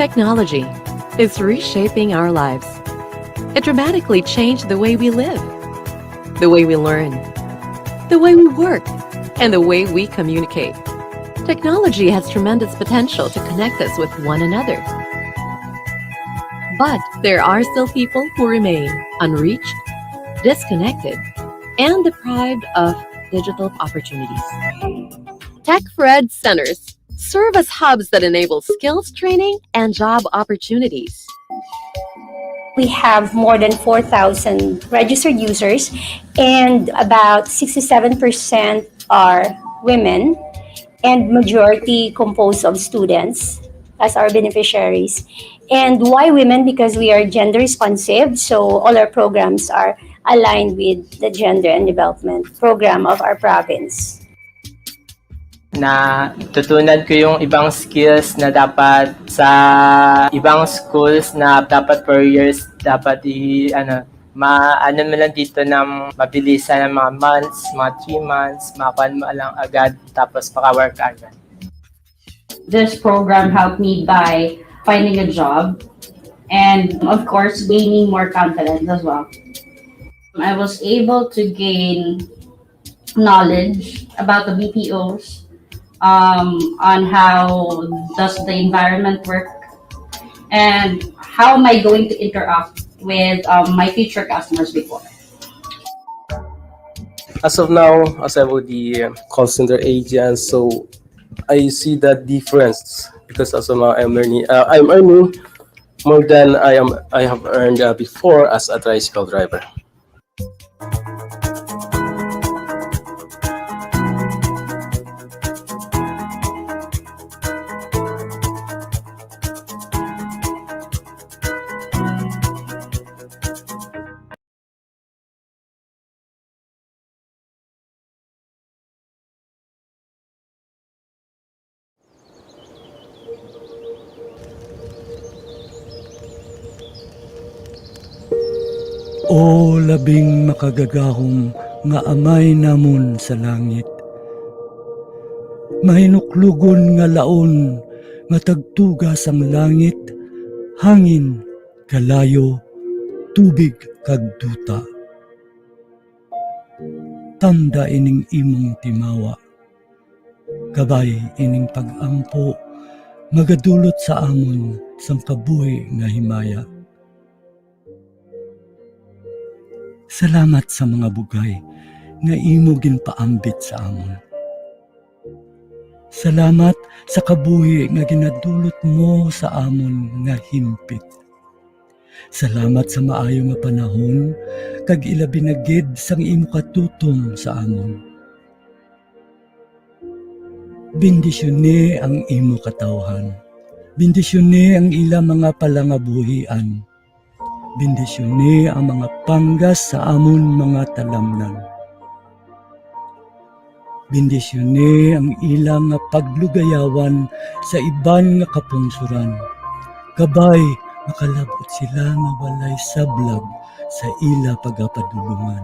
Technology is reshaping our lives. It dramatically changed the way we live, the way we learn, the way we work, and the way we communicate. Technology has tremendous potential to connect us with one another. But there are still people who remain unreached, disconnected, and deprived of digital opportunities. Tech-Fred centers serve as hubs that enable skills training and job opportunities. We have more than 4,000 registered users, and about 67% are women, and majority composed of students as our beneficiaries. And why women? Because we are gender responsive, so all our programs are aligned with the gender and development program of our province. Na tutunan ko yung ibang skills na dapat sa ibang schools na dapat per years dapat maano mo lang dito ng mabilisan ng mga months, mga 3 months, makuha mo lang agad tapos maka-work agad. This program helped me by finding a job and of course gaining more confidence as well. I was able to gain knowledge about the BPOs, on how does the environment work and how am I going to interact with my future customers before. As of now, as I'm the call center agent, so I see the difference because as of now I'm earning more than I have earned before as a tricycle driver. O labing makagagahong nga amay namon sa langit, mahinuklugon nga laon nga tagtugas ang langit, hangin, kalayo, tubig kag duta. Tanda ining imong timawa, kabay ining pag-ampo, magadulot sa amon sang kabuhi nga himaya. Salamat sa mga bugay nga imo ginpaambit sa amon. Salamat sa kabuhi nga ginadulot mo sa amon nga himpit. Salamat sa maayo nga panahon kag ilabi na gid sang imo katutom sa amon. Bendisyone ang imo katawhan. Bendisyone ang ila mga palangabuhian. Bendisyone ang mga panggas sa amon mga talamnan. Bendisyone ang ilang nga paglugayawan sa iban nga kapungsuran. Kabay makalabot sila nga walay sablag sa ila pagapadulungan.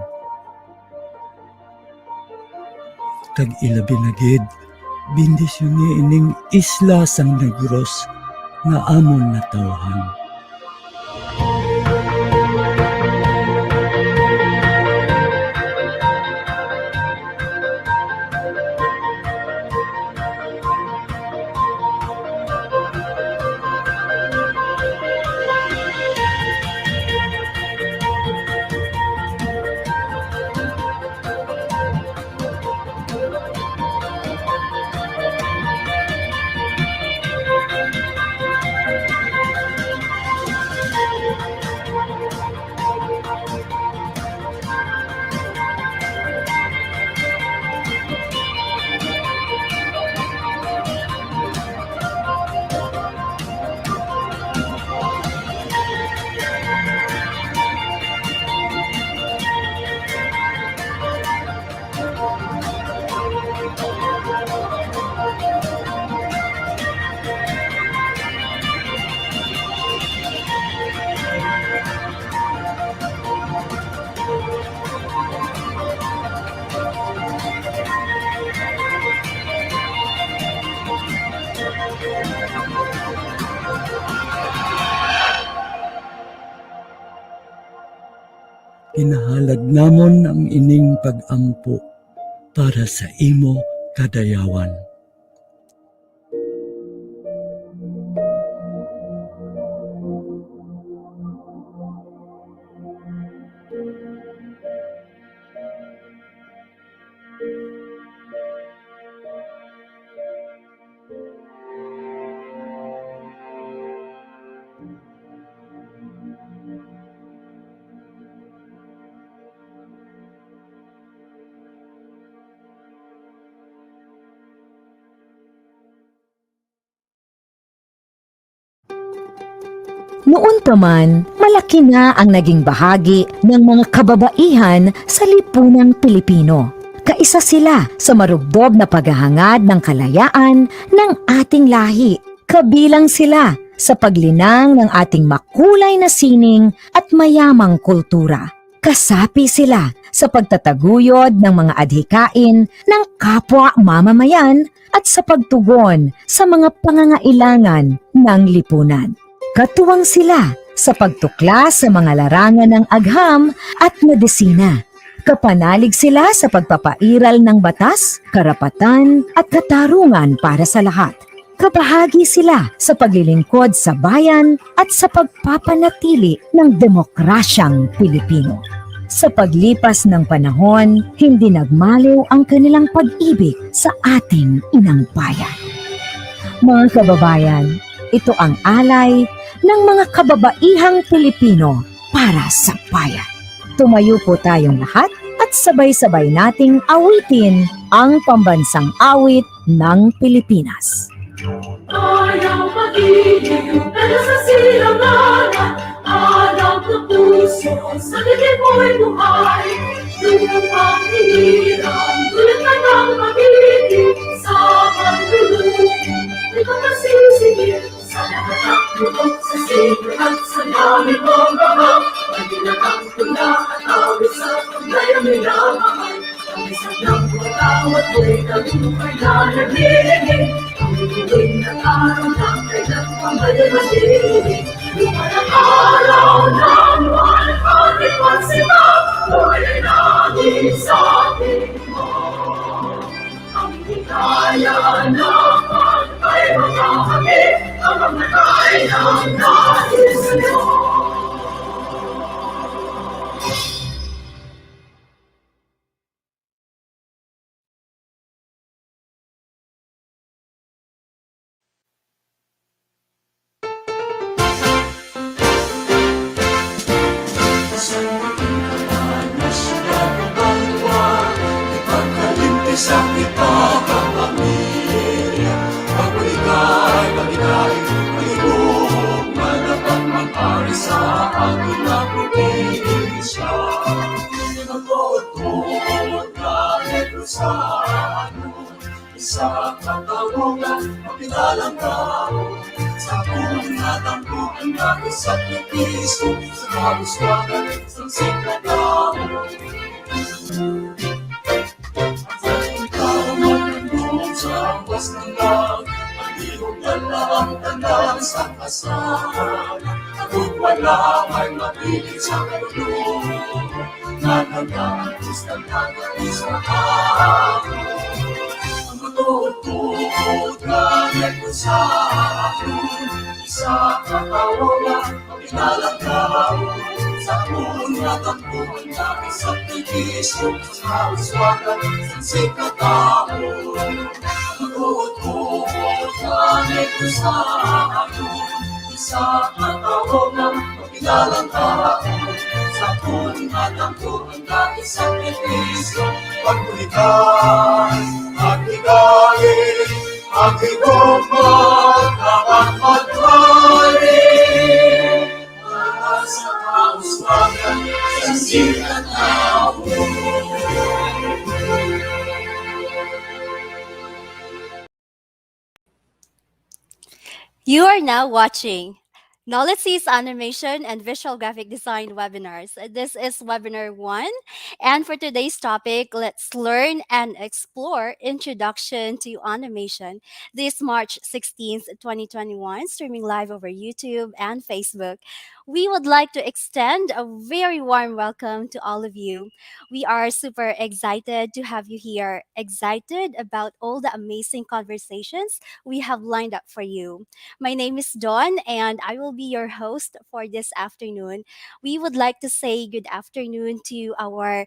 Kag ilabi na gid, bendisyone ining isla sang Negros nga amon natawhan. Inahalad namon ang ining pag-ampo para sa imo kadayawan. Noon pa man, malaki na ang naging bahagi ng mga kababaihan sa lipunang Pilipino. Kaisa sila sa marugdog na paghahangad ng kalayaan ng ating lahi. Kabilang sila sa paglinang ng ating makulay na sining at mayamang kultura. Kasapi sila sa pagtataguyod ng mga adhikain ng kapwa mamamayan at sa pagtugon sa mga pangangailangan ng lipunan. Katuwang sila sa pagtuklas sa mga larangan ng agham at medisina. Kapanalig sila sa pagpapairal ng batas, karapatan at katarungan para sa lahat. Kabahagi sila sa paglilingkod sa bayan at sa pagpapanatili ng demokrasyang Pilipino. Sa paglipas ng panahon, hindi nagmaliw ang kanilang pag-ibig sa ating inang bayan. Mga kababayan, ito ang alay ng mga kababaihang Pilipino para sa bayan. Tumayo po tayong lahat at sabay-sabay nating awitin ang pambansang awit ng Pilipinas. Ayaw mag-ibig, pero sa silanganan, hanap ng puso, sa dilim mo'y buhay. Lupang hiniran, tulad ka ng pag-ibig, sa pagdulong, di ko masisigil. Sa lahat ng lubog, sa sipre at sa dami mong bahag, maginatang tula at awit sa paglayang minamahal. Ang isang ng matawat mo'y tagumpay na naglilingin, ang ituwing ng araw ng kailan pamalimalig. Lumalang araw ng malakati pagsita, mo'y ay naging sa ating mo. Ang hikaya ng pagkay magkakabit, ang mamatay ng dahil sa'yo. Sa kita ang pamilya, pag-uligay, pag-inay, pag-ibog, manapat mag-ari sa ating na probinsya. Nagtutuot na Negros sa isa katawugan, mapinalang tao, sa punatang buwan na isa't napiso, sa kabuswagan, sa sikatao. Sa was ng lang, pag-ihog na lang tandaan sa kasal. At wala ay mapilit sa kalulong, nanagaan gusto ng nagawin sa ako. Ang matutuot na Negros sa akin, isa katawagan, paginalang tao, sa punatang buwan na isa't nagiso, sa uswagan, sa sikatao. Matutuot na Negros sa akin, isa katawagan, paginalang tao, sa punatang buwan na isa't nagiso, pagbulikan, pagbigayin, pag-ibumot, dapat magparin. Para sa kauswagan, sa sikatao. You are now watching NOLITC Animation and Visual Graphic Design Webinars. This is Webinar 1, and for today's topic, let's learn and explore Introduction to Animation. This March 16th, 2021, streaming live over YouTube and Facebook. We would like to extend a very warm welcome to all of you. We are super excited to have you here, excited about all the amazing conversations we have lined up for you. My name is Dawn, and I will be your host for this afternoon. We would like to say good afternoon to our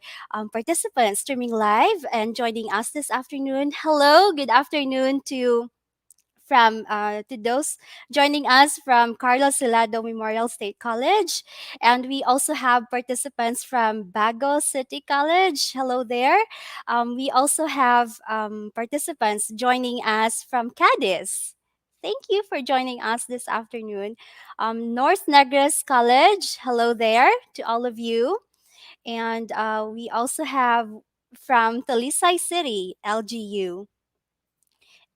participants streaming live and joining us this afternoon. Hello, good afternoon to those joining us from Carlos Salado Memorial State College. And we also have participants from Bago City College. Hello there. We also have participants joining us from Cadiz. Thank you for joining us this afternoon. North Negros College, hello there to all of you. And we also have from Talisay City, LGU.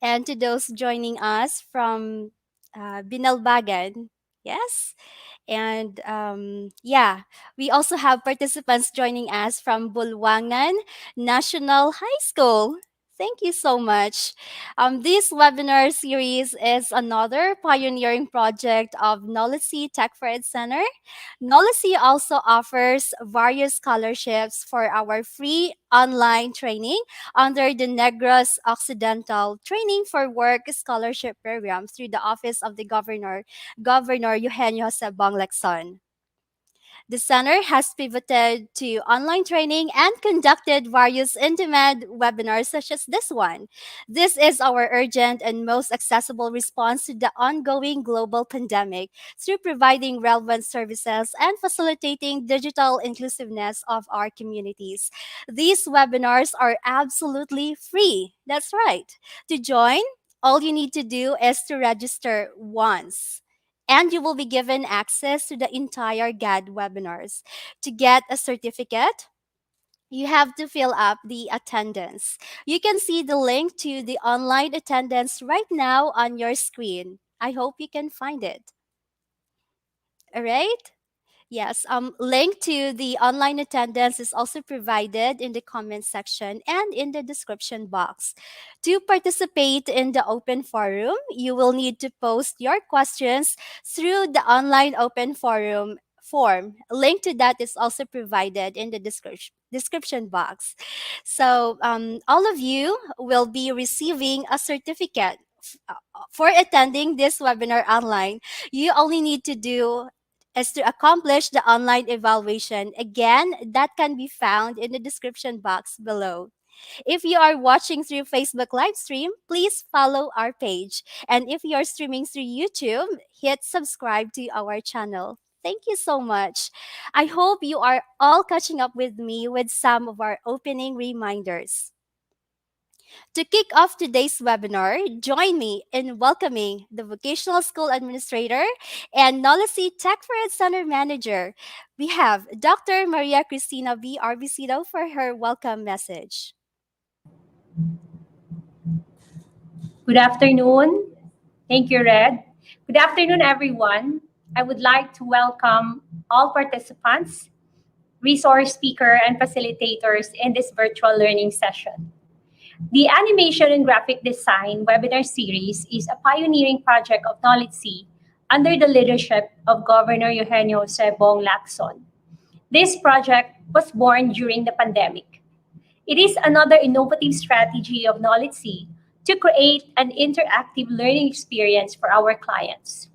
And to those joining us from Binalbagan, yes. And yeah, we also have participants joining us from Bulwangan National High School. Thank you so much. This webinar series is another pioneering project of NOLITC Tech for Ed Center. NOLITC also offers various scholarships for our free online training under the Negros Occidental Training for Work Scholarship Program through the Office of the Governor Eugenio Jose Lacson. The center has pivoted to online training and conducted various in-demand webinars such as this one. This is our urgent and most accessible response to the ongoing global pandemic through providing relevant services and facilitating digital inclusiveness of our communities. These webinars are absolutely free. That's right. To join, all you need to do is to register once and you will be given access to the entire GAD webinars. To get a certificate, you have to fill up the attendance. You can see the link to the online attendance right now on your screen. I hope you can find it. All right? Yes, link to the online attendance is also provided in the comment section and in the description box. To participate in the open forum, you will need to post your questions through the online open forum form. Link to that is also provided in the description box. So all of you will be receiving a certificate for attending this webinar online. You only need to do is to accomplish the online evaluation. Again, that can be found in the description box below. If you are watching through Facebook live stream, please follow our page. And if you are streaming through YouTube, hit subscribe to our channel. Thank you so much. I hope you are all catching up with me with some of our opening reminders. To kick off today's webinar, join me in welcoming the Vocational School Administrator and NOLITC Tech for Ed Center Manager. We have Dr. Maria Cristina V. Arbisido for her welcome message. Good afternoon. Thank you, Red. Good afternoon, everyone. I would like to welcome all participants, resource speaker, and facilitators in this virtual learning session. The Animation and Graphic Design Webinar Series is a pioneering project of NOLITC under the leadership of Governor Eugenio Jose Lacson. This project was born during the pandemic. It is another innovative strategy of NOLITC to create an interactive learning experience for our clients.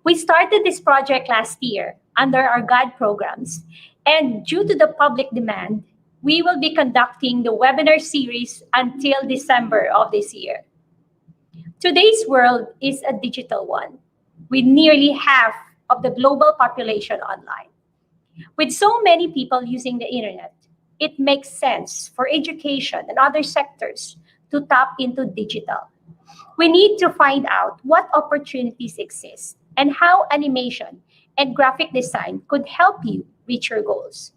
We started this project last year under our GAD programs, and due to the public demand, we will be conducting the webinar series until December of this year. Today's world is a digital one, with nearly half of the global population online. With so many people using the internet, it makes sense for education and other sectors to tap into digital. We need to find out what opportunities exist and how animation and graphic design could help you reach your goals.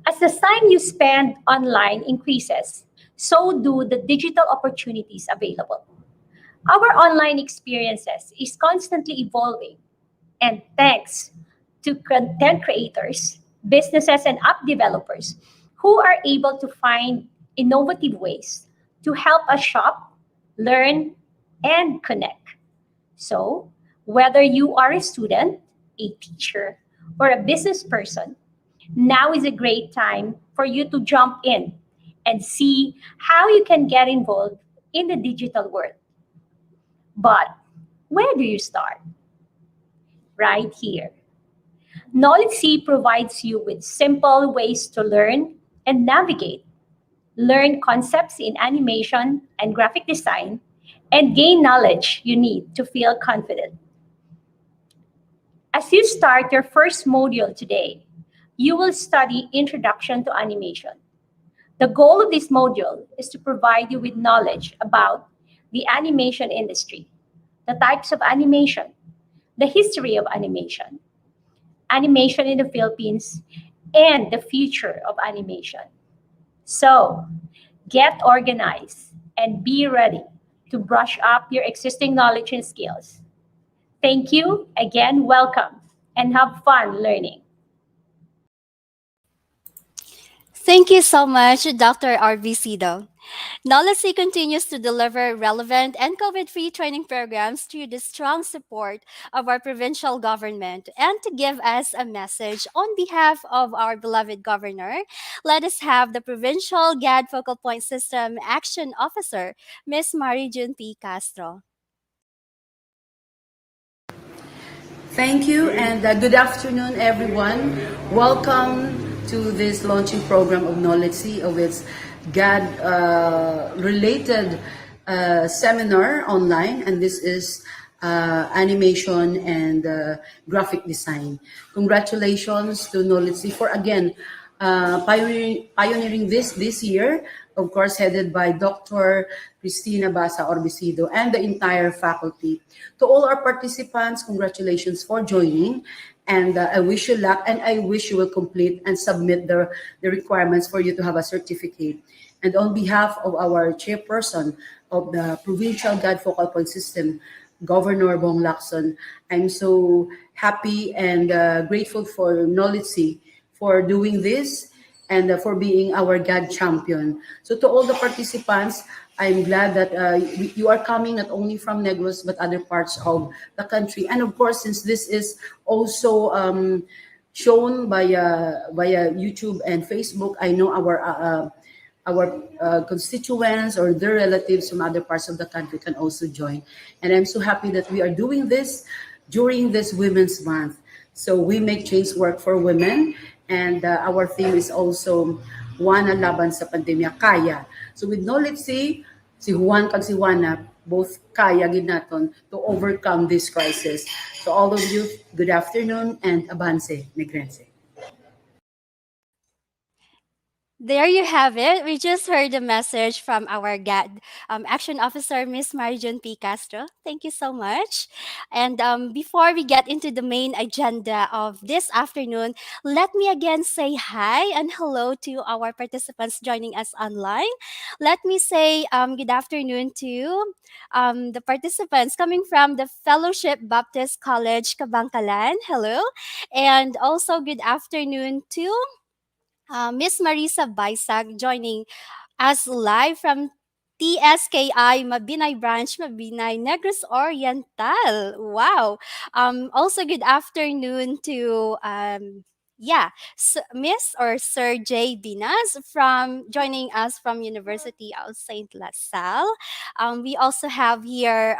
As the time you spend online increases, so do the digital opportunities available. Our online experiences is constantly evolving, and thanks to content creators, businesses, and app developers who are able to find innovative ways to help us shop, learn, and connect. So, whether you are a student, a teacher, or a business person, now is a great time for you to jump in and see how you can get involved in the digital world. But where do you start? Right here. Knowledge C provides you with simple ways to learn and navigate. Learn concepts in animation and graphic design, and gain knowledge you need to feel confident. As you start your first module today, you will study Introduction to Animation. The goal of this module is to provide you with knowledge about the animation industry, the types of animation, the history of animation in the Philippines, and the future of animation. So, get organized and be ready to brush up your existing knowledge and skills. Thank you again, welcome, and have fun learning. Thank you so much, Dr. RVCdo. NOLITC continues to deliver relevant and COVID free training programs through the strong support of our provincial government. And to give us a message on behalf of our beloved governor, let us have the Provincial GAD Focal Point System Action Officer, Ms. Marijun P. Castro. Thank you, and good afternoon, everyone. Welcome to this launching program of NOLITC of its GAD-related seminar online, and this is animation and graphic design. Congratulations to NOLITC for again pioneering this year, of course, headed by Dr. Cristina Basa Orbisido and the entire faculty. To all our participants, congratulations for joining. And I wish you luck, and I wish you will complete and submit the requirements for you to have a certificate. And on behalf of our chairperson of the Provincial GAD Focal Point System, Governor Bong Lacson, I'm so happy and grateful for NOLITC for doing this and for being our GAD champion. So to all the participants, I'm glad that you are coming not only from Negros but other parts of the country. And of course, since this is also shown by via YouTube and Facebook, I know our constituents or their relatives from other parts of the country can also join. And I'm so happy that we are doing this during this Women's Month. So we make change work for women, and our theme is also Juana Laban sa Pandemya, Kaya. So with NOLITC, si Juan kag si Juana, both kaya gid naton to overcome this crisis. So all of you, good afternoon and avance, Negrense. There you have it. We just heard a message from our GAD Action Officer, Ms. Marijun P. Castro. Thank you so much. And before we get into the main agenda of this afternoon, let me again say hi and hello to our participants joining us online. Let me say good afternoon to the participants coming from the Fellowship Baptist College, Kabangkalan. Hello. And also good afternoon to Miss Marisa Baisag joining us live from TSKI Mabinay Branch, Mabinay, Negros Oriental. Wow. Also, good afternoon to Miss or Sir J. Binas from joining us from University of Saint LaSalle. We also have here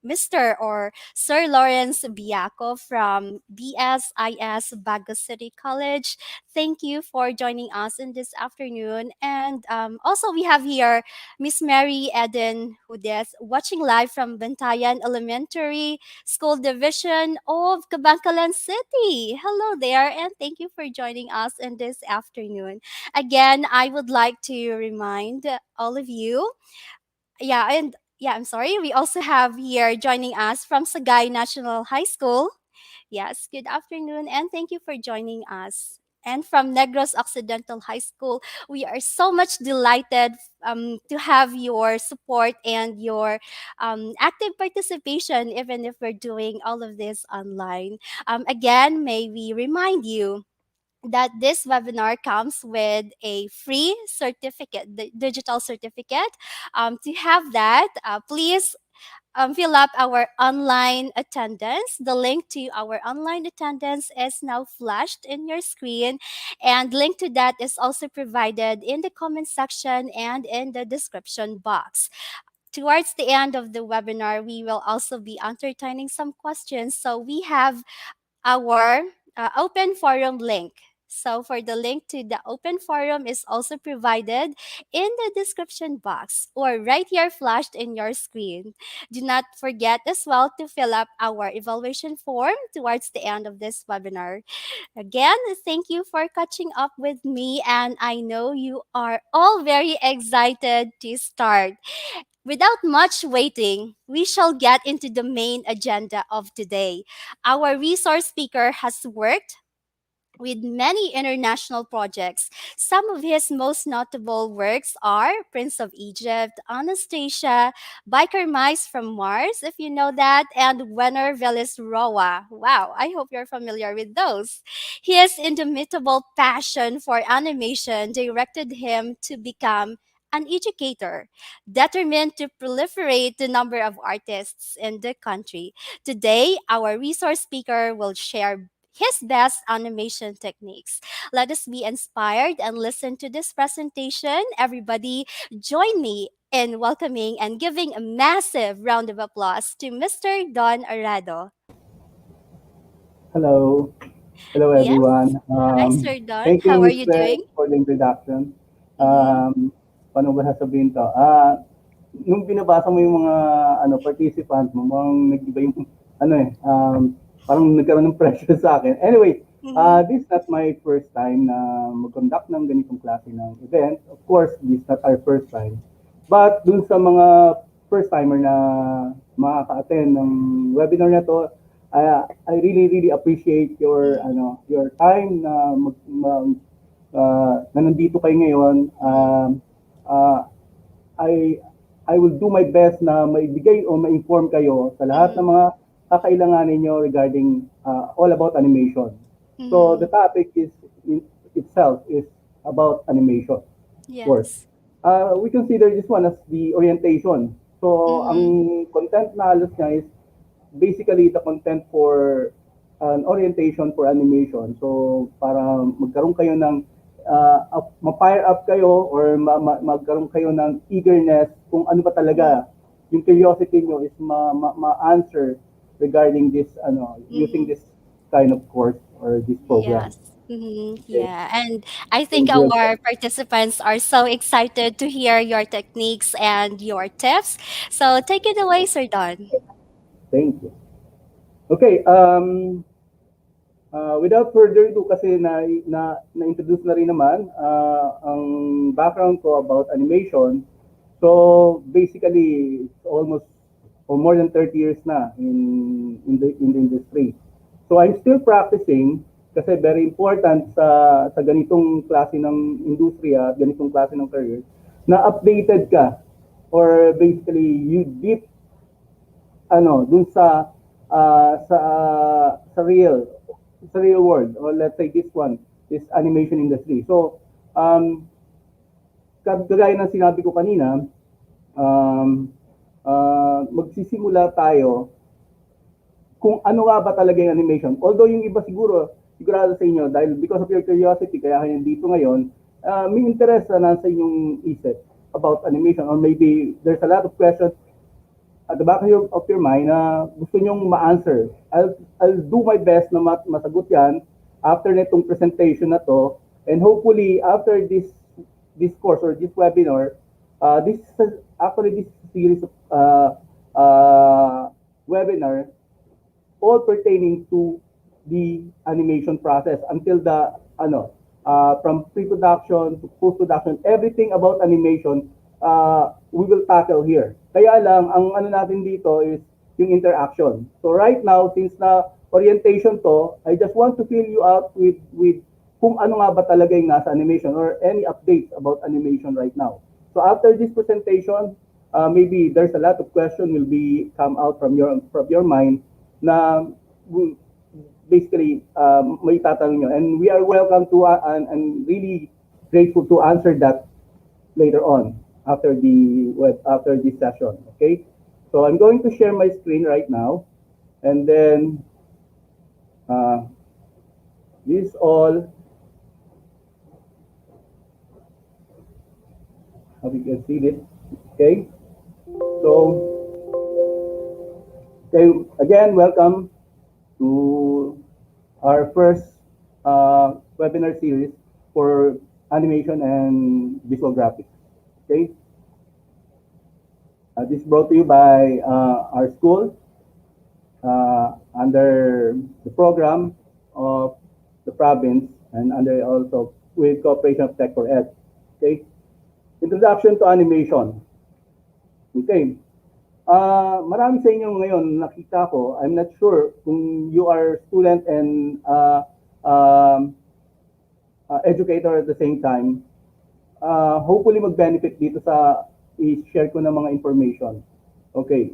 Mr. or Sir Lawrence Biaco from BSIS Bago City College. Thank you for joining us in this afternoon. And also we have here Miss Mary Eden Hudes watching live from Bantayan Elementary School Division of Kabangkalan City. Hello there, and thank you for joining us in this afternoon. Again, I would like to remind all of you, I'm sorry, we also have here joining us from Sagay National High School. Yes, good afternoon, and thank you for joining us. And from Negros Occidental High School, we are so much delighted to have your support and your active participation, even if we're doing all of this online. Again, may we remind you that this webinar comes with a free certificate, the digital certificate. To have that, please fill up our online attendance. The link to our online attendance is now flashed in your screen, and link to that is also provided in the comment section and in the description box. Towards the end of the webinar, we will also be entertaining some questions. So we have our open forum link. So for the link to the open forum is also provided in the description box or right here flashed in your screen. Do not forget as well to fill up our evaluation form towards the end of this webinar. Again, thank you for catching up with me, and I know you are all very excited to start. Without much waiting, we shall get into the main agenda of today. Our resource speaker has worked with many international projects. Some of his most notable works are Prince of Egypt, Anastasia, Biker Mice from Mars, if you know that, and Wenner Velis Roa. Wow, I hope you're familiar with those. His indomitable passion for animation directed him to become an educator, determined to proliferate the number of artists in the country. Today, our resource speaker will share his best animation techniques. Let us be inspired and listen to this presentation. Everybody, join me in welcoming and giving a massive round of applause to Mr. Don Arado. Hello. Hello, Yes. everyone. Hi, Sir Don. Thank you, How are Miss you Claire, doing? for the introduction. Mm-hmm. Paano ba sasabihin to? Nung binabasa mo yung mga participant mo, mukhang nag-iba yung parang nagkaroon ng pressure sa akin. Anyway, Mm-hmm. this is not my first time na mag-conduct ng ganitong klase ng event. Of course, this is not our first time. But dun sa mga first-timer na makaka-attend ng webinar na to, I really appreciate your your time na na nandito kayo ngayon. Uh, I I will do my best na maibigay o ma-inform kayo sa lahat ng mga kakailanganin niyo regarding all about animation. So the topic itself is about animation. Of course. Yes. We consider this one as the orientation. So ang content na halos niya is basically the content for an orientation for animation. So para magkaroon kayo ng ma-fire up kayo or magkaroon kayo ng eagerness kung ano ba talaga yung curiosity nyo is ma-answer regarding this using this kind of course or this program. Yes. Mm-hmm. Okay. Yeah, and I think Thank you. our participants are so excited to hear your techniques and your tips. So take it away, Sir Don. Thank you. Okay, without further ado kasi na-introduce na rin naman ang background ko about animation. So basically, it's almost or more than 30 years na in the industry. So I'm still practicing kasi very important sa ganitong klase ng industriya, ganitong klase ng career, na updated ka or basically you deep dun sa real world, or let's say this animation industry. So kagaya ng sinabi ko kanina, magsisimula tayo kung ano nga ba talaga yung animation. Although yung iba sigurado sa inyo, dahil because of your curiosity, kaya kayo nandito ngayon, may interest na nasa inyong isip about animation, or maybe there's a lot of questions at the back of your mind na gusto nyong ma-answer. I'll do my best na masagot yan after nitong presentation na to, and hopefully after this course or this webinar, this series of webinar all pertaining to the animation process until the from pre-production to post-production, everything about animation we will tackle here. Kaya lang ang natin dito is yung interaction. So right now, since na orientation to, I just want to fill you out with kung ano nga ba talaga yung nasa animation or any updates about animation right now. So after this presentation, maybe there's a lot of questions will be come out from your mind na basically may tatanong nyo, and we are welcome to and really grateful to answer that later on after this session. Okay, So I'm going to share my screen right now, and then this all, how you can see this, okay? So, okay, again, welcome to our first webinar series for animation and visual graphics, okay? This is brought to you by our school under the program of the province and under also with cooperation of Tech for Ed. Okay. Introduction to animation. Okay. Marami sa inyo ngayon nakita ko, I'm not sure kung you are student and educator at the same time. Hopefully mag-benefit dito sa i-share ko ng mga information. Okay,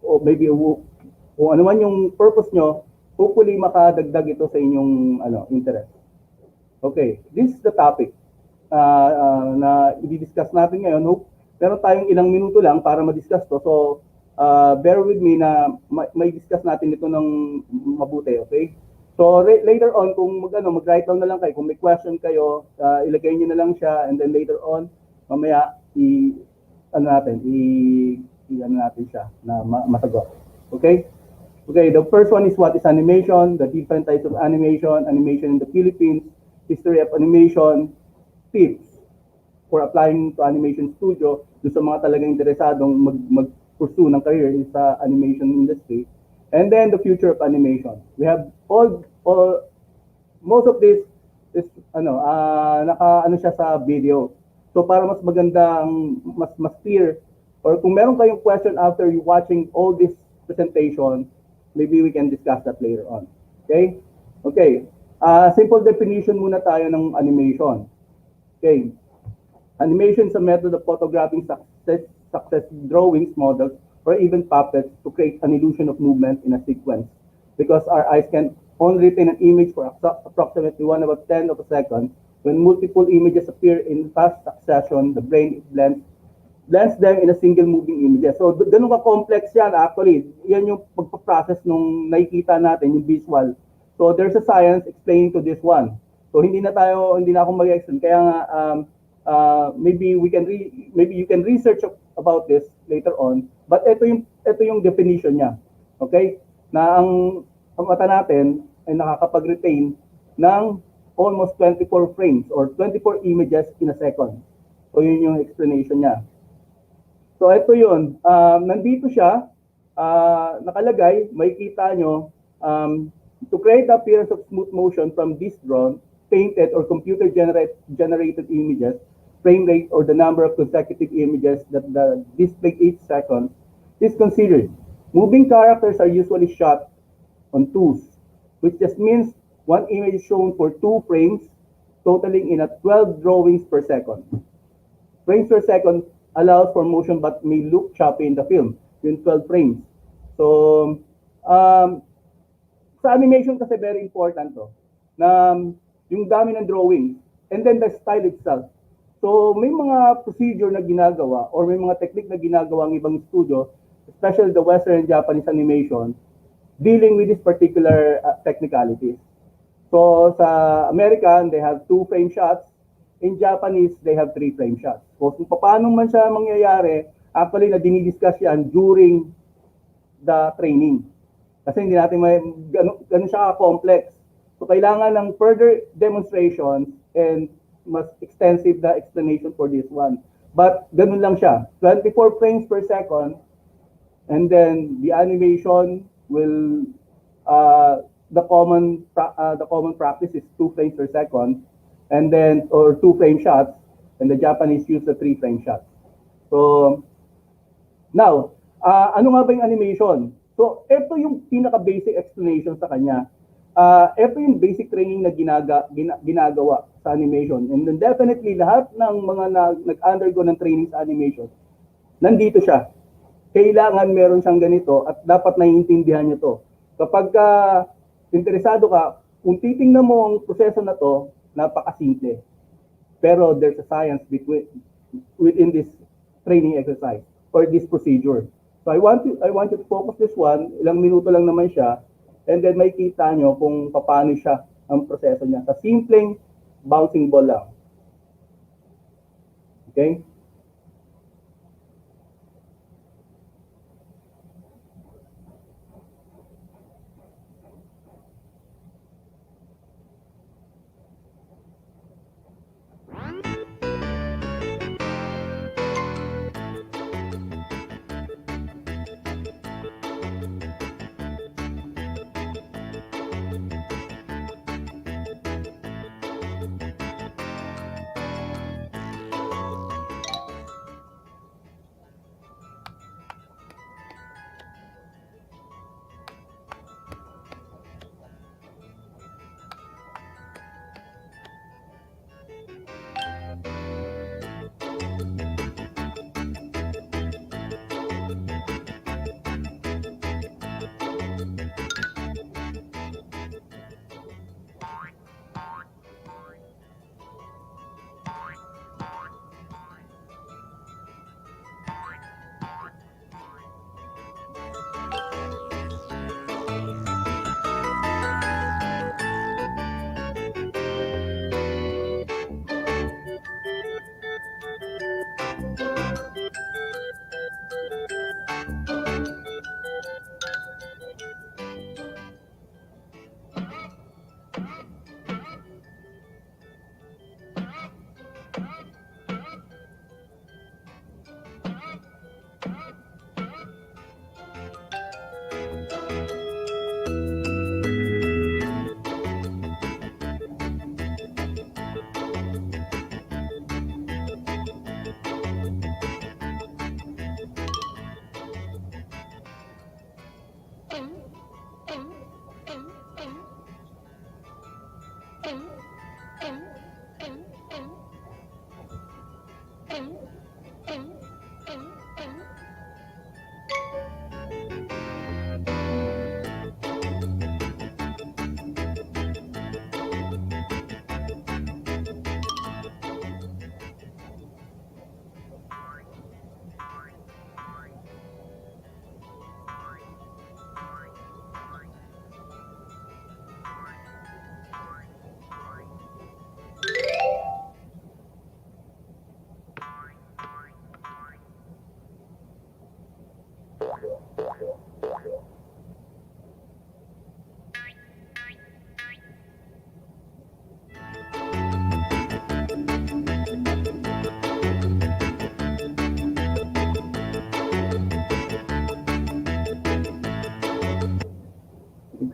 or maybe kung ano man yung purpose nyo, hopefully makadagdag ito sa inyong interest. Okay, this is the topic na i-discuss natin ngayon. Meron tayong ilang minuto lang para ma-discuss to. So, bear with me na may discuss natin ito ng mabuti, okay? So, later on, kung mag-write down na lang kayo, kung may question kayo, ilagay niyo na lang siya, and then later on, mamaya, natin siya na masagot. Okay? Okay, the first one is what is animation, the different types of animation, animation in the Philippines, history of animation, tips for applying to animation studio, doon sa mga talagang interesadong mag-pursue ng career sa animation industry, and then the future of animation. We have most of this is naka siya sa video. So para mas magandang, mas clear, or kung meron kayong question after you watching all this presentation, maybe we can discuss that later on. Okay? Okay. Simple definition muna tayo ng animation. Okay. Animation is a method of photographing success drawings, models, or even puppets to create an illusion of movement in a sequence. Because our eyes can only retain an image for approximately 1/10 of a second, when multiple images appear in fast succession, the brain blends them in a single moving image. So, ganun ka-complex yan actually. Yan yung pagpaprocess nung nakikita natin, yung visual. So, there's a science explaining to this one. So, hindi na ako mag-explain. Kaya nga, maybe you can research about this later on. But ito yung definition niya. Okay? Na ang mata natin ay nakakapag-retain ng almost 24 frames or 24 images in a second. So, yun yung explanation niya. So, ito yun. Nandito siya, nakalagay, makikita nyo, to create the appearance of smooth motion from this drawn, painted, or computer-generated images, frame rate, or the number of consecutive images that the display each second is considered. Moving characters are usually shot on twos, which just means one image is shown for 2 frames, totaling in a 12 drawings per second. Frames per second allows for motion but may look choppy in the film, yung 12 frames. So, sa animation kasi very important to, na yung dami ng drawings, and then the style itself. So, may mga procedure na ginagawa or may mga technique na ginagawa ng ibang studio, especially the Western and Japanese animation, dealing with this particular technicalities. So, sa American, they have 2 frame shots. In Japanese, they have 3 frame shots. So, kung paano man siya mangyayari, actually na dinidiscuss yan during the training. Kasi hindi natin ganun siya complex. So, kailangan ng further demonstrations and mas extensive na explanation for this one. But, ganun lang siya. 24 frames per second, and then the animation will, the common practice is 2 frames per second, and then, or 2 frame shots, and the Japanese use the 3 frame shots. So, now, ano nga ba yung animation? So, ito yung pinaka-basic explanation sa kanya. Ito yung basic training na ginagawa sa animation. And then definitely, lahat ng mga nag-undergo ng training sa animation, nandito siya. Kailangan meron siyang ganito at dapat naiintindihan niyo to. Kapag interesado ka, kung titingnan mo ang proseso na to, napakasimple. Pero there's a science within this training exercise or this procedure. So I want you to focus this one, ilang minuto lang naman siya, and then makikita nyo kung paano siya ang proseso niya. Sa simpleng bouncing ball lang. Okay?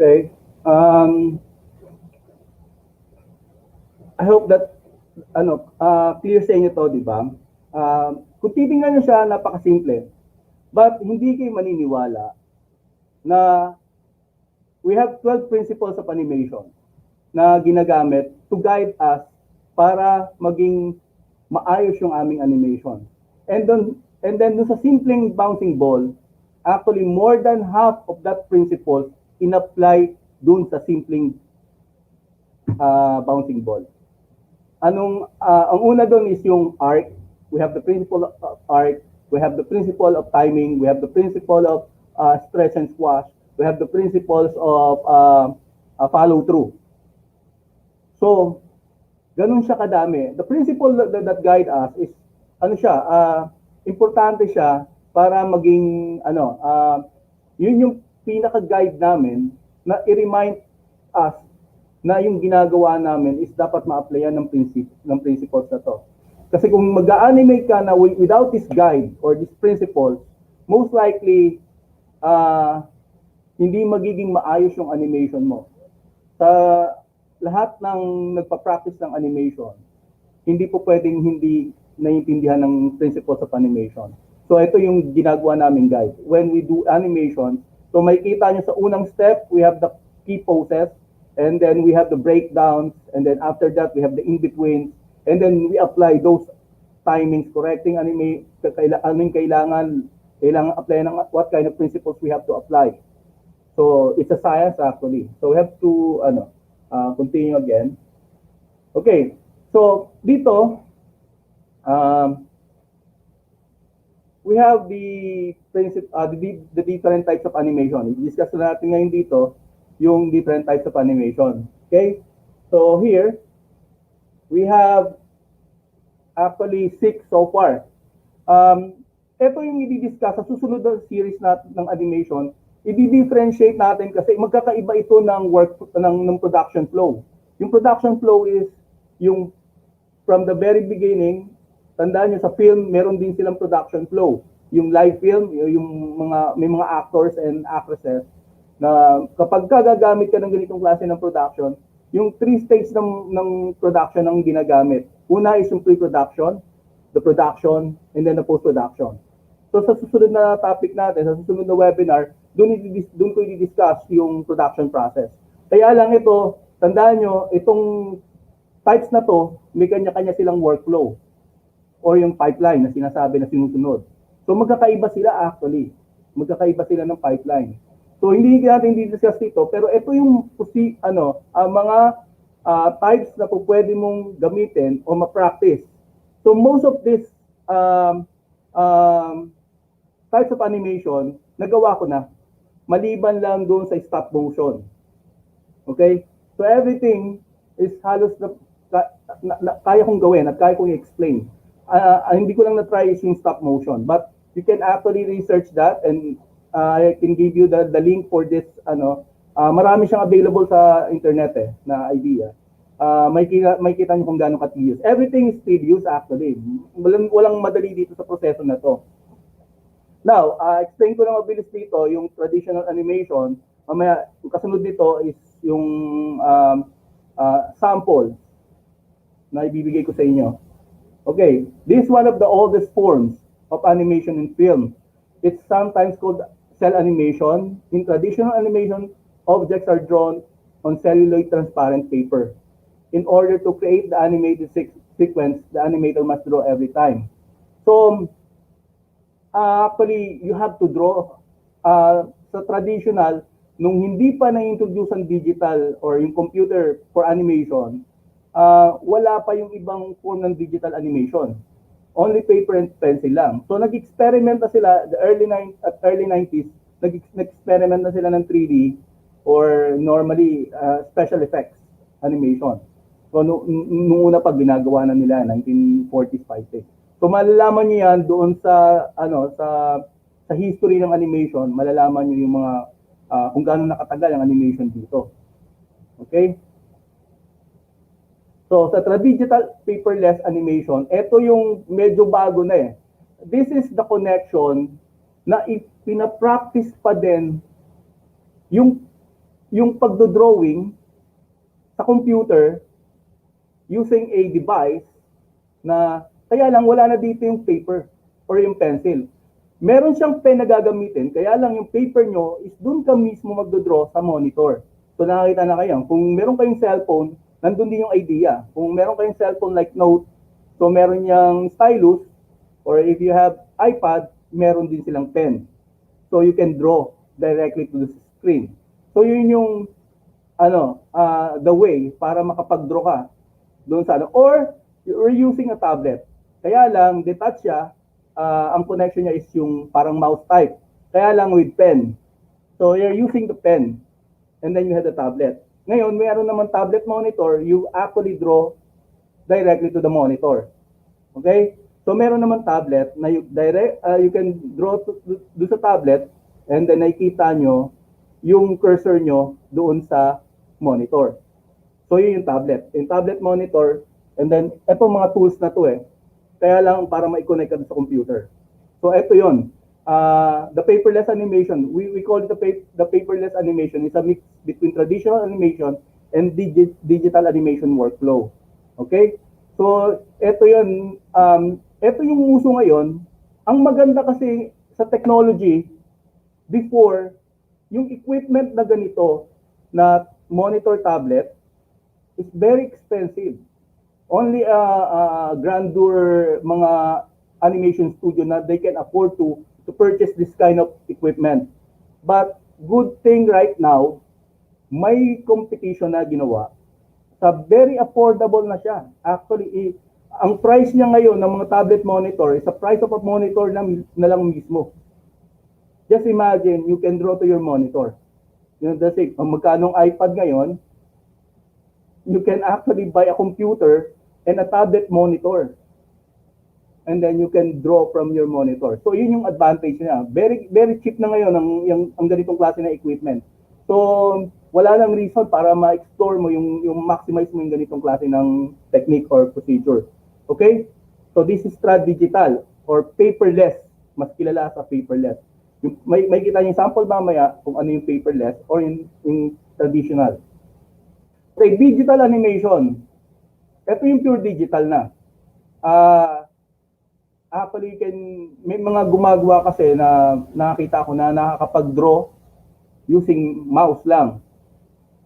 Okay. I hope that clear sa inyo to, di ba? Kung titingnan nyo siya, napakasimple. But hindi kayo maniniwala na we have 12 principles of animation na ginagamit to guide us para maging maayos yung aming animation. And then sa simpleng bouncing ball, actually more than half of that principle in-apply dun sa simpleng bouncing ball. Ang una doon is yung arc. We have the principle of arc, we have the principle of timing, we have the principle of stretch and squash, we have the principles of follow through. So, ganun siya kadami. The principle that guide us is importante siya para maging yun yung pinaka-guide namin na i-remind us na yung ginagawa namin is dapat ma-applyan ng principles na to. Kasi kung mag-animate ka na without this guide or this principle, most likely hindi magiging maayos yung animation mo. Sa lahat ng nagpa-practice ng animation, hindi po pwedeng hindi naiintindihan ng principles of animation. So ito yung ginagawa namin guide. When we do animation, so makikita nyo sa unang step, we have the key poses, and then we have the breakdowns, and then after that, we have the in-between, and then we apply those timings, correcting kailangan apply ng what kind of principles we have to apply. So it's a science actually. So we have to continue again. Okay, so dito, we we have the the different types of animation. I-discuss na natin ngayon dito yung different types of animation. Okay? So here, we have actually 6 so far. Ito yung i-discuss sa susunod na series natin ng animation. I-differentiate natin kasi magkakaiba ito ng ng production flow. Yung production flow is yung from the very beginning. Tandaan nyo sa film, meron din silang production flow. Yung live film, yung may mga actors and actresses na kapag gagamit ka ng ganitong klase ng production, yung 3 stages ng production ang ginagamit. Una is yung pre-production, the production, and then the post-production. So sa susunod na topic natin, sa susunod na webinar, doon ko i-discuss yung production process. Kaya lang ito, tandaan nyo, itong types na to, may kanya-kanya silang workflow or yung pipeline na sinasabi na sinusunod. So magkakaiba sila actually. Magkakaiba sila ng pipeline. So hindi natin i-discuss dito, pero ito yung mga types na pwede mong gamitin o ma-practice. So most of these types of animation, nagawa ko na. Maliban lang doon sa stop motion. Okay? So everything is halos kaya kong gawin at kaya kong i-explain. Hindi ko lang na-try is yung stop motion. But you can actually research that and I can give you the link for this. Marami siyang available sa internet na idea. May kita nyo kung gaano ka-tedious. Everything is tedious actually. Walang madali dito sa proseso na to. Now, explain ko lang mabilis dito yung traditional animation. Mamaya, yung kasunod dito is yung sample na ibibigay ko sa inyo. Okay, this is one of the oldest forms of animation in film. It's sometimes called cell animation. In traditional animation, objects are drawn on celluloid transparent paper. In order to create the animated sequence, the animator must draw every time. So, actually, you have to draw. Sa traditional, nung hindi pa na-introduce ang digital or yung computer for animation, wala pa yung ibang form ng digital animation. Only paper and pencil lang. So nag-experiment na sila, early 90s, nag-experiment na sila ng 3D or normally special effects animation. So nung una pa ginagawa na nila, 1945. So malalaman niyo yan doon sa sa history ng animation, malalaman niyo yung mga kung gaano nakatagal ang animation dito. Okay? So, sa digital paperless animation, ito yung medyo bago na This is the connection na pinapractice pa din yung pagdodrawing sa computer using a device na kaya lang wala na dito yung paper or yung pencil. Meron siyang pen na gagamitin, kaya lang yung paper nyo is dun ka mismo magdodraw sa monitor. So nakakita na kayo, kung meron kayong cellphone, nandun din yung idea. Kung meron kayong cellphone like Note, so meron niyang stylus, or if you have iPad, meron din silang pen. So you can draw directly to the screen. So yun yung the way para makapag-draw ka doon sa or you're using a tablet. Kaya lang detach siya, ang connection niya is yung parang mouse type. Kaya lang with pen. So you're using the pen and then you have the tablet. Ngayon, mayroon naman tablet monitor, you actually draw directly to the monitor. Okay? So meron naman tablet na you can draw do sa tablet and then nakikita nyo yung cursor nyo doon sa monitor. So yun yung tablet. Yung tablet monitor and then eto mga tools na to Kaya lang para ma-connect ka sa computer. So eto yun. The paperless animation, we call it the paperless animation. It's a mix between traditional animation and digital animation workflow. Okay? So, ito yun. Ito yung uso ngayon. Ang maganda kasi sa technology, before, yung equipment na ganito, na monitor tablet, is very expensive. Only grandeur mga animation studio na they can afford to purchase this kind of equipment. But good thing right now, may competition na ginawa. Sa very affordable na siya. Actually, ang price niya ngayon ng mga tablet monitor is the price of a monitor na lang mismo. Just imagine, you can draw to your monitor. You know, that's it. Ang magkanong iPad ngayon, you can actually buy a computer and a tablet monitor. And then you can draw from your monitor. So yun yung advantage niya. Very very cheap na ngayon ang ganitong klase na equipment. So wala nang reason para ma-explore mo yung maximize mo yung ganitong klase ng technique or procedure. Okay? So this is trad digital or paperless. Mas kilala sa paperless. May kita yung sample mamaya kung ano yung paperless or yung traditional. Okay, digital animation. Ito yung pure digital na. Actually, may mga gumagawa kasi na nakakita ko na nakakapag-draw using mouse lang.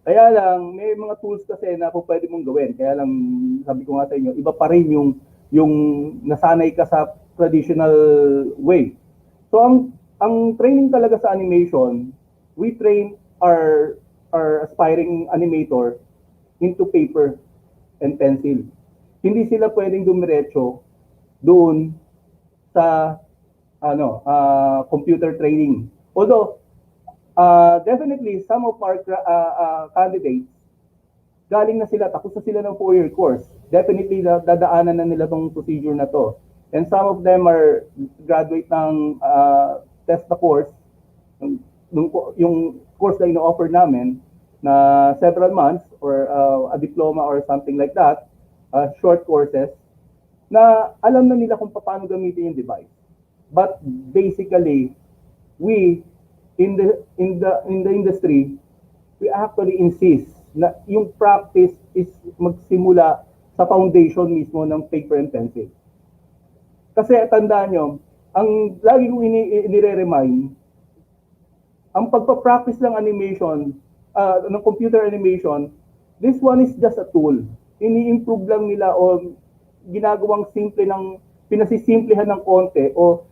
Kaya lang, may mga tools kasi na pwede mong gawin. Kaya lang, sabi ko nga sa inyo, iba pa rin yung nasanay ka sa traditional way. So, ang training talaga sa animation, we train our aspiring animator into paper and pencil. Hindi sila pwedeng dumiretso doon sa computer training. Although definitely some of our candidates galing na sila, tapos na sila ng 4-year course. Definitely dadaanan na nila tong procedure na to. And some of them are graduate ng test na course, yung course na ino-offer namin na several months or a diploma or something like that, short courses, na alam na nila kung paano gamitin yung device. But basically, we in the industry, we actually insist na yung practice is magsimula sa foundation mismo ng paper and pencil. Kasi tandaan nyo, ang lagi kong inire-remind, ang pagpa-practice ng animation, ng computer animation, this one is just a tool. Ini-improve lang nila o ginagawang simple pinasisimplihan ng konti o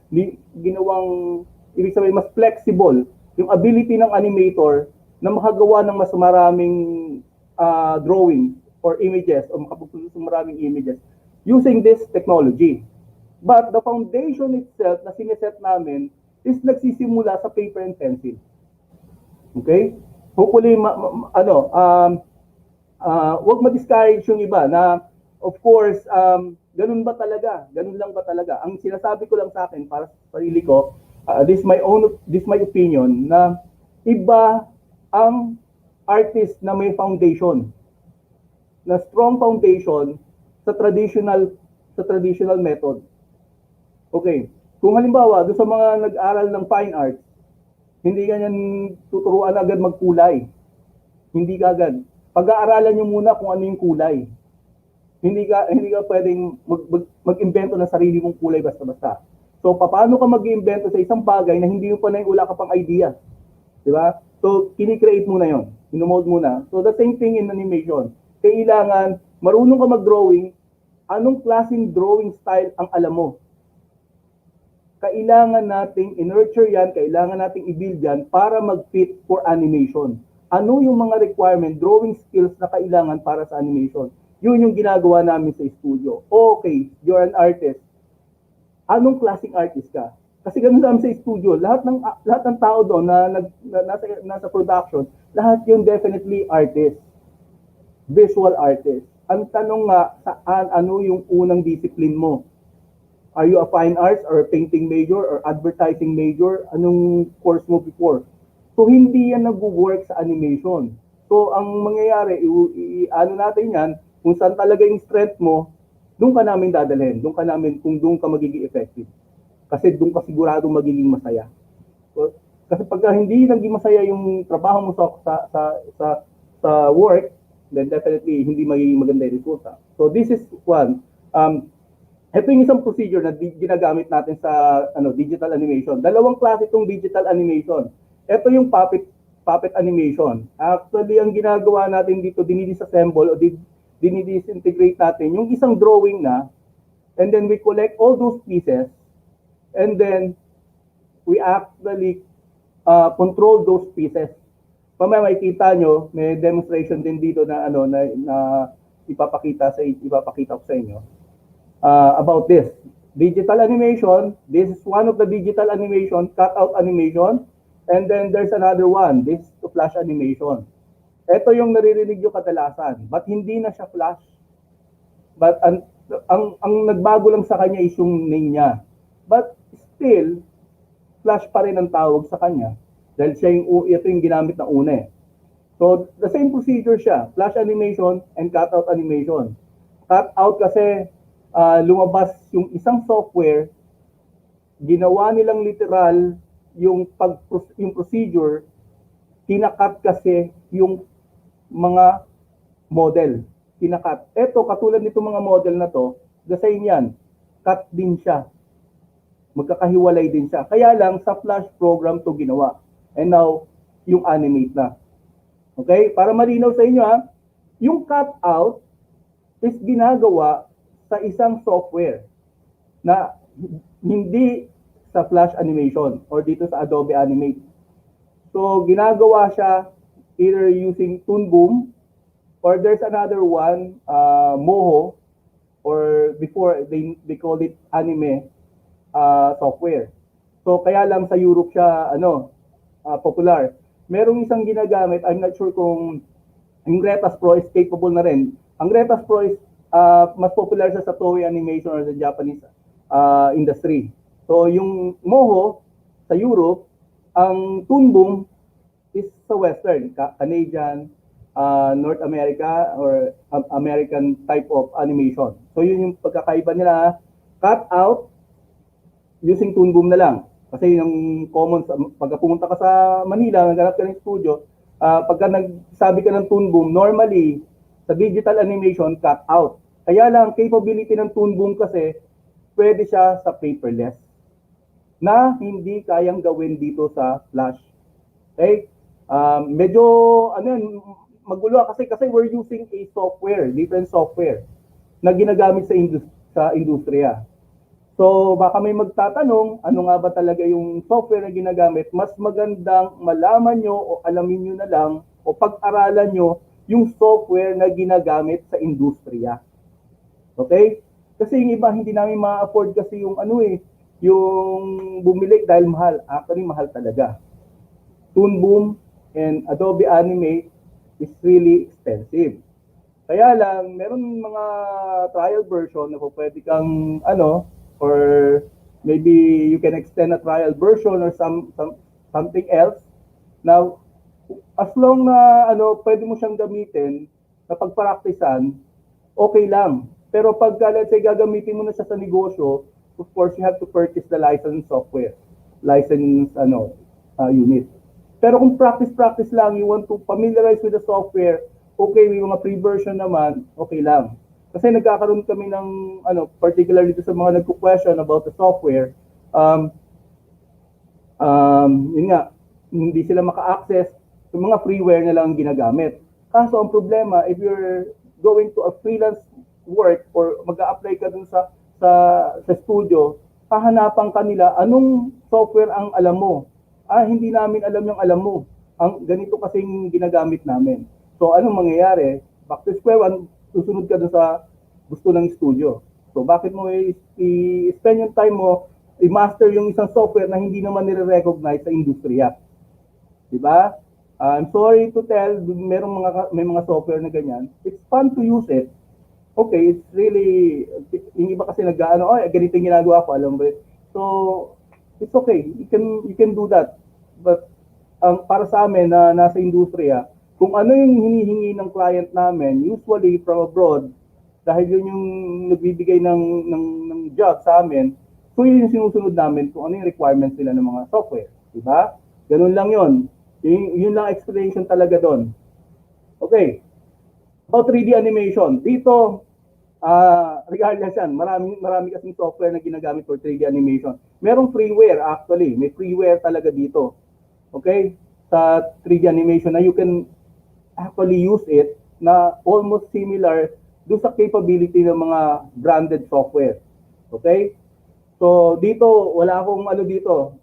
ginawang, ibig sabihin, mas flexible yung ability ng animator na makagawa ng mas maraming drawings or images o makapagproduce ng maraming images using this technology. But the foundation itself na sineset namin is nagsisimula sa paper and pencil. Okay? Hopefully, wag ma-discourage yung iba na, of course, ganun ba talaga? Ganun lang ba talaga? Ang sinasabi ko lang sa akin para sa sarili ko, this my opinion, na iba ang artist na may foundation, na strong foundation sa traditional method. Okay, kung halimbawa doon sa mga nag-aral ng fine arts, hindi ganyan tuturuan agad magkulay. Hindi ka agad. Pag-aaralan nyo muna kung ano yung kulay. Hindi ka pwedeng mag-imbento ng sarili mong kulay basta-basta. So, paano ka mag-imbento sa isang bagay na hindi mo pa wala ka pang idea? Di ba? So, kini-create muna yon, ino-mold muna. So, the same thing in animation. Kailangan, marunong ka mag-drawing, anong klaseng drawing style ang alam mo? Kailangan nating i-nurture yan, kailangan nating i-build yan para mag-fit for animation. Ano yung mga requirement, drawing skills na kailangan para sa animation? Yun yung ginagawa namin sa studio. Okay, you're an artist. Anong klaseng artist ka? Kasi ganun namin sa studio, lahat ng tao doon na nasa production, lahat yun definitely artist. Visual artist. Ang tanong nga, ano yung unang discipline mo? Are you a fine arts or a painting major or advertising major? Anong course mo before? So, hindi yan nag-work sa animation. So, ang mangyayari, ano natin yan, kung saan talaga yung strength mo, doon ka namin dadalhin. Kung doon ka magiging effective. Kasi doon ka sigurado magiging masaya. So, kasi pagka hindi naging masaya yung trabaho mo sa work, then definitely hindi magiging maganda yung resulta. So, this is one. Ito yung isang procedure na ginagamit natin sa digital animation. Dalawang klase itong digital animation. Ito yung puppet animation. Actually, ang ginagawa natin dito, dinidisassemble o dinidisintegrate natin yung isang drawing na, and then we collect all those pieces, and then we actually control those pieces. Pamaya makikita nyo, may demonstration din dito na na ipapakita ko sa inyo. about this. Digital animation, this is one of the digital animation, cutout animation, and then there's another one, this is the flash animation. Ito yung naririnig nyo kadalasan, but hindi na siya flash. But ang nagbago lang sa kanya is yung name niya. But still, flash pa rin ang tawag sa kanya dahil ito yung ginamit na una eh. So, the same procedure siya, flash animation and cutout animation. Cutout kasi lumabas yung isang software, ginawa nilang literal yung procedure, kinakat kasi yung mga model. Kinakat. Ito, katulad nito mga model na to, the same yan. Cut din siya. Magkakahiwalay din siya. Kaya lang, sa Flash program to ginawa. And now, yung animate na. Okay? Para malinaw sa inyo ha, yung cutout is ginagawa sa isang software na hindi sa Flash animation or dito sa Adobe Animate. So, ginagawa siya either using Toon Boom or there's another one, Moho, or before they called it anime software. So kaya lang sa Europe siya popular. Merong isang ginagamit, I'm not sure kung yung Retas Pro is capable na rin. Ang Retas Pro is mas popular siya sa Toei Animation or sa Japanese industry. So yung Moho sa Europe, ang Toon Boom is sa Western, Canadian, North America or American type of animation. So yun yung pagkakaiba nila. Cut out using Toon Boom na lang. Kasi yung common, pagka pumunta ka sa Manila, naghanap ka ng studio, pagka nagsabi ka ng Toon Boom, normally sa digital animation, cut out. Kaya lang, capability ng Toon Boom kasi, pwede siya sa paperless na hindi kayang gawin dito sa Flash. Okay? Medyo, magulo kasi we're using a software, different software na ginagamit sa industriya. So baka may magtatanong, ano nga ba talaga yung software na ginagamit? Mas magandang malaman nyo o alamin nyo na lang o pag-aralan nyo yung software na ginagamit sa industriya. Okay? Kasi yung iba hindi namin ma-afford kasi yung yung bumili dahil mahal. Actually mahal talaga. Toon Boom and Adobe Animate is really expensive. Kaya lang, meron mga trial version na pwede kang or maybe you can extend a trial version or something else. Now, as long na pwede mo siyang gamitin na pagparaktisan, okay lang. Pero pag let's say gagamitin mo na siya sa negosyo, of course you have to purchase the license software, license unit. Pero kung practice lang, you want to familiarize with the software, okay, may mga pre-version naman, okay lang. Kasi nagkakaroon kami ng, particularly dito sa mga nagko-question about the software, yun nga, hindi sila maka-access, yung mga freeware na lang ginagamit. Kaso ang problema, if you're going to a freelance work or mag-a-apply ka dun sa studio, hahanapan ka nila, anong software ang alam mo? Hindi namin alam yung alam mo. Ang ganito kasing ginagamit namin. So, anong mangyayari? Back to square one, susunod ka doon sa gusto ng studio. So, bakit mo i-spend yung time mo, i-master yung isang software na hindi naman nire-recognize sa industriya? Diba? I'm sorry to tell, may mga software na ganyan. It's fun to use it. Okay, it's really, yung iba kasi ganito yung ginagawa ko, alam mo. So, it's okay. You can do that. But para sa amin na nasa industriya, kung ano yung hinihingi ng client namin, usually from abroad, dahil yun yung nagbibigay ng job sa amin, so yun yung sinusunod namin kung ano yung requirements nila ng mga software. Diba? Ganun lang yun. Yun lang explanation talaga doon. Okay. About 3D animation. Dito, regardless yan, marami kasing software na ginagamit for 3D animation. Merong freeware actually, may freeware talaga dito. Okay? Sa 3D animation na you can actually use it na almost similar do sa capability ng mga branded software. Okay? So dito, wala akong dito.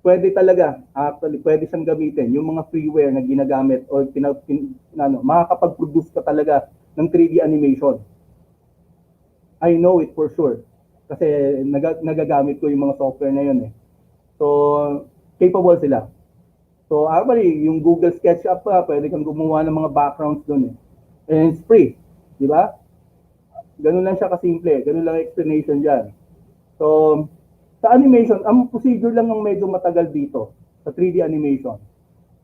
Pwede talaga, actually, pwede siyang gamitin yung mga freeware na ginagamit or makakapag-produce ka talaga ng 3D animation. I know it for sure. Kasi nagagamit ko yung mga software na yun eh. So, capable sila. So, actually, yung Google SketchUp pa, pwede kang gumawa ng mga backgrounds doon eh. And it's free. Di ba? Ganun lang siya kasimple. Ganun lang explanation dyan. So, sa animation, ang procedure lang ng medyo matagal dito sa 3D animation.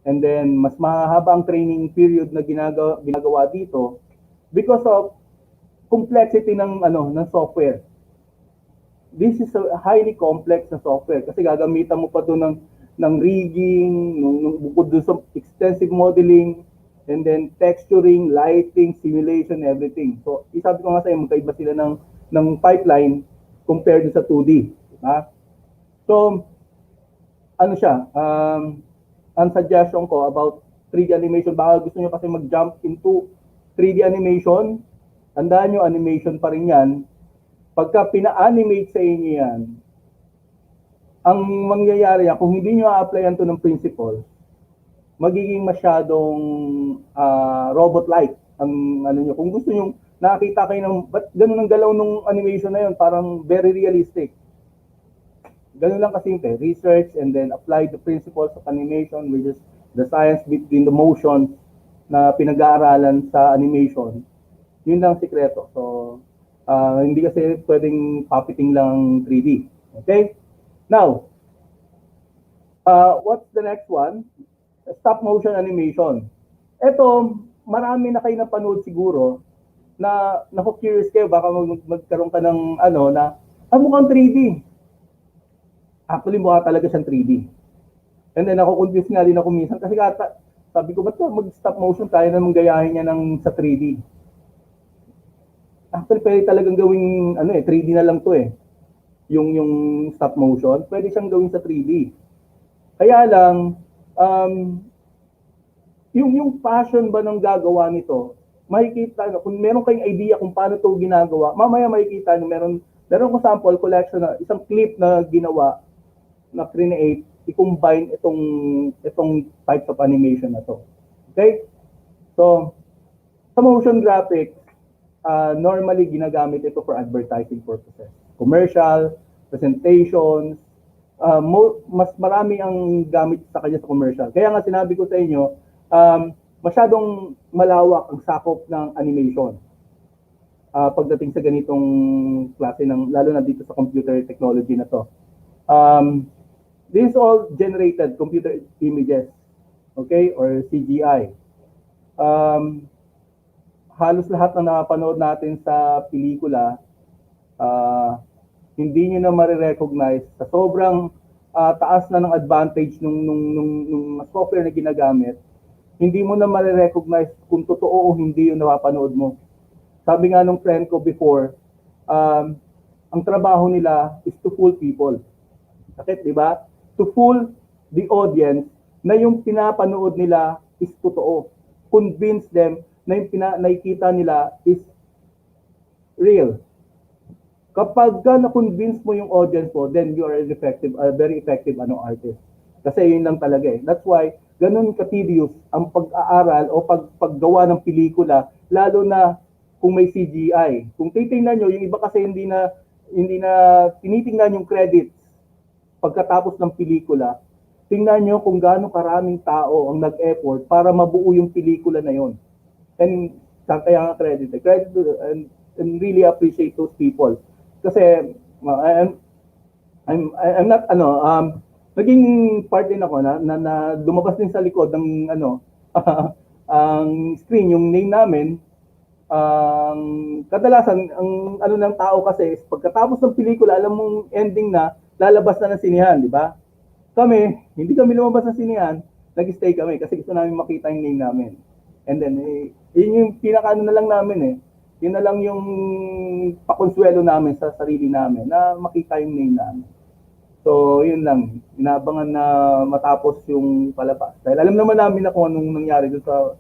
And then, mas mahaba ang training period na ginagawa dito because of complexity ng software. This is a highly complex na software kasi gagamitan mo pa doon ng rigging, nung bukod doon sa extensive modeling, and then texturing, lighting, simulation, everything. So, isabi ko nga sa iyo, magkaiba sila ng pipeline compared sa 2D. Diba? So, ano siya, ang suggestion ko about 3D animation, baka gusto nyo kasi mag-jump into 3D animation, tandaan nyo, animation pa rin yan. Pagka pina-animate sa inyo yan, ang mangyayari yan, kung hindi nyo a-applyan to ng principle, magiging masyadong robot-like ang ano nyo. Kung gusto nyo, nakakita kayo ng, ba't ganun ang galaw ng animation na yun, parang very realistic. Ganun lang kasimple, research and then apply the principles of animation, which is the science between the motions na pinag-aaralan sa animation. Yun lang sikreto. So, hindi kasi pwedeng puppeting lang 3D. Okay? Now, what's the next one? Stop motion animation. Ito, marami na kayo napanood siguro na naku-curious kayo, baka magkaroon ka ng mukhang 3D. Actually, mukha talaga siyang 3D. And then ako-confuse nga din ako minsan kasi sabi ko, ba't mag-stop motion tayo na manggayahin niya sa 3D? Actually, pwede talagang gawing 3D na lang to eh. Yung stop motion, pwede siyang gawin sa 3D. Kaya lang, yung passion ba ng gagawa nito, makikita, kung meron kayong idea kung paano to ginagawa, mamaya makikita nyo, meron ko sample collection na isang clip na ginawa, na create, i-combine itong types of animation na to. Okay? So, sa motion graphics, normally ginagamit ito for advertising purposes. Commercial, presentations, mas marami ang gamit sa kanya sa commercial. Kaya nga sinabi ko sa inyo, masyadong malawak ang sakop ng animation. Pagdating sa ganitong klase lalo na dito sa computer technology na to. This is all generated computer images, okay, or CGI. Halos lahat na napanood natin sa pelikula, hindi nyo na marirecognize sa sobrang taas na ng advantage nung software na ginagamit, hindi mo na marirecognize kung totoo o hindi yung napapanood mo. Sabi nga nung friend ko before, ang trabaho nila is to fool people. Sakit, di ba? To fool the audience na yung pinapanood nila is totoo. Convince them na yung nakikita nila is real. Kapag na-convince mo yung audience mo, then you are an effective, very effective artist. Kasi yun lang talaga eh. That's why ganun ka-tedious ang pag-aaral o paggawa ng pelikula, lalo na kung may CGI. Kung titingnan nyo, yung iba kasi hindi na tinitingnan yung credits pagkatapos ng pelikula. Tingnan nyo kung gaano karaming tao ang nag-effort para mabuo yung pelikula na yon. And kaya nga credit and really appreciate those people. Kasi I'm not naging part din ako na lumabas din sa likod ng ang screen yung name namin. Kadalasan ang ng tao kasi is pagkatapos ng pelikula, alam mong ending na, lalabas na ng sinihan, di ba? Kami, hindi kami lumabas ng sinihan, nag-stay kami kasi gusto namin makita yung name namin. And then, yun yung pinaka-ano na lang namin eh. Yun na lang yung pakonsuelo namin sa sarili namin na makita yung name namin. So, yun lang. Inaabangan na matapos yung palabas. Dahil alam naman namin na kung anong nangyari doon sa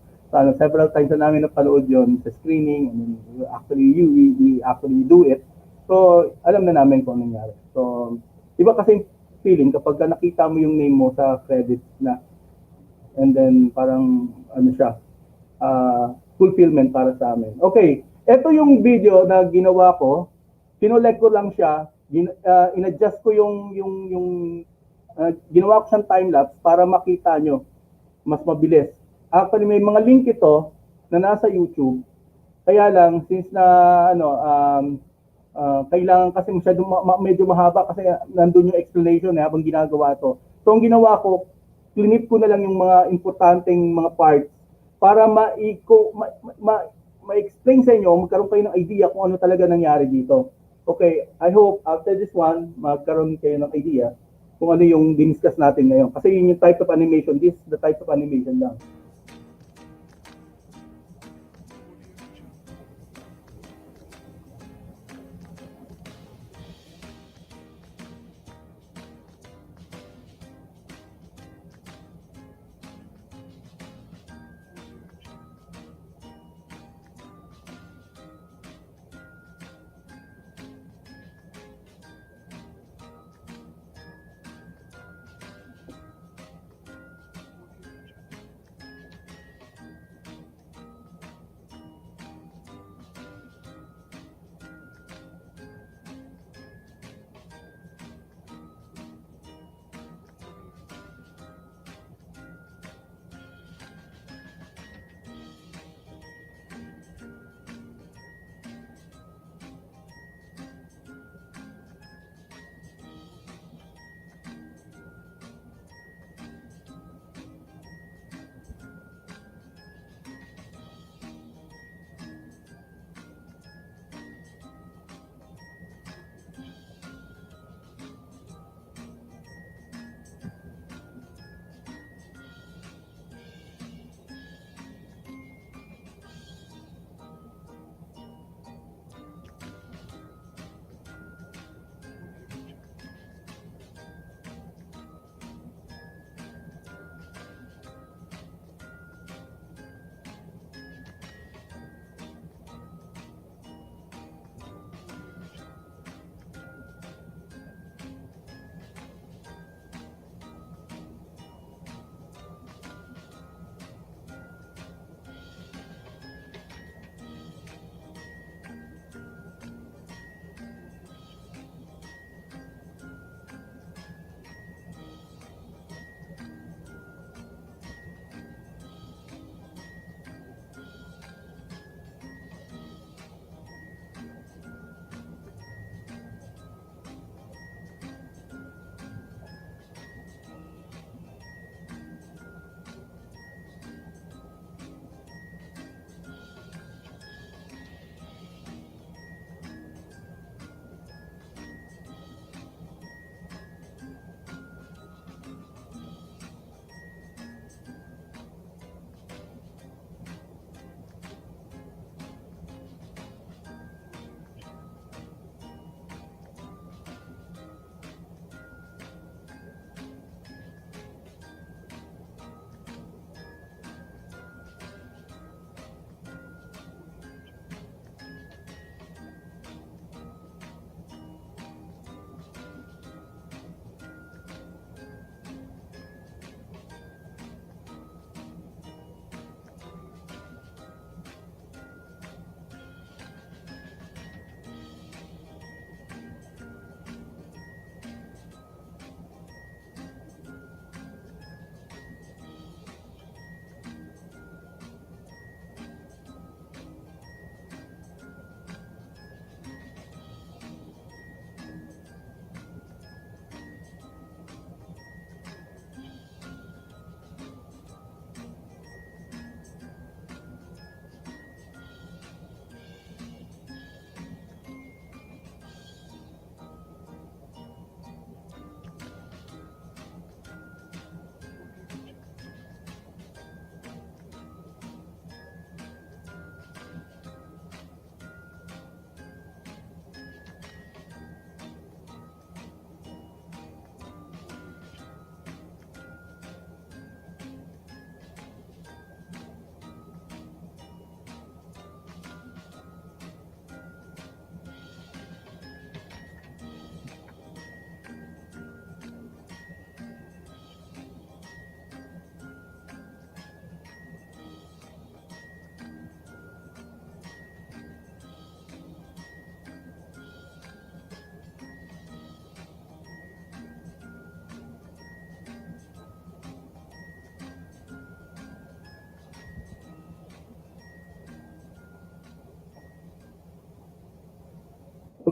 several times na namin napanood yun sa screening. And then, we actually do it. So, alam na namin kung anong nangyari. So, iba kasi feeling kapag nakita mo yung name mo sa credits na and then parang fulfillment para sa amin. Okay, ito yung video na ginawa ko kinolek ko lang siya, in-adjust ko ginawa ko siyang time-lapse para makita nyo mas mabilis. Actually, may mga link ito na nasa YouTube. Kaya lang, since na kailangan kasi medyo mahaba kasi nandun yung explanation habang ginagawa to. So, ang ginawa ko, clinip ko na lang yung mga importanteng mga parts para ma-explain sa inyo, magkaroon kayo ng idea kung ano talaga nangyari dito. Okay, I hope after this one, magkaroon kayo ng idea kung ano yung diniscuss natin ngayon. Kasi yun yung type of animation. This is the type of animation lang.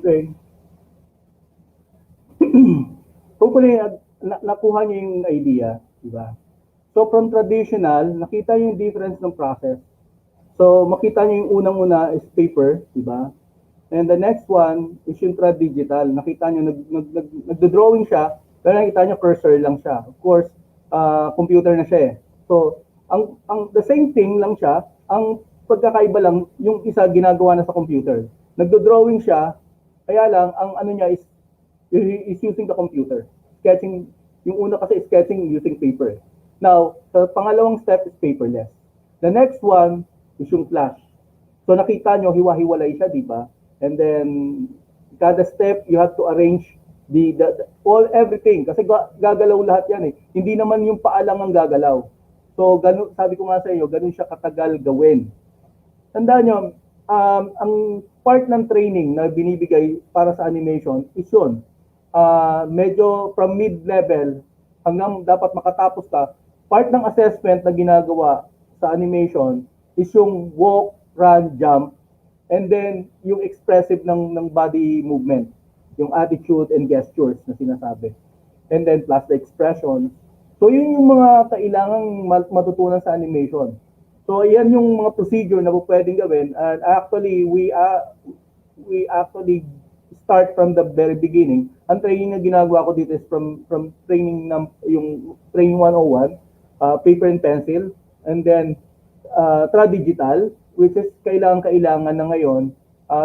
Okay. Hopefully, nakuha niyo yung idea, di ba? So from traditional, nakita niyo yung difference ng process. So makita niyo yung unang-una is paper, di ba? And the next one is yung digital. Nakita niyo nagdo-drawing siya, pero nakita niyo cursor lang siya. Of course, computer na siya eh. So ang the same thing lang siya, ang pagkakaiba lang yung isa ginagawa na sa computer. Nagdo-drawing siya, kaya lang ang ano niya is using the computer. Sketching, yung una kasi is sketching using paper. Now, the pangalawang step is paperless. The next one is yung flash. So nakita nyo, hiwa-hiwalay siya, di ba? And then, kada step, you have to arrange everything. Kasi gagalaw lahat yan eh. Hindi naman yung paa lang ang gagalaw. So, ganun, sabi ko nga sa inyo, ganun siya katagal gawin. Tandaan nyo, ang part ng training na binibigay para sa animation is yun. Medyo from mid-level hanggang dapat makatapos ka, part ng assessment na ginagawa sa animation is yung walk, run, jump, and then yung expressive ng body movement, yung attitude and gestures na sinasabi. And then plus the expression. So yun yung mga kailangang matutunan sa animation. So yan yung mga procedure na pwedeng gawin, and actually we actually start from the very beginning. Ang training na ginagawa ko dito is from training yung training 101, paper and pencil, and then digital, which is kailangan na ngayon,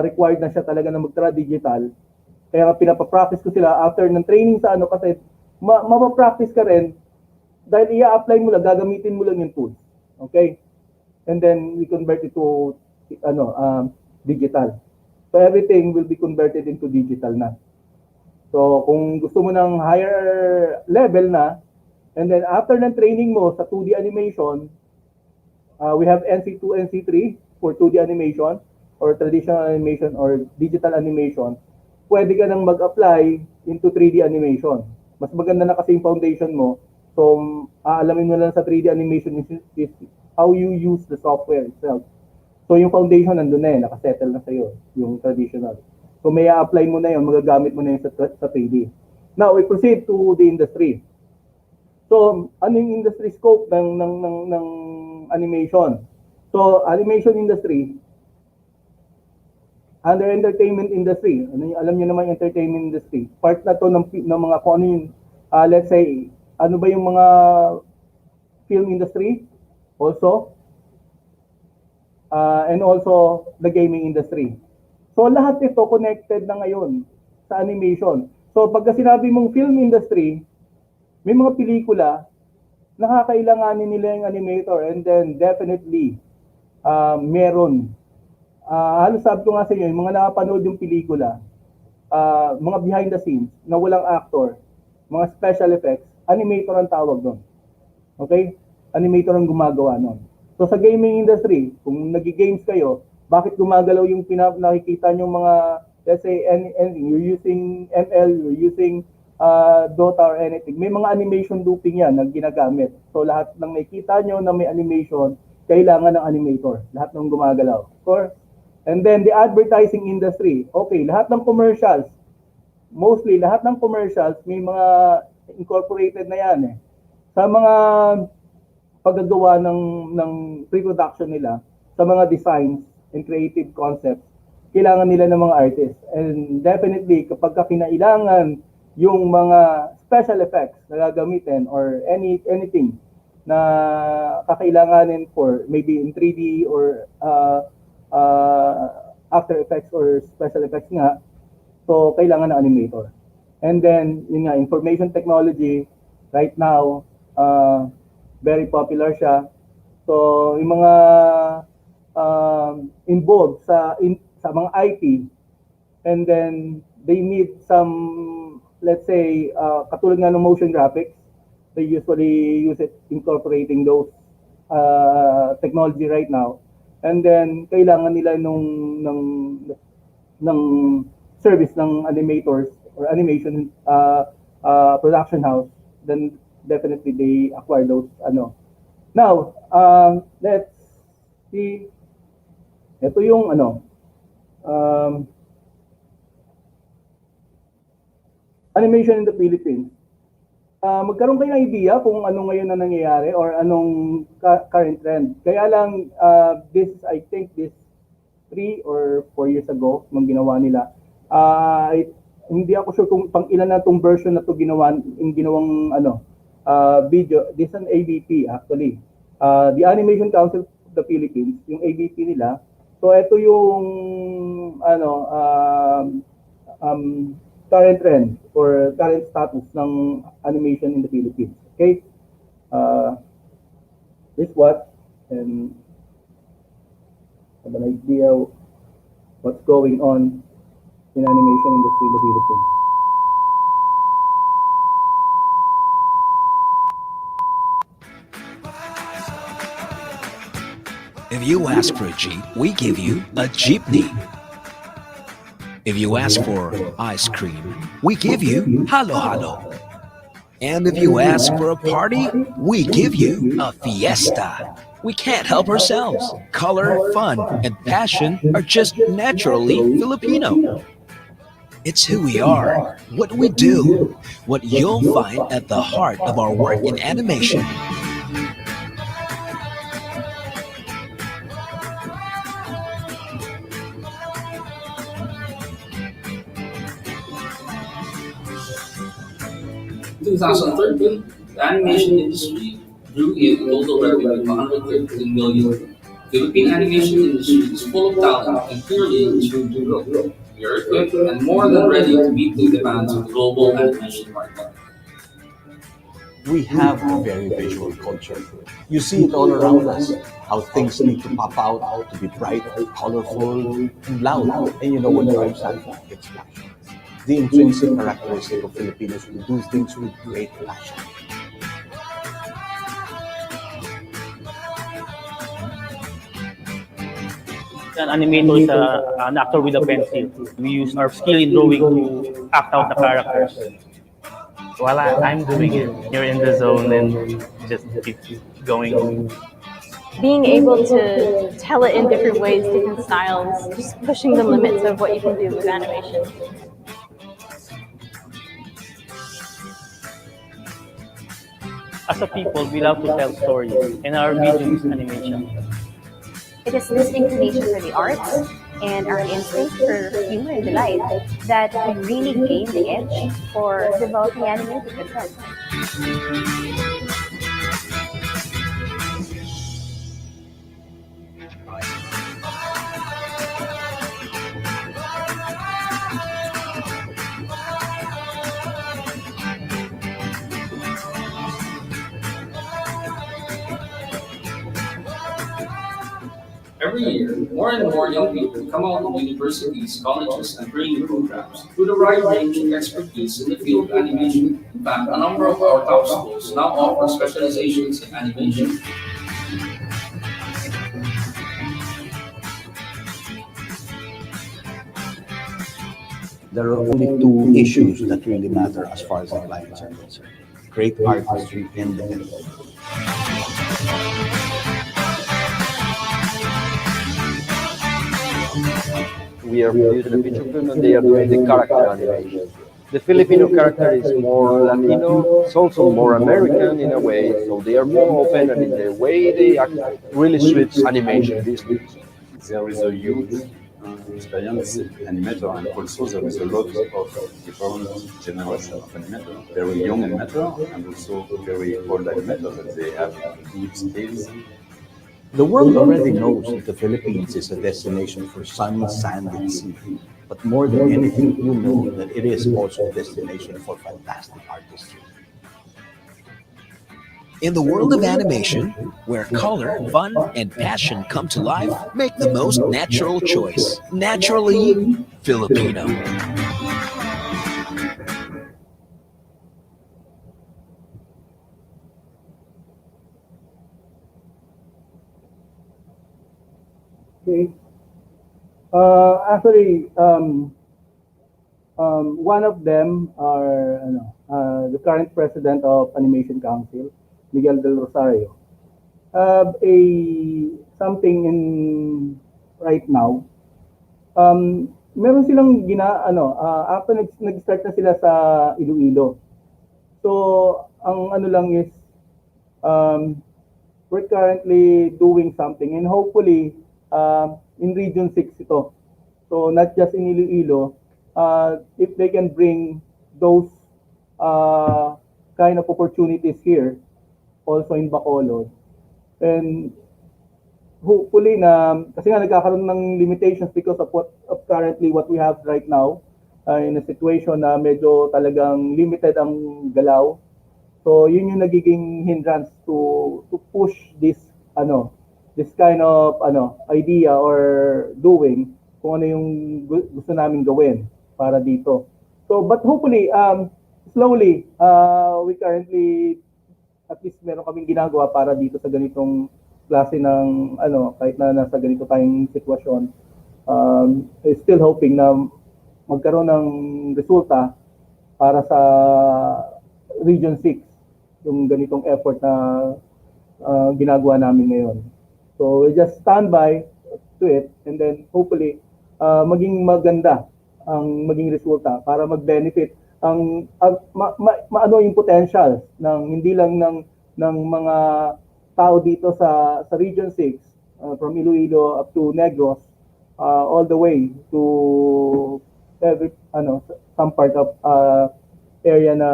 required na siya talaga na mag-digital. Kaya pinapapractice ko sila after ng training sa ano, kasi mapapractice ka rin dahil i-apply mo lang, gagamitin mo lang yung tools. Okay? And then we convert it to digital. So everything will be converted into digital na. So kung gusto mo ng higher level na, and then after ng training mo sa 2D animation, we have NC2, NC3 for 2D animation, or traditional animation, or digital animation. Pwede ka nang mag-apply into 3D animation. Mas maganda na kasi yung foundation mo. So aalamin mo lang sa 3D animation is how you use the software itself. So yung foundation nandun na nakasettle na sa'yo, yung traditional. So may apply mo na yun, magagamit mo na yun sa 3D. Now, we proceed to the industry. So, ano yung industry scope ng animation? So, animation industry, under entertainment industry, alam niyo naman yung entertainment industry, part na to ng mga kung ano yung, let's say, ano ba yung mga film industry also, and also the gaming industry. So lahat ito connected na ngayon sa animation. So pagka sinabi mong film industry, may mga pelikula, nakakailanganin nila yung animator, and then definitely meron. Halos sabi ko nga sa inyo, yung mga nakapanood yung pelikula, mga behind the scenes na walang actor, mga special effects, animator ang tawag doon. Okay? Animator ang gumagawa noon. So sa gaming industry, kung nag-games kayo, bakit gumagalaw yung nakikita nyo mga, let's say, anything, you're using ML, you're using Dota or anything, may mga animation looping yan na ginagamit. So lahat ng nakikita nyo na may animation, kailangan ng animator. Lahat ng gumagalaw. And then the advertising industry, okay, lahat ng commercials, mostly lahat ng commercials, may mga incorporated na yan eh. Sa mga paggagawa ng pre-production nila, sa mga designs and creative concepts, kailangan nila ng mga artists. And definitely, kapag kinailangan yung mga special effects na gagamitin or anything na kakailanganin for maybe in 3D or After Effects or special effects nga, so kailangan ng animator. And then, yun nga, information technology, right now, very popular siya. So, yung mga involved sa mga IT, and then they need some, let's say, katulad nga ng motion graphics, they usually use it incorporating those technology right now. And then, kailangan nila ng service ng animators or animation production house, then definitely they acquire those Now, let's see. Ito yung animation in the Philippines. Magkaroon kayo ng idea kung ano ngayon na nangyayari or anong current trend. Kaya lang, I think this 3 or 4 years ago, nung ginawa nila, hindi ako sure kung pang ilan na itong version na ito ginawang video. This is an ABP actually. The Animation Council of the Philippines, yung ABP nila. So ito yung current trend or current status ng animation in the Philippines. Okay? This what and have an idea what's going on in animation industry in the Philippines. If you ask for a Jeep, we give you a jeepney. If you ask for ice cream, we give you halo halo. And if you ask for a party, we give you a fiesta. We can't help ourselves. Color, fun, and passion are just naturally Filipino. It's who we are, what we do, what you'll find at the heart of our work in animation. In 2013, the animation industry drew in a total revenue of 113 million. Philippine animation industry is full of talent and clearly it's room to grow. We are equipped and more than ready to meet the demands of the global animation market. We have a very visual culture. You see it all around us, how things need to pop out, to be bright, colorful, and loud. And you know what drives that? It's passion. The intrinsic characteristic of Filipinos who do things with great passion. An animator is an actor with a pencil. We use our skill in drawing to act out the characters. While I'm doing it, you're in the zone and just keep going. Being able to tell it in different ways, different styles, just pushing the limits of what you can do with animation. As a people, we love to tell stories, and our medium is animation. It is this inclination for the arts and our instinct for humor and delight that really gain the edge for developing animated content. Every year, more and more young people come out of universities, colleges, and training programs with a wide range of expertise in the field of animation. In fact, a number of our top schools now offer specializations in animation. There are only two issues that really matter as far as the clients are concerned: great artistry and development. We are producing a feature film and they are doing the character animation. The Filipino character is more Latino, it's also more American in a way, so they are more open and in the way they act really suits animation these days. There is a huge experience animator and also there is a lot of different generation of animator, very young animator and also very old animator that they have good skills. The world already knows that the Philippines is a destination for sun, sand, and sea. But more than anything, you know that it is also a destination for fantastic artistry. In the world of animation, where color, fun, and passion come to life, make the most natural choice. Naturally Filipino. Okay. Actually, one of them are the current president of Animation Council, Miguel Del Rosario. Something in right now. meron silang after nag-start na sila sa Iloilo. So, ang ano lang is, we're currently doing something and hopefully in Region 6 ito. So not just in Iloilo, if they can bring those kind of opportunities here, also in Bacolod, and hopefully kasi nga nagkakaroon ng limitations because of currently what we have right now, in a situation na medyo talagang limited ang galaw. So yun yung nagiging hindrance to push this kind of idea or doing kung ano yung gusto namin gawin para dito. So but hopefully slowly we currently at least meron kaming ginagawa para dito sa ganitong klase ng kahit na nasa ganito tayong sitwasyon. Still hoping na magkaroon ng resulta para sa Region 6 yung ganitong effort na ginagawa namin ngayon. So we just stand by to it and then hopefully maging maganda ang maging resulta para mag-benefit ang maano yung potential ng hindi lang ng mga tao dito sa Region 6 from Iloilo up to Negros all the way to some part of area na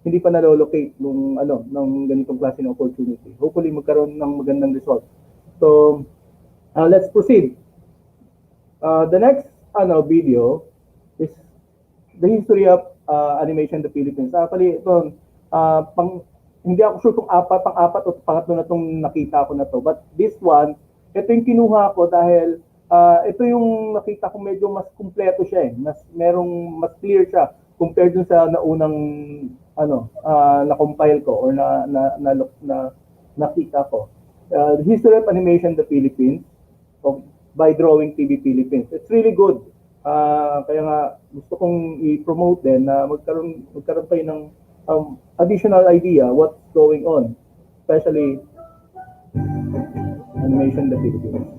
hindi pa nalolocate ng ganitong klase ng opportunity. Hopefully magkaroon ng magandang result. So let's proceed. The next video is the history of animation in the Philippines. Actually ito hindi ako sure kung pang-apat o pangatlo na itong nakita ko na to. But this one, ito yung kinuha ko dahil ito yung nakita ko medyo mas kumpleto siya mas clear siya compared dun sa naunang na-compile ko or nakita ko. The History of Animation in the Philippines by Drawing TV Philippines. It's really good. Kaya nga gusto kong i-promote din na magkaroon pa yun ng additional idea what's going on, especially animation in the Philippines.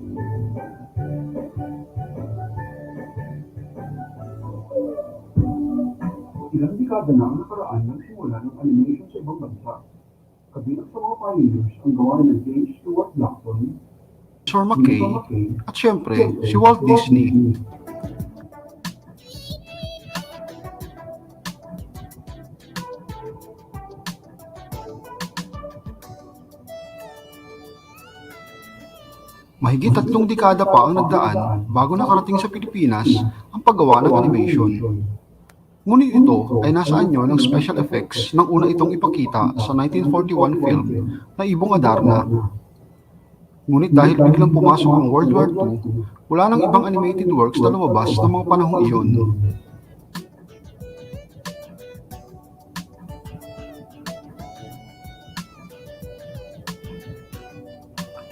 Ilang dekada na ang nakaraan ng simula ng animation sa ibang bansa. Kabilang sa mga pioneers ang gawa ng James Stewart Blackton, Sir McKay, at syempre si Walt Disney. Mahigit 3 dekada pa ang nagdaan bago nakarating sa Pilipinas ang paggawa ng animation. Ngunit ito ay nasa anyo ng special effects nang una itong ipakita sa 1941 film na Ibong Adarna. Ngunit dahil biglang pumasok ang World War II, wala nang ibang animated works na lumabas ng mga panahong iyon.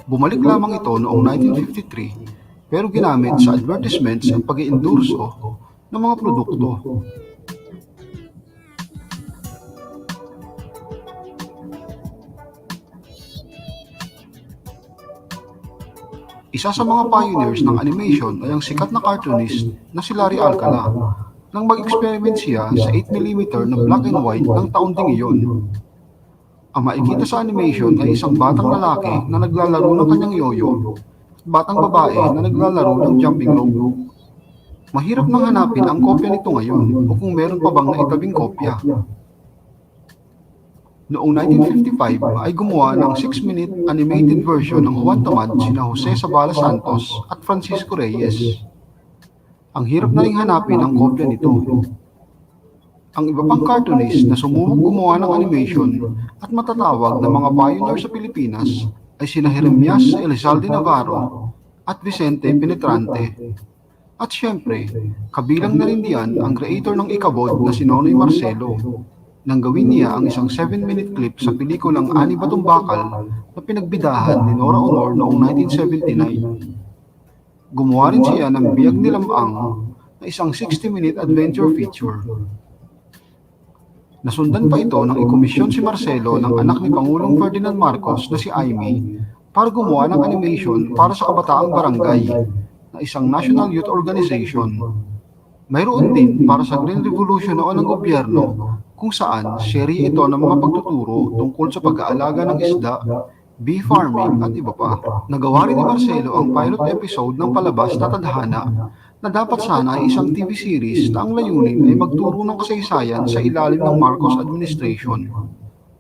Bumalik lamang ito noong 1953 pero ginamit sa advertisements at pag-iendorso ng mga produkto. Isa sa mga pioneers ng animation ay ang sikat na cartoonist na si Larry Alcala nang mag-experiment siya sa 8mm na black and white ng taon ding iyon. Ang makikita sa animation ay isang batang lalaki na naglalaro ng kanyang yoyo at batang babae na naglalaro ng jumping rope. Mahirap nang hanapin ang kopya nito ngayon o kung meron pa bang naitabing kopya. Noong 1955 ay gumawa ng 6-minute animated version ng Juan Tamad sina Jose Zabala Santos at Francisco Reyes. Ang hirap na ring hanapin ang kopya nito. Ang iba pang cartoonist na sumubok gumawa ng animation at matatawag na mga pioneer sa Pilipinas ay sina Jeremias Elizalde Navarro at Vicente Penetrante. At syempre, kabilang na rin diyan ang creator ng Ikabod na si Nonoy Marcelo nang gawin niya ang isang 7-minute clip sa pelikulang Ani Batong Bakal na pinagbidahan ni Nora Honor noong 1979. Gumawa rin siya ng Biyag ni Lamang na isang 60-minute adventure feature. Nasundan pa ito nang ikomisyon si Marcelo ng anak ni Pangulong Ferdinand Marcos na si Aimee para gumawa ng animation para sa Kabataang Barangay na isang national youth organization Mayroon din para sa Green Revolution noon ng gobyerno kung saan serye ito ng mga pagtuturo tungkol sa pag-aalaga ng isda, bee farming at iba pa. Nagawa rin ni Marcelo ang pilot episode ng palabas na Tadhana na dapat sana ay isang TV series na ang layunin ay magturo ng kasaysayan sa ilalim ng Marcos administration.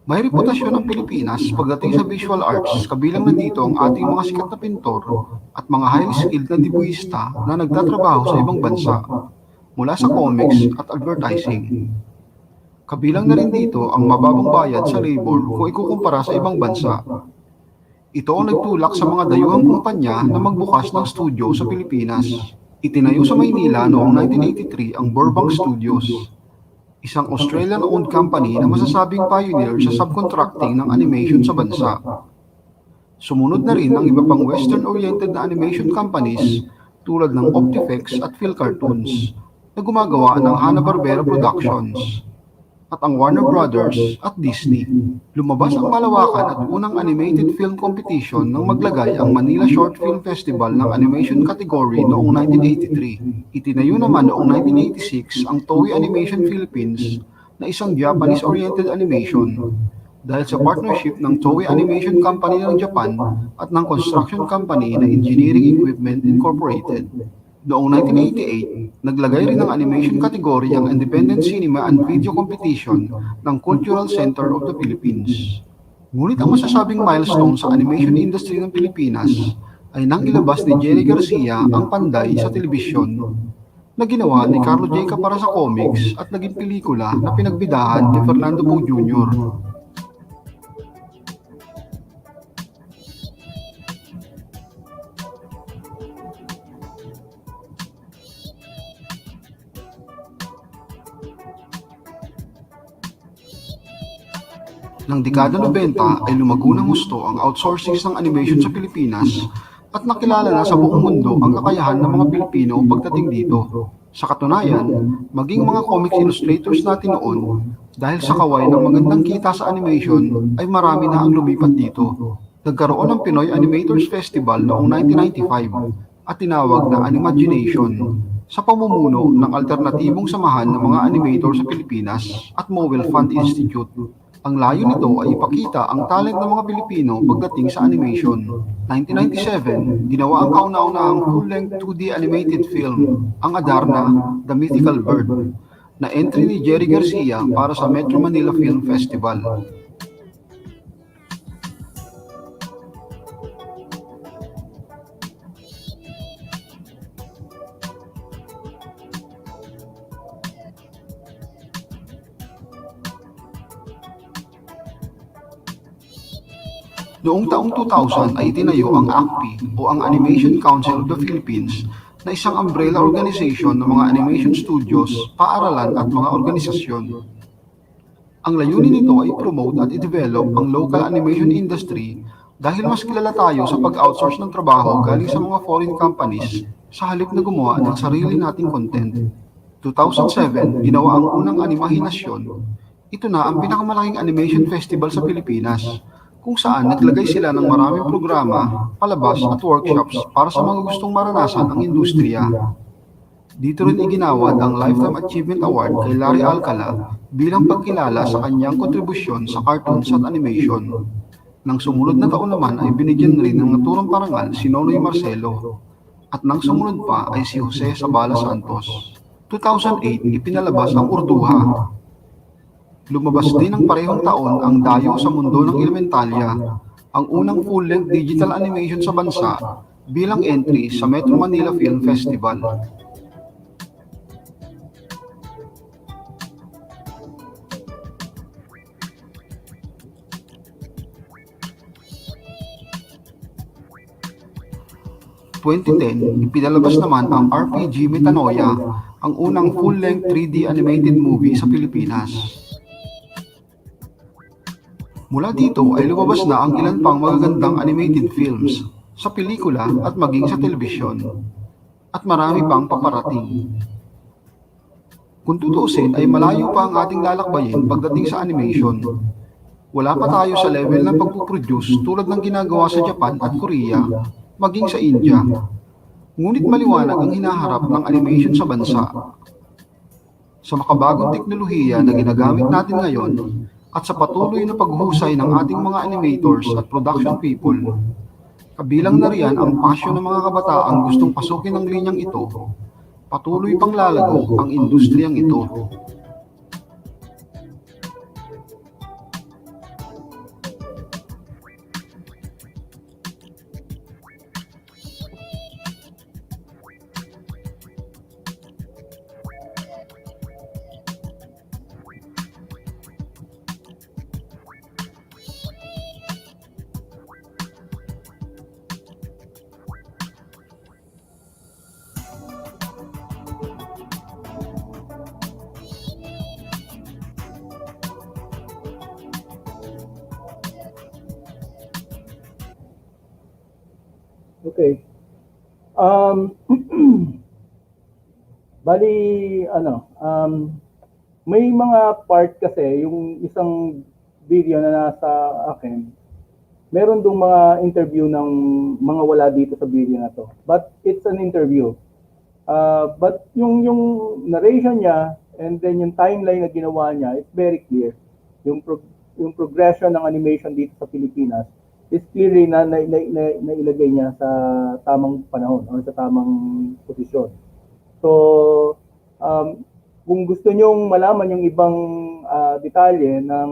May reputasyon ang Pilipinas pagdating sa visual arts, kabilang na dito ang ating mga sikat na pintor at mga highly skilled na dibuista na nagtatrabaho sa ibang bansa, mula sa comics at advertising. Kabilang na rin dito ang mababang bayad sa labor kung ikukumpara sa ibang bansa. Ito ang nagtulak sa mga dayuhang kumpanya na magbukas ng studio sa Pilipinas. Itinayo sa Maynila noong 1983 ang Burbank Studios, isang Australian-owned company na masasabing pioneer sa subcontracting ng animation sa bansa. Sumunod na rin ang iba pang Western-oriented na animation companies tulad ng Optifex at Phil Cartoons na gumagawa ng Hanna-Barbera Productions at ang Warner Brothers at Disney. Lumabas ang malawakan at unang animated film competition nang maglagay ang Manila Short Film Festival ng animation category noong 1983. Itinayo naman noong 1986 ang Toei Animation Philippines na isang Japanese-oriented animation dahil sa partnership ng Toei Animation Company ng Japan at ng construction company na Engineering Equipment Incorporated. Noong 1988, naglagay rin ng animation category ang Independent Cinema and Video Competition ng Cultural Center of the Philippines. Ngunit ang masasabing milestone sa animation industry ng Pilipinas ay nang ilabas ni Jerry Garcia ang Panday sa telebisyon na ginawa ni Carlo Jeca para sa comics at naging pelikula na pinagbidahan ni Fernando Poe Jr. Ng dekada 90 ay lumago ng gusto ang outsourcing ng animation sa Pilipinas at nakilala na sa buong mundo ang kakayahan ng mga Pilipino pagdating dito. Sa katunayan, maging mga comic illustrators natin noon, dahil sa kaway ng magandang kita sa animation, ay marami na ang lumipat dito. Nagkaroon ng Pinoy Animators Festival noong 1995 at tinawag na Animagination sa pamumuno ng alternatibong samahan ng mga animator sa Pilipinas at Mowel Fund Institute. Ang layo nito ay ipakita ang talent ng mga Pilipino pagdating sa animation. 1997, ginawa ang kauna-unahang full-length 2D animated film, ang Adarna, The Mythical Bird, na entry ni Jerry Garcia para sa Metro Manila Film Festival. Noong taong 2000 ay itinayo ang ACPI o ang Animation Council of the Philippines na isang umbrella organization ng mga animation studios, paaralan at mga organisasyon. Ang layunin nito ay promote at i-develop ang local animation industry dahil mas kilala tayo sa pag-outsource ng trabaho galing sa mga foreign companies sa halip na gumawa ng sarili nating content. 2007, ginawa ang unang animahinasyon. Ito na ang pinakamalaking animation festival sa Pilipinas, kung saan naglagay sila ng maraming programa, palabas at workshops para sa mga gustong maranasan ang industriya. Dito rin iginawad ang Lifetime Achievement Award kay Larry Alcala bilang pagkilala sa kanyang kontribusyon sa cartoons at animation. Nang sumunod na taon naman ay binigyan rin ng naturang parangal si Nonoy Marcelo at nang sumunod pa ay si Jose Sabala Santos. 2008, ipinalabas ang Urduha. Lumabas din ng parehong taon ang Dayo sa Mundo ng Elementalya, ang unang full-length digital animation sa bansa bilang entry sa Metro Manila Film Festival. Noong 2010, ipinalabas naman ang RPG Metanoia, ang unang full-length 3D animated movie sa Pilipinas. Mula dito ay lumabas na ang ilan pang magagandang animated films sa pelikula at maging sa telebisyon. At marami pang paparating. Kung tutuusin ay malayo pa ang ating lalakbayin pagdating sa animation. Wala pa tayo sa level ng pagpuproduce tulad ng ginagawa sa Japan at Korea, maging sa India. Ngunit maliwanag ang hinaharap ng animation sa bansa. sa makabagong teknolohiya na ginagamit natin ngayon at sa patuloy na paghuhusay ng ating mga animators at production people, kabilang na riyan ang pasyon ng mga kabataang gustong pasukin ang linyang ito, patuloy pang lalago ang industriyang ito. Okay. Bali, may mga part kasi, yung isang video na nasa akin, meron dong mga interview ng mga wala dito sa video na to. But it's an interview. But yung narration niya, and then yung timeline na ginawa niya, it's very clear. Yung progression ng animation dito sa Pilipinas is clearly na ilagay niya sa tamang panahon o sa tamang posisyon. So, kung gusto nyong malaman yung ibang detalye ng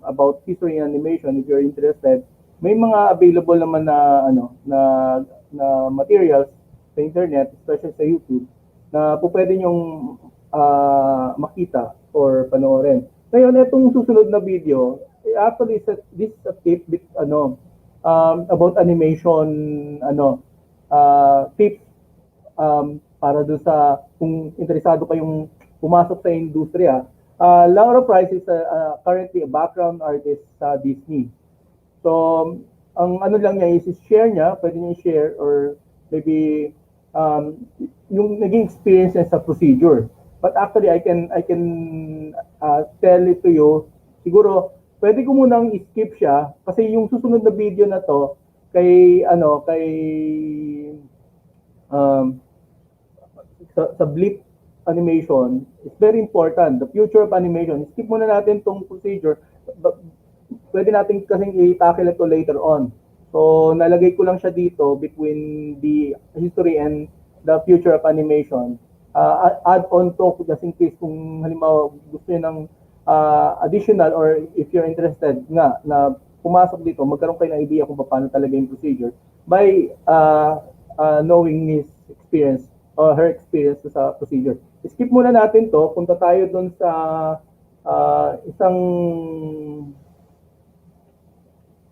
about history and animation, if you're interested, may mga available naman na materials sa internet, especially sa YouTube, na po pwede nyong makita or panoorin. Ngayon, itong susunod na video, actually, this is a tip about animation tips para doon sa kung interesado kayong pumasok sa industriya. Laura Price is currently a background artist sa Disney. So, ang ano lang niya is share niya, pwede niya i-share or maybe yung naging experience niya sa procedure. But actually, I can tell it to you, siguro, pwede ko munang i-skip siya kasi yung susunod na video na to sa blip animation is very important. The future of animation. Skip muna natin tong procedure. Pwede natin kasing i-tackle ito later on. So, nalagay ko lang siya dito between the history and the future of animation. Add on to just in case kung halimbawa gusto niyo ng additional or if you're interested nga na pumasok dito, magkaroon kayo ng idea kung paano talaga yung procedure by knowing his experience or her experience sa procedure. Skip muna natin to, punta tayo doon sa isang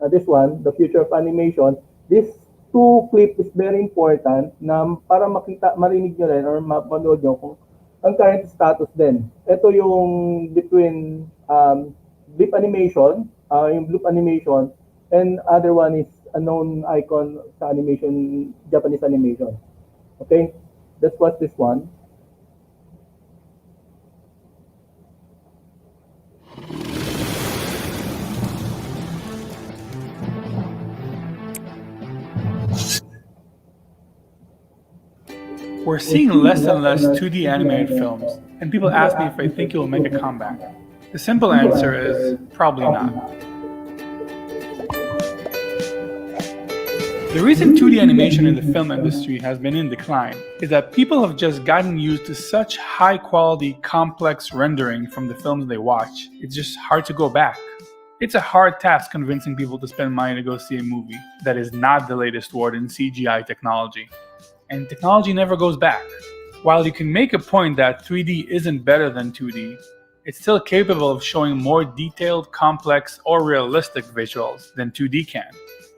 this one, the future of animation. This two clip is very important na para marinig nyo rin or mapanood nyo kung ang current status din. Ito yung between blip animation, yung blip animation, and other one is a known icon sa animation, Japanese animation. Okay? Let's watch this one. We're seeing less and less 2D animated films, and people ask me if I think it will make a comeback. The simple answer is probably not. The reason 2D animation in the film industry has been in decline is that people have just gotten used to such high-quality, complex rendering from the films they watch. It's just hard to go back. It's a hard task convincing people to spend money to go see a movie that is not the latest word in CGI technology. And technology never goes back. While you can make a point that 3D isn't better than 2D, it's still capable of showing more detailed, complex, or realistic visuals than 2D can.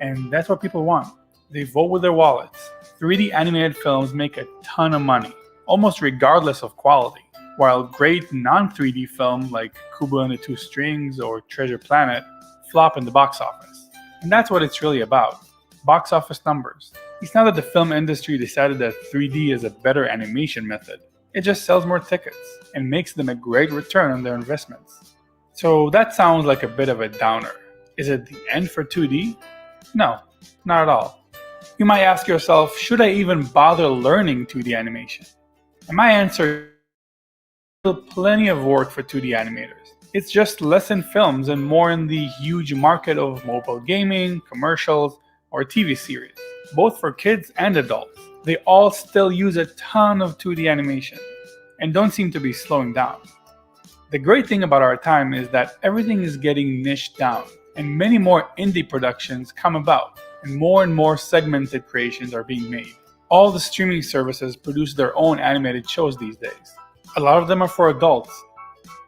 And that's what people want. They vote with their wallets. 3D animated films make a ton of money, almost regardless of quality, while great non-3D films like Kubo and the Two Strings or Treasure Planet flop in the box office. And that's what it's really about. Box office numbers. It's not that the film industry decided that 3D is a better animation method. It just sells more tickets and makes them a great return on their investments. So that sounds like a bit of a downer. Is it the end for 2D? No, not at all. You might ask yourself, should I even bother learning 2D animation? And my answer plenty of work for 2D animators. It's just less in films and more in the huge market of mobile gaming, commercials, or TV series, both for kids and adults. They all still use a ton of 2D animation and don't seem to be slowing down. The great thing about our time is that everything is getting niched down, and many more indie productions come about, and more segmented creations are being made. All the streaming services produce their own animated shows these days. A lot of them are for adults,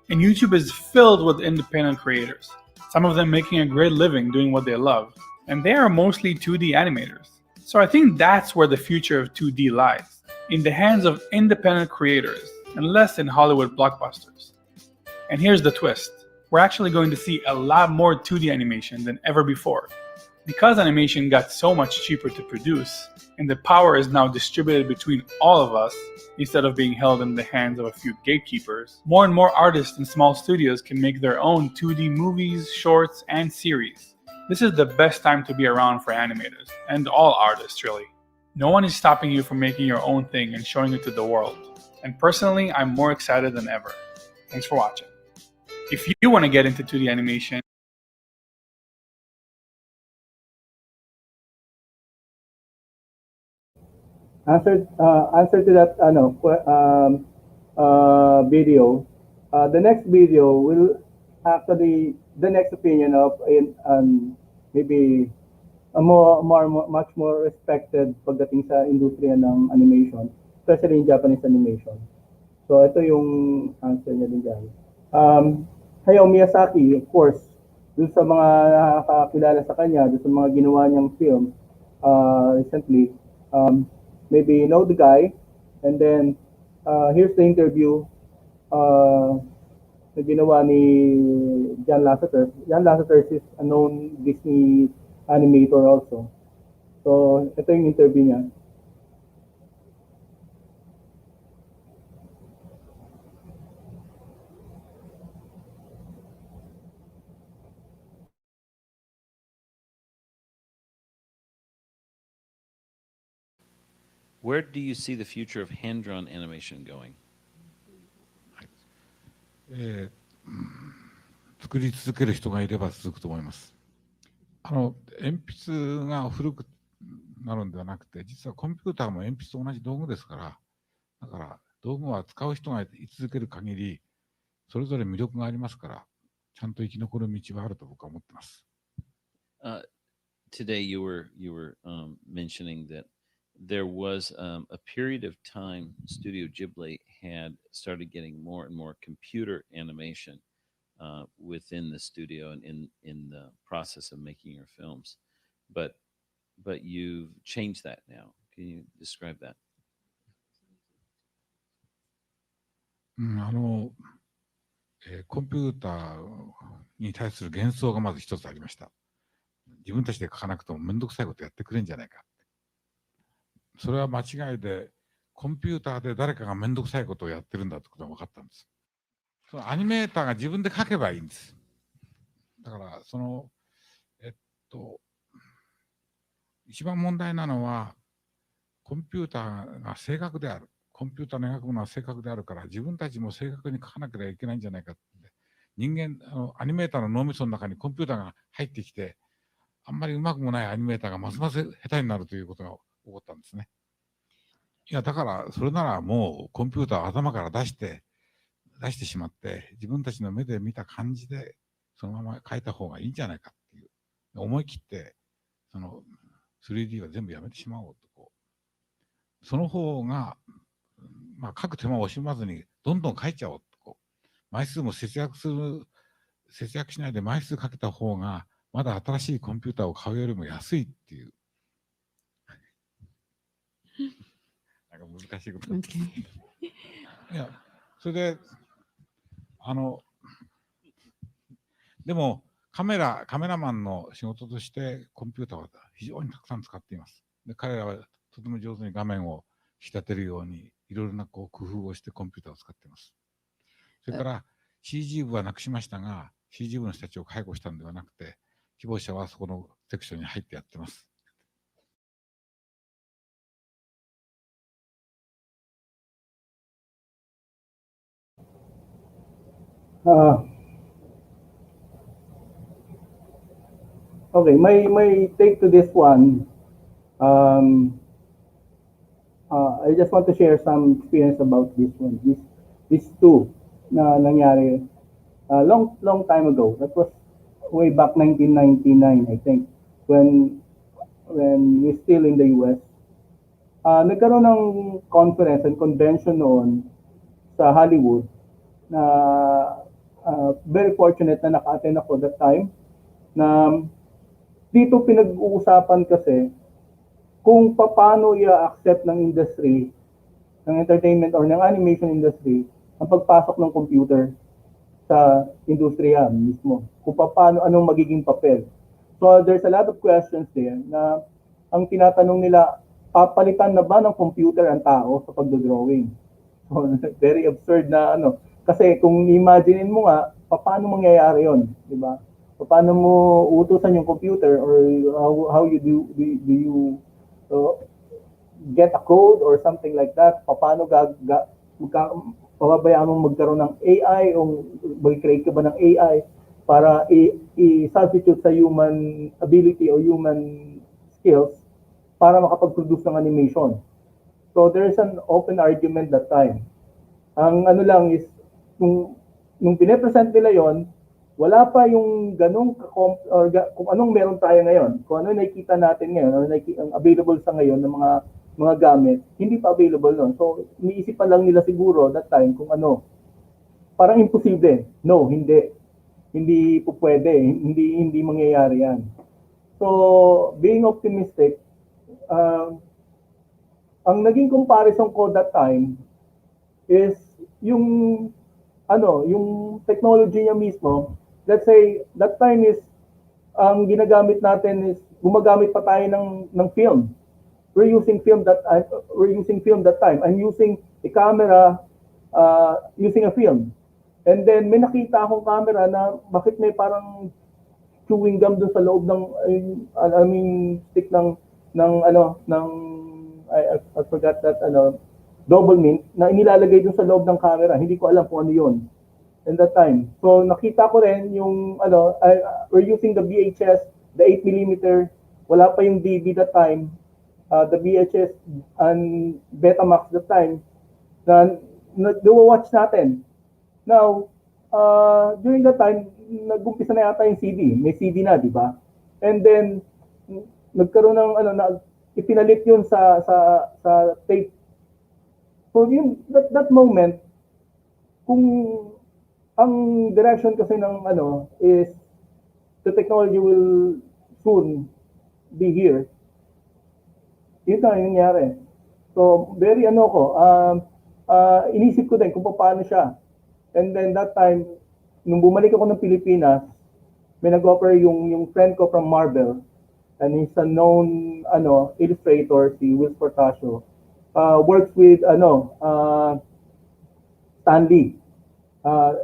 and YouTube is filled with independent creators, some of them making a great living doing what they love, and they are mostly 2D animators. So I think that's where the future of 2D lies, in the hands of independent creators, and less in Hollywood blockbusters. And here's the twist. We're actually going to see a lot more 2D animation than ever before. Because animation got so much cheaper to produce, and the power is now distributed between all of us, instead of being held in the hands of a few gatekeepers, more and more artists and small studios can make their own 2D movies, shorts, and series. This is the best time to be around for animators, and all artists really. No one is stopping you from making your own thing and showing it to the world. And personally, I'm more excited than ever. Thanks for watching. If you want to get into 2D animation, answer to that video. The next video will actually the next opinion of maybe a much more respected pagdating sa industriya ng animation, especially in Japanese animation. So ito yung answer niya din dyan. Hayao Miyazaki, of course, dun sa mga nakakakilala sa kanya, dun sa mga ginawa niyang film recently, maybe you know the guy, and then here's the interview na ginawa ni John Lasseter. John Lasseter is a known Disney animator also. So ito yung interview niya. Where do you see the future of hand-drawn animation going? 作り続ける人がいれば続くと思います。鉛筆が古くなるんではなくて、実はコンピューターも鉛筆と同じ道具ですから、だから道具は使う人がい続ける限り、それぞれ魅力がありますから、ちゃんと生き残る道はあると僕は思ってます。Today you were mentioning that there was a period of time Studio Ghibli had started getting more and more computer animation within the studio and in the process of making your films, but you've changed that now. Can you describe that? コンピューターに対する幻想がまず一つありました。自分たちで書かなくてもめんどくさいことやってくれんじゃないか。それは間違いで、コンピューターで誰かがめんどくさいことをやってるんだってことが分かったんです。そのアニメーターが自分で書けばいいんです。だから一番問題なのはコンピューターが正確である。コンピューターの描くものは正確であるから自分たちも正確に書かなければいけないんじゃないかって。人間アニメーターの脳みその中にコンピューターが入ってきてあんまりうまくもないアニメーターがますます下手になるということが起こったんですね。いやだからそれならもうコンピューターを頭から出してしまって自分たちの目で見た感じでそのまま描いた方がいいんじゃないかっていう思い切ってその 3D は全部やめてしまおうとその方が書く手間を惜しまずにどんどん描いちゃおうと枚数も節約しないで枚数かけた方がまだ新しいコンピューターを買うよりも安いっていうなんか難しいこと。いやそれででもカメラマンの仕事としてコンピューターは非常にたくさん使っています。で彼らはとても上手に画面を引き立てるようにいろいろな工夫をしてコンピューターを使っています。それから CG 部はなくしましたが CG 部の人たちを解雇したのではなくて希望者はそこのセクションに入ってやってます。Okay, my take to this one. I just want to share some experience about this one. These two na nangyari long time ago. That was way back 1999, I think, when we're still in the US. Nagkaroon ng conference and convention noon sa Hollywood na very fortunate na naka-attend ako that time, na dito pinag-uusapan kasi kung paano i-accept ng industry, ng entertainment or ng animation industry, ang pagpasok ng computer sa industriya mismo. Kung paano, anong magiging papel. So there's a lot of questions there na ang tinatanong nila, papalitan na ba ng computer ang tao sa pagdodrawing? So very absurd na ano. Kasi kung imaginein mo nga, paano mangyayari yon, di ba? Paano mo utusan yung computer or how you do you get a code or something like that? Paano pababayaan mong magkaroon ng AI o mag-create ka ba ng AI para i-substitute sa human ability or human skills para makapag-produce ng animation. So there is an open argument that time. Ang ano lang is, nung pine-present nila yon, wala pa yung ganong or kung anong meron tayo ngayon, kung ano nakikita natin ngayon, ano ang available sa ngayon ng mga gamit, hindi pa available noon. So iniisip pa lang nila siguro that time kung ano, parang imposible. No, hindi. Hindi po pwede, hindi mangyayari yan. So being optimistic, ang naging comparison ko that time is yung technology niya mismo. Let's say that time is ang ginagamit natin is gumagamit pa tayo ng film. We're using film that time. I'm using a camera using a film. And then may nakita akong camera na bakit may parang chewing gum doon sa loob ng stick ng I forgot that double mint na inilalagay doon sa loob ng camera. Hindi ko alam kung ano 'yon in that time. So nakita ko rin yung we're using the VHS, the 8mm, wala pa yung DV that time. The VHS and Betamax that time na watch natin. Now, during that time, nag-umpisa na yata yung CD. May CD na, di ba? And then, nagkaroon ng, ipinalit yun sa tape. So, that moment, kung ang direction kasi ng, is the technology will soon be here, yun na yung nangyari. So, very inisip ko din kung paano siya. And then that time, nung bumalik ako ng Pilipinas, may nag-offer yung friend ko from Marvel, and he's a known illustrator, si Will Portasio, works with Stanley.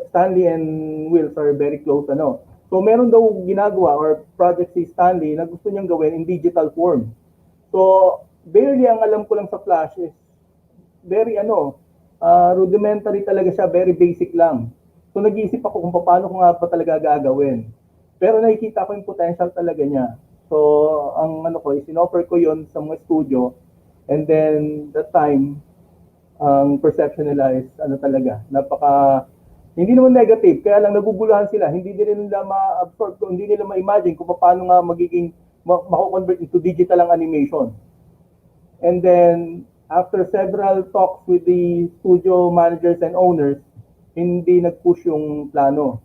Stanley and Will are very close. So meron daw ginagawa or project si Stanley na gusto niyang gawin in digital form. So barely ang alam ko lang sa Flash is very rudimentary talaga siya, very basic lang. So nag-iisip ako kung paano ko nga pa talaga gagawin. Pero nakikita ko yung potential talaga niya. So ang is in-offer ko yon sa mga studio, and then that time ang perception nila is talaga, hindi naman negative, kaya lang naguguluhan sila, hindi nila ma-absorb, hindi nila ma-imagine kung paano nga magiging mako-convert into digital ang animation. And then after several talks with the studio managers and owners, hindi nag-push yung plano.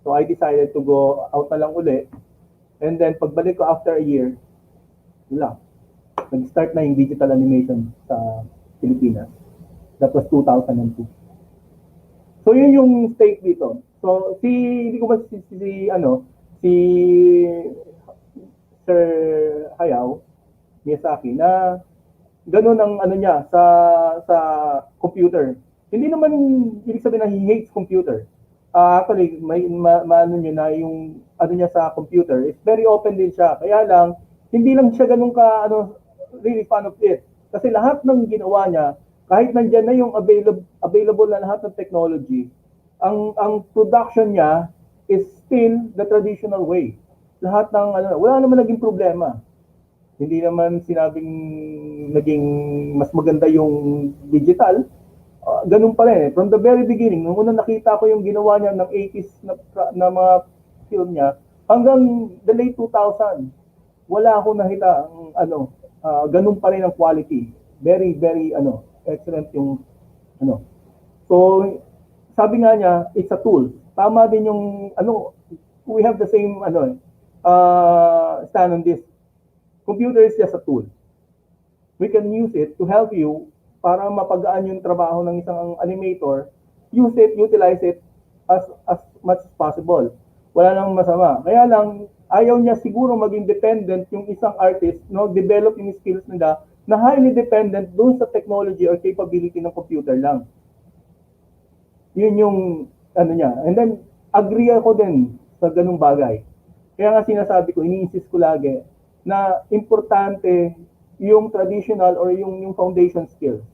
So I decided to go out na lang uli. And then pagbalik ko after a year, wala. Nag-start na yung digital animation sa Pilipinas. That was 2002. So yun yung stake dito. So hindi ko ba si Sir Hayao Miyazaki na ganun ang niya sa computer. Hindi naman ibig sabihin na he hates computer. Actually, maano niya na yung niya sa computer. It's very open din siya. Kaya lang, hindi lang siya ganun ka really fan of it. Kasi lahat ng ginawa niya, kahit nandiyan na yung available na lahat ng technology, ang production niya is still the traditional way. Lahat ng wala naman naging problema. Hindi naman sinabing naging mas maganda yung digital. Ganun pa rin. From the very beginning, nung unang nakita ko yung ginawa niya ng 80s na mga film niya, hanggang the late 2000, wala akong nakita ganun pa rin ang quality. Very, very, excellent yung, So, sabi nga niya, it's a tool. Tama din yung, we have the same, stand on this. Computer is just a tool. We can use it to help you para mapagaan yung trabaho ng isang animator. Use it, utilize it as much as possible. Wala nang masama. Kaya lang, ayaw niya siguro maging dependent yung isang artist, develop yung skills nila na highly dependent doon sa technology or capability ng computer lang. Yun yung niya. And then, agree ako din sa ganung bagay. Kaya nga sinasabi ko, ini-insist ko lagi, na importante yung traditional or yung foundation skills.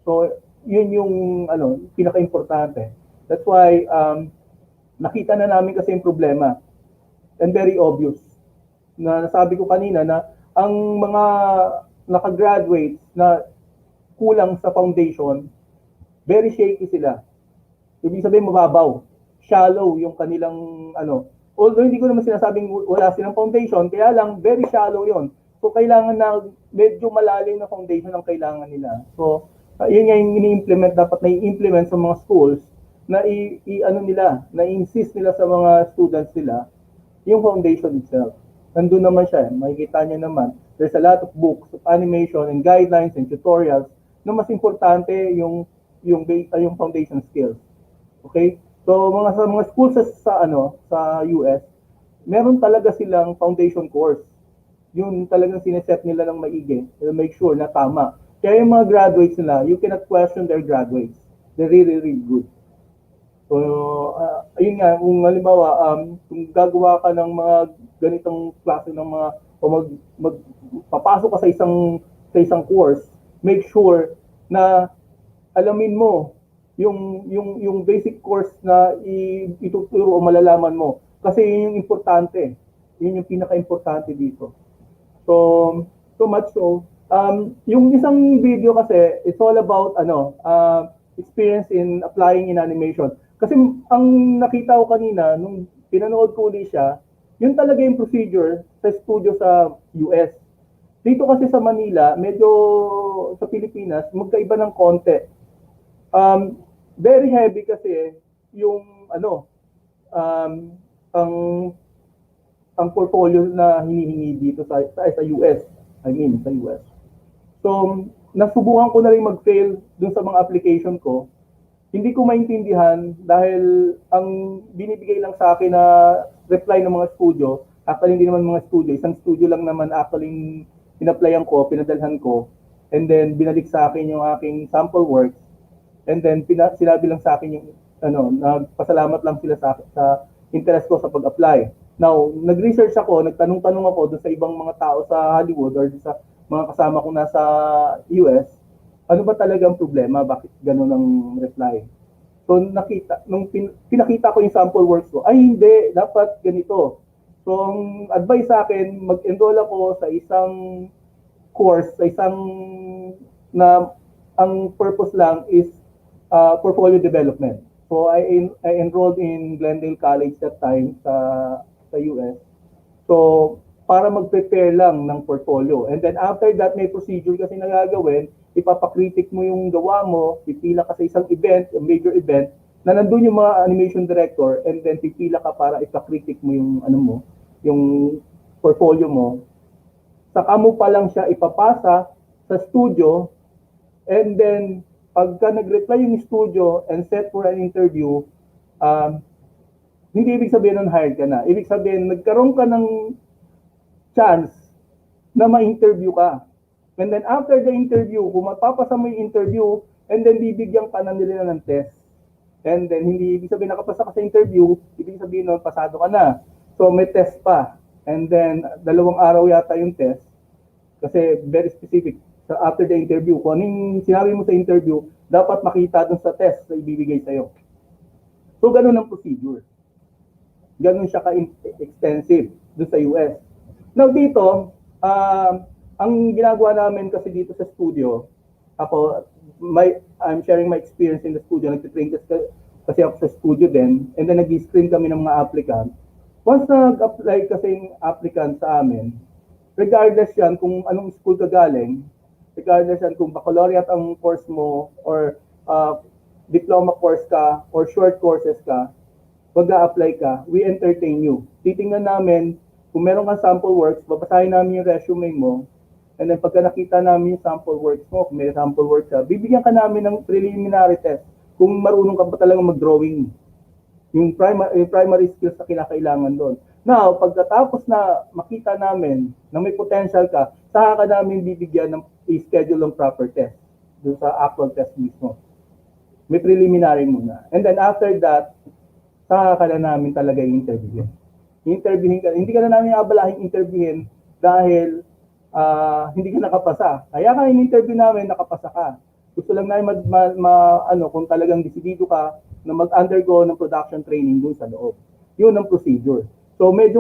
So, yun yung pinaka-importante. That's why, nakita na namin kasi yung problema. And very obvious. Na nasabi ko kanina na ang mga nakagraduate na kulang sa foundation, very shaky sila. Ibig sabihin mababaw, shallow yung kanilang although hindi ko naman sinasabing wala silang foundation, kaya lang very shallow yon. So kailangan na medyo malalim na foundation ang kailangan nila. So yun nga yung ini-implement, dapat na i-implement sa mga schools na na insist nila sa mga students nila yung foundation itself. Nandun naman siya, makikita niyo naman. There's a lot of books of animation and guidelines and tutorials na mas importante yung foundation skills. Okay? So sa mga schools sa US, meron talaga silang foundation course. Yun talagang sineset nila ng maigi to make sure na tama. Kaya yung mga graduates nila, you cannot question their graduates. They're really, really good. So, ayun nga, kung halimbawa, kung gagawa ka ng mga ganitong klase ng mga, o papasok ka sa isang course, make sure na alamin mo yung basic course na ituturo o malalaman mo. Kasi yun yung importante. Yun yung pinaka-importante dito. So much so. Yung isang video kasi, it's all about experience in applying in animation. Kasi ang nakita ko kanina, nung pinanood ko ulit siya, yun talaga yung procedure sa studio sa US. Dito kasi sa Manila, medyo sa Pilipinas, magkaiba ng konti. Very heavy kasi yung ang portfolio na hinihingi dito sa US. I mean, sa US. So, nasubukan ko na rin mag-fail dun sa mga application ko. Hindi ko maintindihan dahil ang binibigay lang sa akin na reply ng mga studio, actually hindi naman mga studio, isang studio lang naman actually in-applyan ko, pinadalhan ko, and then binalik sa akin yung aking sample works, and then sinabi lang sa akin yung nagpasalamat lang sila sa interest ko sa pag-apply. Now, nag-research ako, nagtanong-tanong ako doon sa ibang mga tao sa Hollywood or sa mga kasama ko nasa US, ano ba talaga ang problema? Bakit gano'n ang reply? So, nung pinakita ko yung sample works ko, ay hindi, dapat ganito. So, ang advice sa akin, mag-enroll ako sa isang course, sa isang na ang purpose lang is portfolio development. So, I enrolled in Glendale College that time sa US. So, para mag-prepare lang ng portfolio. And then after that, may procedure kasi nagagawin, ipapakritik mo yung gawa mo, pipila ka sa isang event, a major event, na nandun yung mga animation director, and then pipila ka para ipakritik mo yung yung portfolio mo. Saka mo pa lang siya ipapasa sa studio, and then pagka nag-reply yung studio and set for an interview, hindi ibig sabihin nun hired ka na. Ibig sabihin, nagkaroon ka ng chance na ma-interview ka. And then after the interview, kung mapapasa mo yung interview, and then bibigyan ka na nila ng test. And then hindi ibig sabihin nakapasa ka sa interview, ibig sabihin nun pasado ka na. So may test pa. And then 2 araw yata yung test. Kasi very specific. So after the interview, kung anong sinabi mo sa interview, dapat makita dun sa test na ibibigay sa'yo. So So, ganun ang procedure. Ganun siya ka-extensive doon sa US. Now, dito, ang ginagawa namin kasi dito sa studio, I'm sharing my experience in the studio. Nag-train kasi ako sa studio din. And then nag-screen kami ng mga applicant. Once nag-apply kasi yung applicant sa amin, regardless yan kung anong school ka galing, regardless yan kung baccalaureate ang course mo or diploma course ka or short courses ka, mag-a-apply ka, we entertain you. Titingnan namin kung meron kang sample works, babasahin namin yung resume mo, and then pagka nakita namin yung sample works mo, kung may sample works ka, bibigyan ka namin ng preliminary test kung marunong ka ba talaga mag-drawing. Yung primary skills na kinakailangan doon. Now, pagkatapos na makita namin na may potential ka, saka ka namin bibigyan ng i-schedule ng proper test doon sa actual test mismo. May preliminary muna. And then after that, saka ka na namin talaga i-interviewin. I-interviewin ka. Hindi ka na namin abalahin interviewin dahil hindi ka nakapasa. Kaya ka in-interview namin, nakapasa ka. Gusto lang namin kung talagang desidido ka na mag-undergo ng production training dun sa loob. Yun ang procedure. So medyo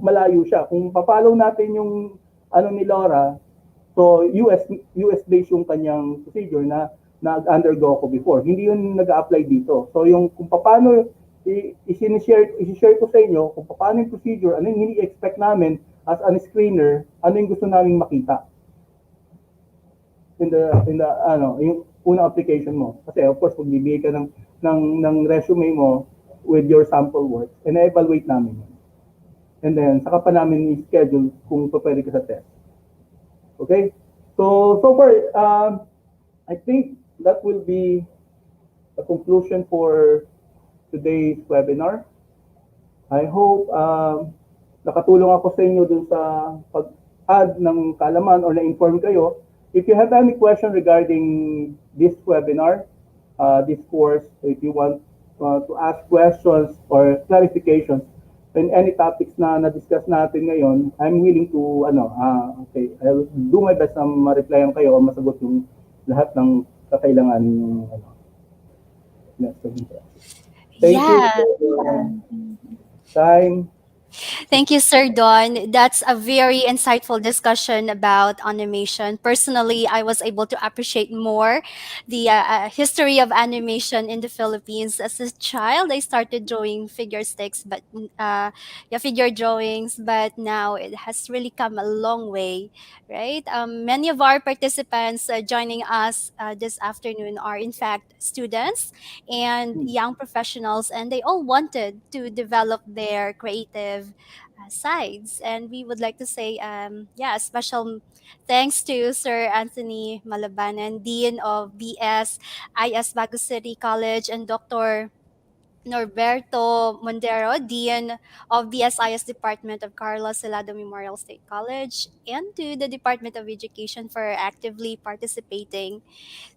malayo siya. Kung papalaw natin yung ni Laura, so US-based yung kanyang procedure na nag-undergo ko before. Hindi yun nag-apply dito. So yung kung paano i-share ko sa inyo kung paano yung procedure, ano yung ini-expect namin as a screener, ano yung gusto namin makita in the yung unang application mo. Kasi of course, magbibigay ka ng resume mo with your sample work and evaluate namin yun. And then, saka pa namin i-schedule kung pwede ka sa test. Okay? So far, I think that will be the conclusion for today's webinar. I hope nakatulong ako sa inyo dun sa pag-add ng kaalaman or na-inform kayo. If you have any question regarding this webinar, this course, if you want to ask questions or clarifications in any topics na na-discuss natin ngayon, I'm willing to, okay, I'll do my best na ma-replyan kayo o masagot yung lahat ng kakailangan yung Thank you for your time. Thank you, Sir Don. That's a very insightful discussion about animation. Personally, I was able to appreciate more the history of animation in the Philippines. As a child, I started drawing figure sticks, but figure drawings. But now it has really come a long way, right? Many of our participants joining us this afternoon are, in fact, students and young professionals, and they all wanted to develop their creative sides. And we would like to say, a special thanks to Sir Anthony Malabanan, Dean of BS IS Bago City College, and Dr. Norberto Mondero, Dean of BSIS Department of Carlos Salado Memorial State College, and to the Department of Education for actively participating.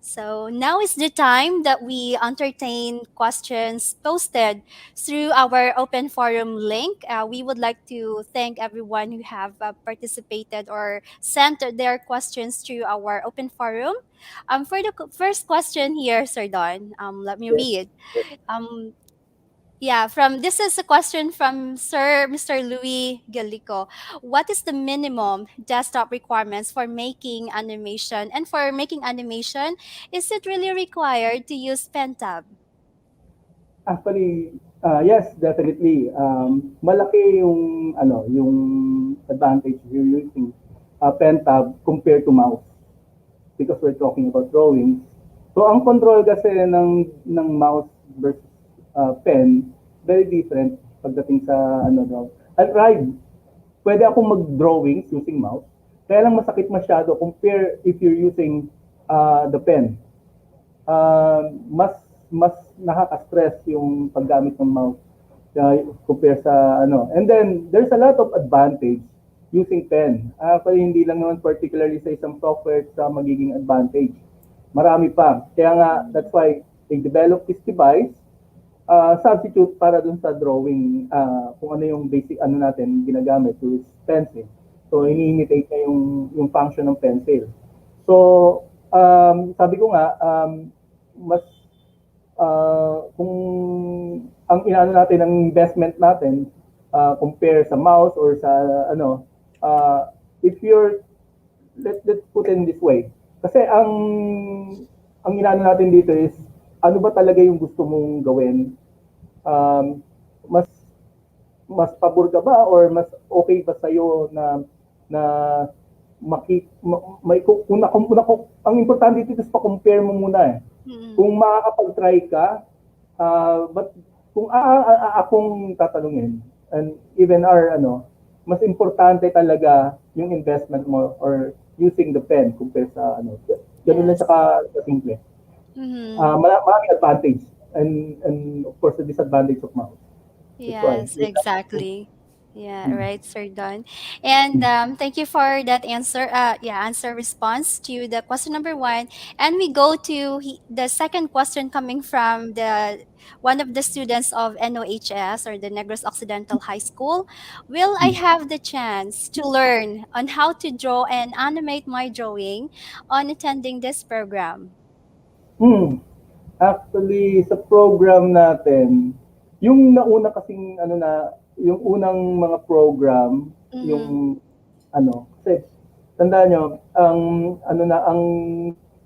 So now is the time that we entertain questions posted through our open forum link. We would like to thank everyone who have participated or sent their questions through our open forum. For the first question here, Sir Don, let me read. This is a question from Sir Mr. Louis Galico. What is the minimum desktop requirements for making animation? And for making animation, is it really required to use PenTab? Actually, yes, definitely. Malaki yung advantage of using pen tab compared to mouse because we're talking about drawings. So ang control kasi ng mouse versus pen, very different pagdating sa I'll try. Pwede akong mag-drawings using mouse. Kaya lang masakit masyado compare if you're using the pen. Mas nakaka-stress yung paggamit ng mouse compare sa And then there's a lot of advantage using pen. Actually hindi lang naman particularly sa isang software sa magiging advantage. Marami pa. Kaya nga that's why they developed this device substitute para dun sa drawing kung ano yung basic natin ginagamit to pencil. So ini-imitate na yung function ng pencil. So sabi ko nga mas kung ang inaano natin ng investment natin compare sa mouse or sa ano if you're let's put it in this way. Kasi ang inaano natin dito is ano ba talaga yung gusto mong gawin? Um, mas mas pabor ka ba or mas okay ba sa'yo na may ang importante dito is pa-compare mo muna eh. Kung makakapag-try ka, but kung akong tatanungin, and even our mas importante talaga yung investment mo or using the pen compare sa ganun lang Yes. saka simple. Mm-hmm. Maraming advantage and of course the disadvantage of mouse. That's why. Yes, exactly. Yeah, right, Sir Don. And thank you for that answer. Yeah, answer response to the question number one. And we go to the second question coming from the one of the students of NOHS or the Negros Occidental High School. Will I have the chance to learn on how to draw and animate my drawing on attending this program? Actually, sa program natin, yung nauna kasing yung unang mga program, yung kasi tandaan nyo,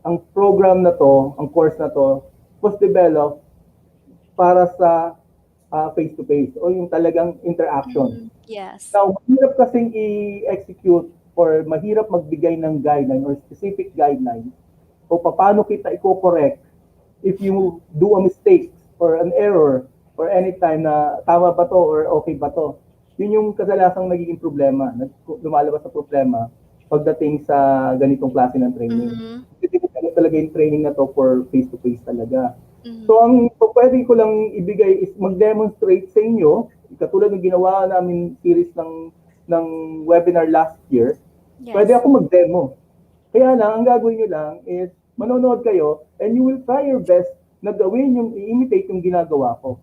ang program na to, ang course na to, was developed para sa face-to-face o yung talagang interaction. Yes. Now, mahirap kasing i-execute or mahirap magbigay ng guideline or specific guideline o paano kita i-correct if you do a mistake or an error or anytime na tama ba to or okay ba to. Yun yung kadalasang nagiging problema, lumalabas sa problema pagdating sa ganitong klase ng training. Kasi talaga yung training na to for face-to-face talaga. So ang pwede ko lang ibigay is mag-demonstrate sa inyo, katulad ng ginawa namin series ng webinar last year. Yes. Pwede ako mag-demo. Kaya lang, ang gagawin nyo lang is manonood kayo and you will try your best na gawin yung i-imitate yung ginagawa ko.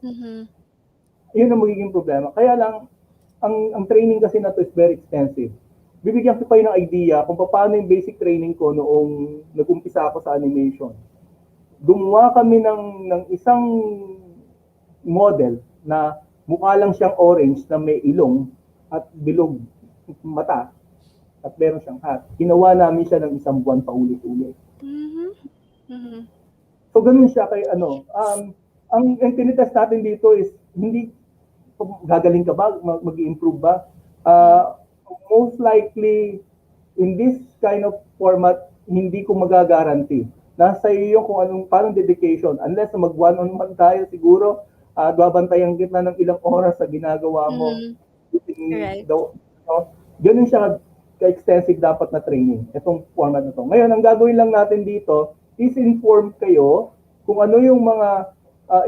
Yun ang magiging problema. Kaya lang, ang training kasi na to is very extensive. Bibigyan ko kayo ng idea kung paano yung basic training ko noong nag-umpisa ako sa animation. Gumawa kami ng isang model na mukha lang siyang orange na may ilong at bilog mata at meron siyang hat. Ginawa namin siya ng isang buwan paulit-ulit. So ganun siya kay ang tinitest natin dito is hindi gagaling ka ba, mag-i-improve ba? Most likely in this kind of format hindi ko magagaranti. Nasa iyo yung kung parang dedication. Unless mag one-on-one tayo siguro, babantayan kita ng ilang oras sa ginagawa mo. Right. Ganun siya ka-extensive dapat na training, itong format na to. Ngayon, ang gagawin lang natin dito is inform kayo kung ano yung mga,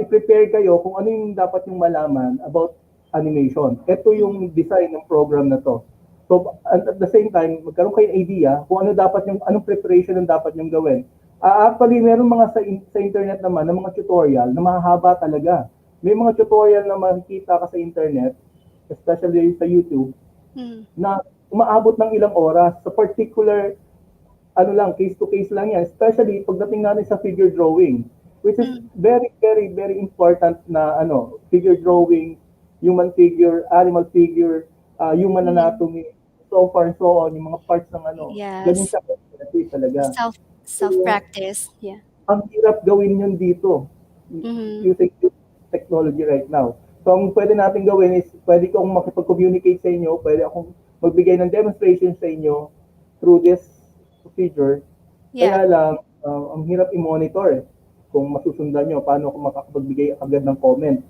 i-prepare kayo kung ano yung dapat yung malaman about animation. Ito yung design ng program na to. So, at the same time, magkaroon kayo ng idea kung ano dapat anong preparation ang dapat yung gawin. Actually, meron mga sa internet naman, ng mga tutorial na mahahaba talaga. May mga tutorial na makikita ka sa internet, especially sa YouTube, na umaabot ng ilang oras sa particular, case-to-case lang yan. Especially pagdating natin sa figure drawing, which is very, very, very important na figure drawing, human figure, animal figure, human anatomy, so far and so on, yung mga parts ng Yes. ganun siya talaga. Self-practice, yeah. Ang hirap gawin yun dito, using technology right now. So ang pwede natin gawin is, pwede kong makipag-communicate sa inyo, pwede akong magbigay ng demonstration sa inyo through this procedure. Yeah. Kaya lang, ang hirap i-monitor kung masusundan nyo, paano ako makakapagbigay agad ng comment.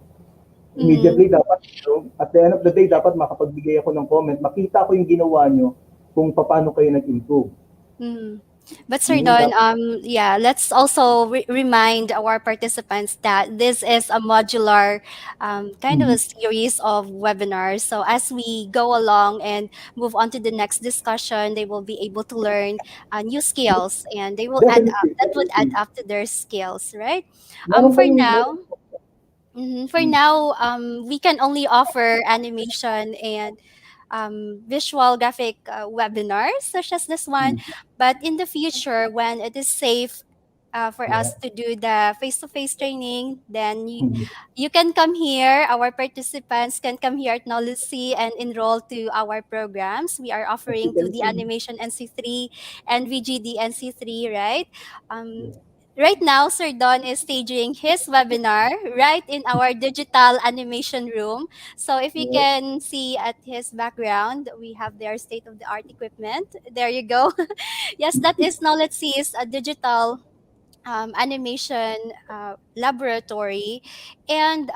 Immediately dapat, at the end of the day, dapat makapagbigay ako ng comment, makita ko yung ginawa nyo kung paano kayo nag-improve. But Sir Don, yeah, let's also remind our participants that this is a modular kind of a series of webinars. So as we go along and move on to the next discussion, they will be able to learn new skills, and they will add up. That would add up to their skills, right? For now, we can only offer animation and visual graphic webinars such as this one. But in the future, when it is safe for Yeah. us to do the face-to-face training, then Mhm. you can come here. Our participants can come here at NOLITC and enroll to our programs. We are As you offering to can the see. Animation NC3 and VGD NC3, right? Right now, Sir Don is staging his webinar right in our digital animation room. So if you Yes. can see at his background, we have their state-of-the-art equipment. There you go. Yes, that is NOLITC is a digital animation laboratory, and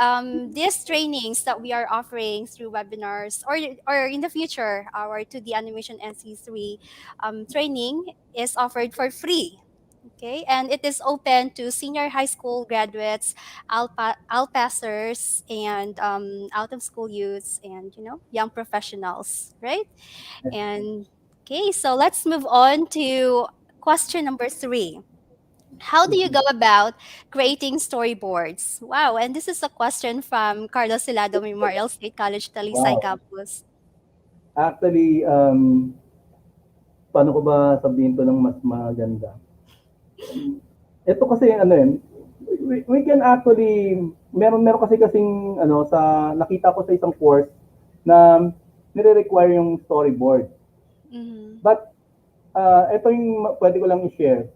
these trainings that we are offering through webinars or in the future our 2D animation NC3 training is offered for free. Okay, and it is open to senior high school graduates, alpassers, and out of school youths, and young professionals, right? And okay, so let's move on to question number 3. How do you go about creating storyboards? Wow, and this is a question from Carlos Silado Memorial State College Talisay Wow. Campus. Actually, paano ko ba sabihin to ng mas maganda? Ito kasi ano yun, we can actually, meron kasing ano, sa, nakita ko sa isang course na nire-require yung storyboard. But, ito yung pwede ko lang i-share.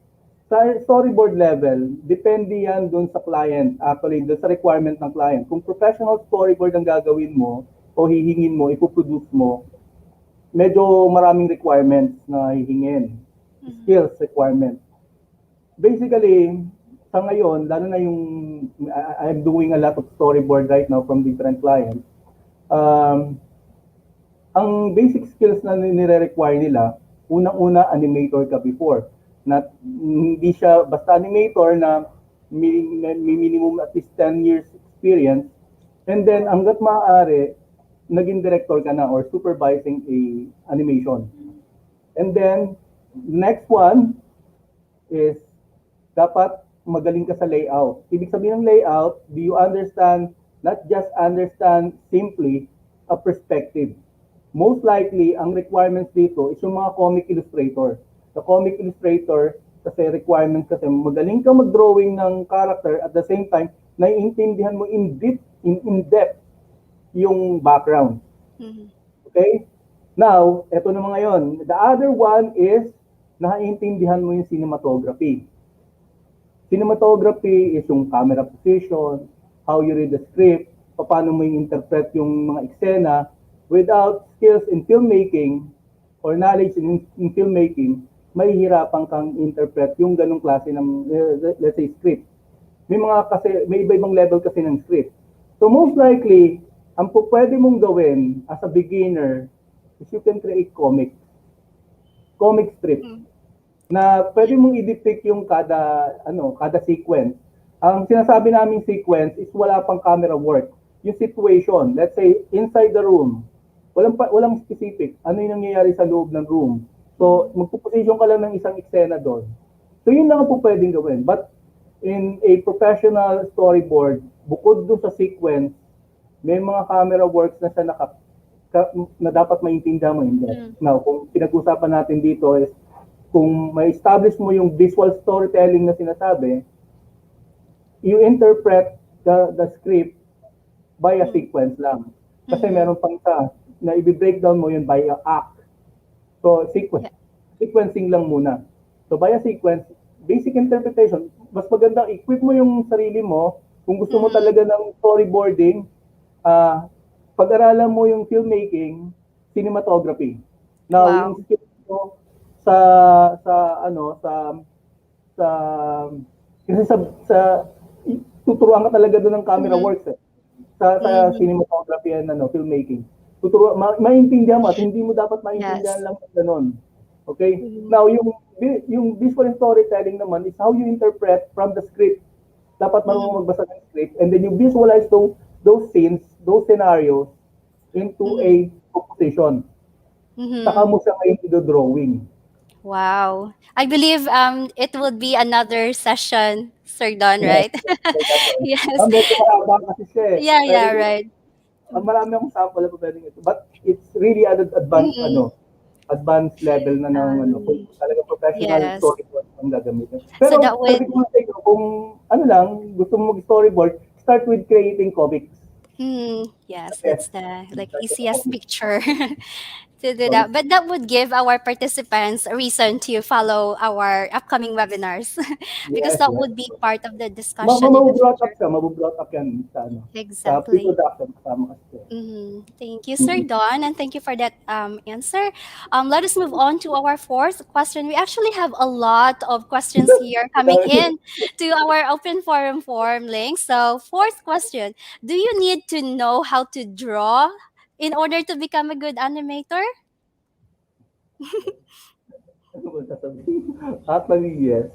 Sa storyboard level, depende yan dun sa client, actually, dun sa requirement ng client. Kung professional storyboard ang gagawin mo, o hihingin mo, ipoproduce mo, medyo maraming requirements na hihingin. Skills requirement. Basically, sa ngayon, lalo na yung, I'm doing a lot of storyboard right now from different clients. Ang basic skills na nire-require nila, unang-una, animator ka before. Hindi siya basta animator na may minimum at least 10 years experience. And then, hanggat maaari, naging director ka na or supervising a animation. And then, next one is dapat magaling ka sa layout. Ibig sabihin ng layout, do you understand, not just understand simply a perspective. Most likely, ang requirements dito is yung mga comic illustrator. The comic illustrator, kasi requirements kasi magaling ka mag-drawing ng character at the same time, naiintindihan mo in depth yung background. Okay? Now, eto na mga yon. The other one is, naiintindihan mo yung cinematography. Cinematography is yung camera position, how you read the script, paano mo i-interpret yung mga eksena. Without skills in filmmaking or knowledge in filmmaking, mahihirapan kang interpret yung ganong klase ng, let's say, script. May iba-ibang level kasi ng script. So most likely, ang pwede mong gawin as a beginner is you can create comic strip. Na pwede mong i-depict yung kada sequence. Ang sinasabi naming sequence is wala pang camera work. Yung situation, let's say inside the room, walang specific ano yung nangyayari sa loob ng room. So magpo-position ka lang ng isang eksena doon. So yun lang ang pwedeng gawin. But in a professional storyboard, bukod doon sa sequence, may mga camera works na siya na dapat maintindihan mo. Now, kung pinag-usapan natin dito is kung ma-establish mo yung visual storytelling na sinasabi, you interpret the script by a sequence lang. Kasi meron pang isa na i-breakdown mo yun by a act. So, sequencing lang muna. So, by a sequence, basic interpretation, mas magandang equip mo yung sarili mo. Kung gusto mo talaga ng storyboarding, pag-aralan mo yung filmmaking, cinematography. Now, yung skill mo, tuturuan ka talaga doon ng camera works sa cinematography and filmmaking. Maintindihan mo at hindi mo dapat maintindihan lang ganun. Okay? Now, yung visual storytelling naman is how you interpret from the script. Dapat marunong magbasa ng script and then you visualize those scenes, those scenarios into a composition. Saka mo siya ngayon i-drawing. Wow. I believe it would be another session, Sir Don, right? Yes. Medyo mahaba kasi siya eh. Yeah, right. Marami akong sample na pwedeng ito. But it's really advanced, advanced level na ng kung talaga professional storyboard ang gagamitin. So that Pero would sabi ko nga sa inyo, kung ano lang, gusto mo mag-storyboard, start with creating comics. yes, Yes. that's the like easiest picture to do that. But that would give our participants a reason to follow our upcoming webinars because Yes, that yes. would be part of the discussion in the Mabubrought up future. ka, mabubrought up yan sa, ano, sa Exactly. pre-production kasama kasi. Thank you, Sir Don, and thank you for that answer. Let us move on to our fourth question. We actually have a lot of questions here coming in to our open forum form link. So, fourth question: do you need to know how to draw in order to become a good animator? Ano ba sasabihin? Actually, yes.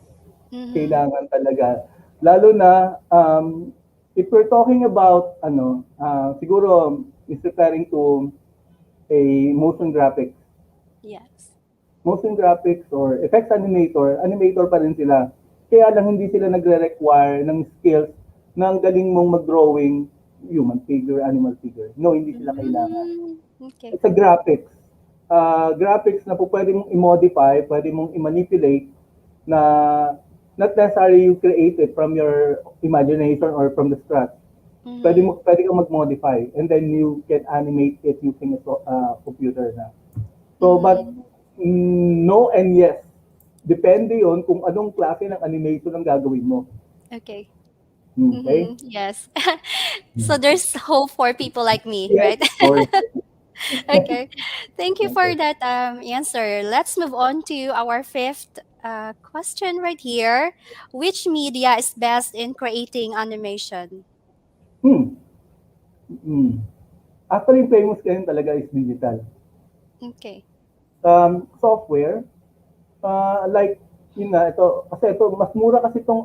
Mm-hmm. Kailangan talaga. Lalo na, if we're talking about, siguro, is referring to a motion graphics. Yes. Motion graphics or effects animator pa rin sila. Kaya lang hindi sila nagre-require ng skills ng galing mong mag-drawing human figure, animal figure. No, hindi sila kailangan. Okay. It's a graphics. Graphics na po pwede mong i-modify, pwede mong i-manipulate na not necessarily you create it from your imagination or from the scratch. Pwede kang mag-modify and then you can animate it using a computer na. So, but no and yes. Depende yon kung anong klase ng animation ang gagawin mo. Okay. Okay? Yes. So there's hope for people like me, Yes, right? of course. Okay. Thank you for that answer. Let's move on to our fifth question right here. Which media is best in creating animation? Actually, famous ngayon talaga is digital. Okay. Software, like, yun nga, ito, mas mura kasi itong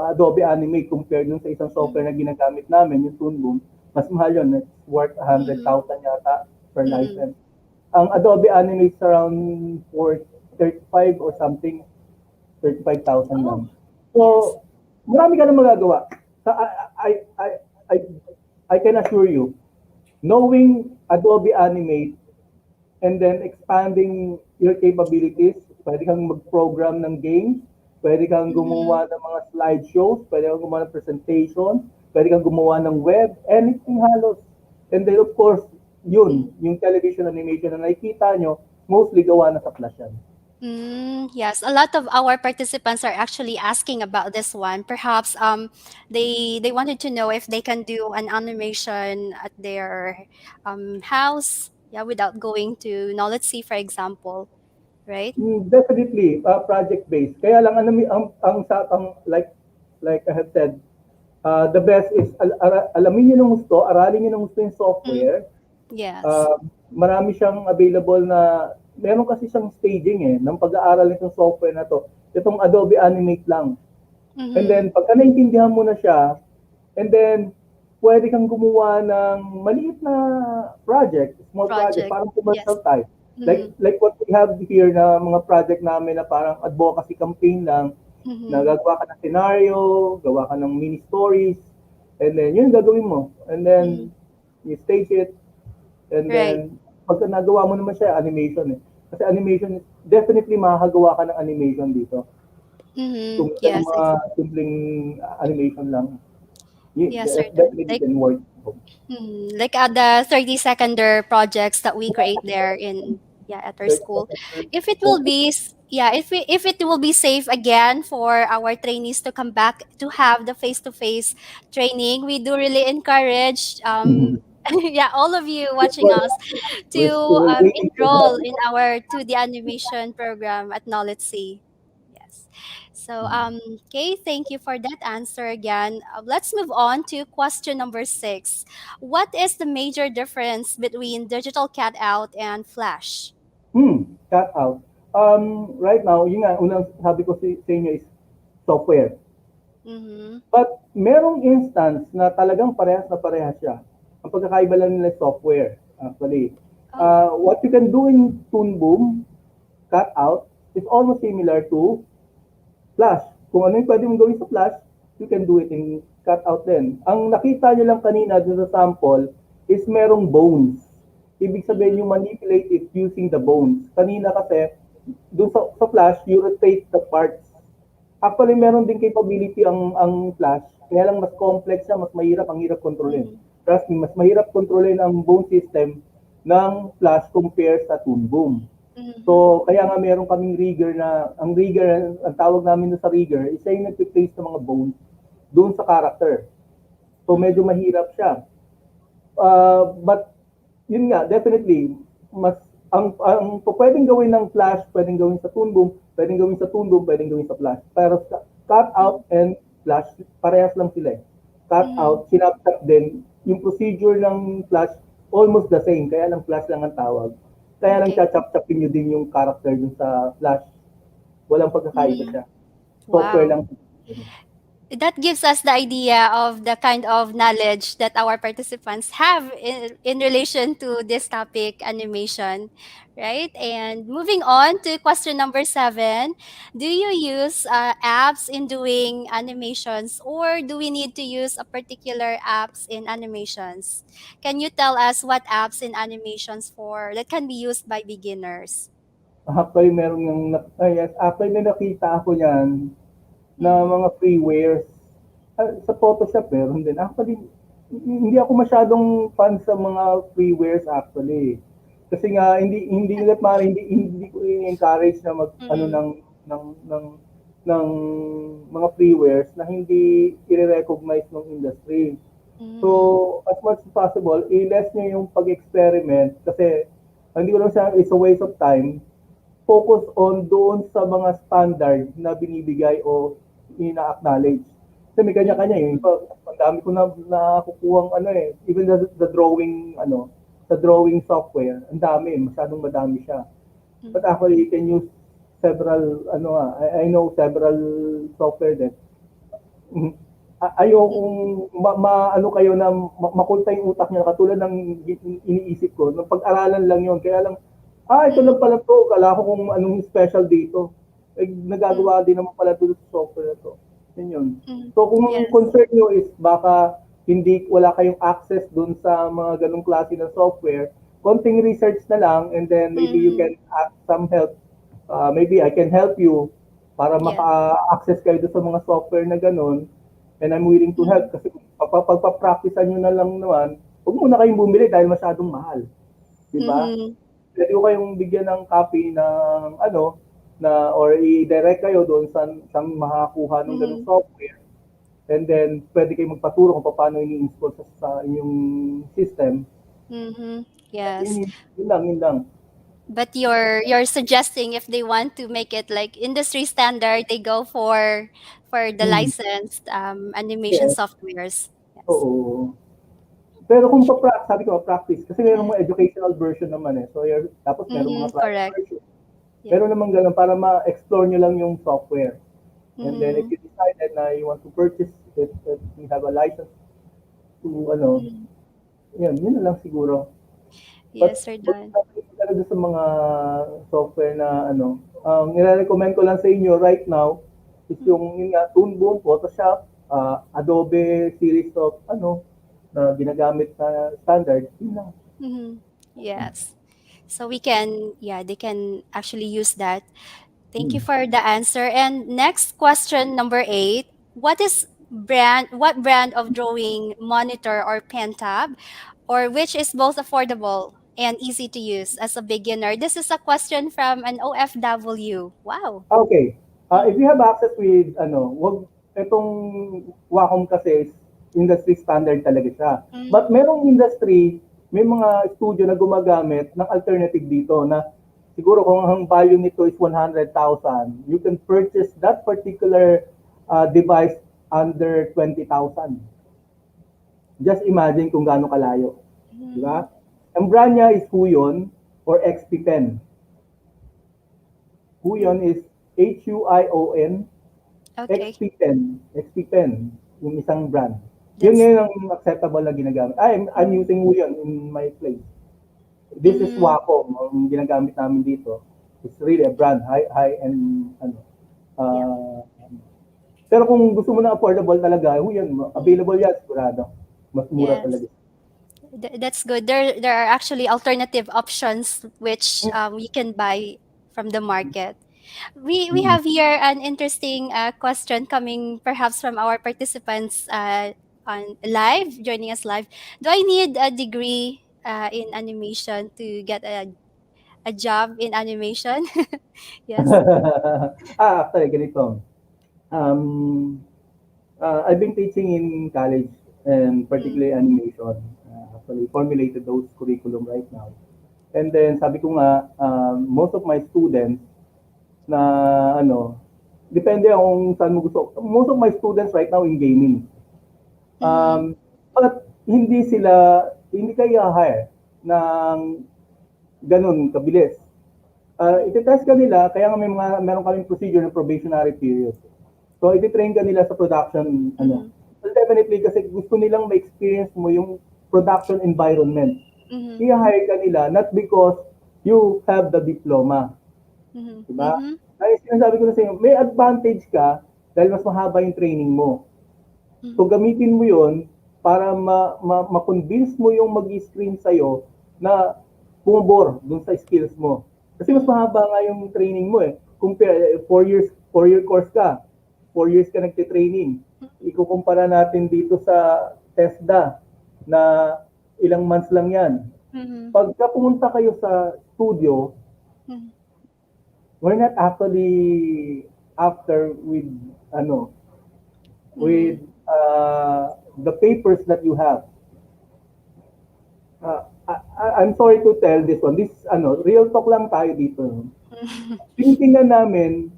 Adobe Animate compared dun sa isang software na ginagamit namin, yung Puuung. Mas mahal yun, it's worth 100,000 yata per license. Ang Adobe Animate is around 35 or something, 35,000 lang. So, marami ka na magagawa. I can assure you, knowing Adobe Animate and then expanding your capabilities, pwede kang mag-program ng games, pwede kang gumawa ng mga slideshows, pwede kang gumawa ng presentation, pwede kang gumawa ng web, anything halos. And then of course, yung television animation na nakikita nyo, mostly gawa na sa Flash yan. Yes, a lot of our participants are actually asking about this one. Perhaps they wanted to know if they can do an animation at their house, yeah, without going to NOLITC, for example, right? Definitely, project-based. Kaya lang like I have said, the best is alamin niyo ng gusto, aralin niyo ng gusto yung software. Yes. Marami siyang available na, meron kasi siyang staging ng pag-aaral nitong software na to. Itong Adobe Animate lang. And then, pagka naintindihan mo na siya, and then, pwede kang gumawa ng maliit na project, small project, parang commercial type. Like what we have here na mga project namin na parang advocacy campaign lang, na gagawa ka ng scenario, gawa ka ng mini stories, and then yun gagawin mo. And then, you stage it, and then, pagka nagawa mo naman siya, animation Kasi animation, definitely makakagawa ka ng animation dito. Kung Yes, mga simpleng animation lang. yes, Definitely can work. Like the 30-seconder projects that we create there in at our school. If it will be if it will be safe again for our trainees to come back to have the face-to-face training, we do really encourage all of you watching us to enroll in our 2D animation program at NOLITC. Yes. So, okay, thank you for that answer again. Let's move on to question number 6. What is the major difference between digital cutout and flash? Cutout. Right now, yun nga, unang sabi ko sa inyo is software. But merong instance na talagang parehas na parehas siya. Ang pagkakaiba lang nila software, actually. What you can do in Puuung, cutout, is almost similar to Flash. Kung ano yung pwede mong gawin sa Flash, you can do it in cutout din. Ang nakita nyo lang kanina dun sa sample is merong bones. Ibig sabihin yung manipulate it using the bones. Kanina kasi, dun sa Flash, you rotate the parts Actually, meron din capability ang Flash, kaya lang mas complex siya, mas mahirap, ang hirap kontrolin. Trust me, mas mahirap kontrolin ang bone system ng Flash compare sa Toon Boom. So, kaya nga meron kaming rigger na, ang rigger, ang tawag namin sa rigger, isa yung nag-place ng mga bones doon sa character. So, medyo mahirap siya. But, yun nga, definitely, mas, ang pwedeng gawin ng Flash, pwedeng gawin sa Toon Boom, pwedeng gawin sa Toon Boom, pwedeng gawin sa Flash. Pero cut out and Flash, parehas lang sila eh. Cut out, sinaptap din, yung procedure ng Flash, almost the same, kaya lang Flash lang ang tawag. Kaya lang chachap-chapin nyo din yung character dun sa Flash. Walang pagkakaiba siya. Software lang. That gives us the idea of the kind of knowledge that our participants have in relation to this topic, animation, right? And moving on to question number 7, do you use apps in doing animations, or do we need to use a particular apps in animations? Can you tell us what apps in animations for that can be used by beginners? Actually, meron yung, yes, actually may nakita ako yan na mga freewares. Sa Photoshop meron din. Actually, hindi ako masyadong fan sa mga freewares actually. Kasi nga hindi ko i-encourage na mag ano ng mga freewares na hindi i-recognize ng industry. So, as much as possible, i-less niyo yung pag-experiment kasi hindi ko lang siya, it's a waste of time. Focus on doon sa mga standard na binibigay o ina-acknowledge. Kasi may kanya-kanya eh. Ang dami ko na nakukuhang even the drawing, sa drawing software, ang dami, masyadong madami siya. But actually, you can use several, I know several software that ayokong kayo na makulta yung utak niya katulad ng iniisip ko. Nung pag-aralan lang yon kaya lang, ito lang pala to, kala ko kung anong special dito. Nagagawa din naman pala dito sa software na to. Yun. So kung ang concern nyo is baka wala kayong access dun sa mga ganong klase ng software, konting research na lang and then maybe you can ask some help. Maybe I can help you para maka-access kayo dun sa mga software na ganon. And I'm willing to help kasi pagpa-practicean nyo na lang naman, huwag muna kayong bumili dahil masyadong mahal. Diba? Pwede ko kayong bigyan ng copy ng or i-direct kayo doon sa makakuha ng ganung software. And then, pwede kayo magpaturo kung paano ini-install sa inyong system. Yes. Yun lang. But you're suggesting if they want to make it like industry standard, they go for the licensed animation softwares. Yes. Oo. Pero kung sabi ko, practice. Kasi mayroong mga educational version naman eh. So, tapos mayroong mga practice version. Meron naman ganun para ma-explore nyo lang yung software. And then if you decided na you want to purchase it, that you have a license to yun na lang siguro. Yes, sir, Dan. Talaga sa mga software na nire-recommend ko lang sa inyo right now is yung Toon Boom, Photoshop, Adobe series of na ginagamit na standard. Yun lang. Yes. So they can actually use that. Thank you for the answer. And next question, number 8. What brand of drawing monitor or pen tab, or which is both affordable and easy to use as a beginner? This is a question from an OFW. Wow. Okay. If you have access with itong Wacom kasi industry standard talaga siya. But merong industry, may mga studio na gumagamit ng alternative dito na siguro kung ang value nito is 100,000, you can purchase that particular device under 20,000. Just imagine kung gaano kalayo. Diba? Ang brand niya is Puuung or XP Pen. Puuung is Huion. Okay. XP Pen, yung isang brand. Yun ngayon ang acceptable na ginagamit. I'm using Puuung in my place. This is Wacom, ang ginagamit namin dito. It's really a brand, high-end, Pero kung gusto mo na affordable talaga, Puuung, available yan, sigurado. Mas mura talaga. That's good. There are actually alternative options which you can buy from the market. We have here an interesting question coming perhaps from our participants on live, joining us live. Do I need a degree in animation to get a job in animation? Yes. Actually, ganito. Um, I've been teaching in college and Mm. particularly animation. Actually, formulated those curriculum right now. And then sabi ko nga, most of my students na ano, depende kung saan mo gusto. Most of my students right now in gaming. Mm-hmm. But hindi kayo hire ng ganun kabilis. Iti-test ka nila, kaya nga meron kaming procedure ng probationary period. So, iti-train ka nila sa production, ano. So, definitely, kasi gusto nilang ma-experience mo yung production environment. Mm-hmm. I-hire ka nila, not because you have the diploma. Mm-hmm. Diba? Mm-hmm. Kaya sinasabi ko na sa inyo, may advantage ka dahil mas mahaba yung training mo. So, gamitin mo yun para ma-convince mo yung mag-screen sa'yo na bumabor dun sa skills mo. Kasi mas mahaba nga yung training mo eh. Compare, 4-year course ka. 4 years ka nagte-training. Ikukumpara natin dito sa TESDA na ilang months lang yan. Mm-hmm. Pagka pumunta kayo sa studio, we're not actually after with with the papers that you have. I'm sorry to tell this one. This real talk lang tayo dito. Tinitingnan namin,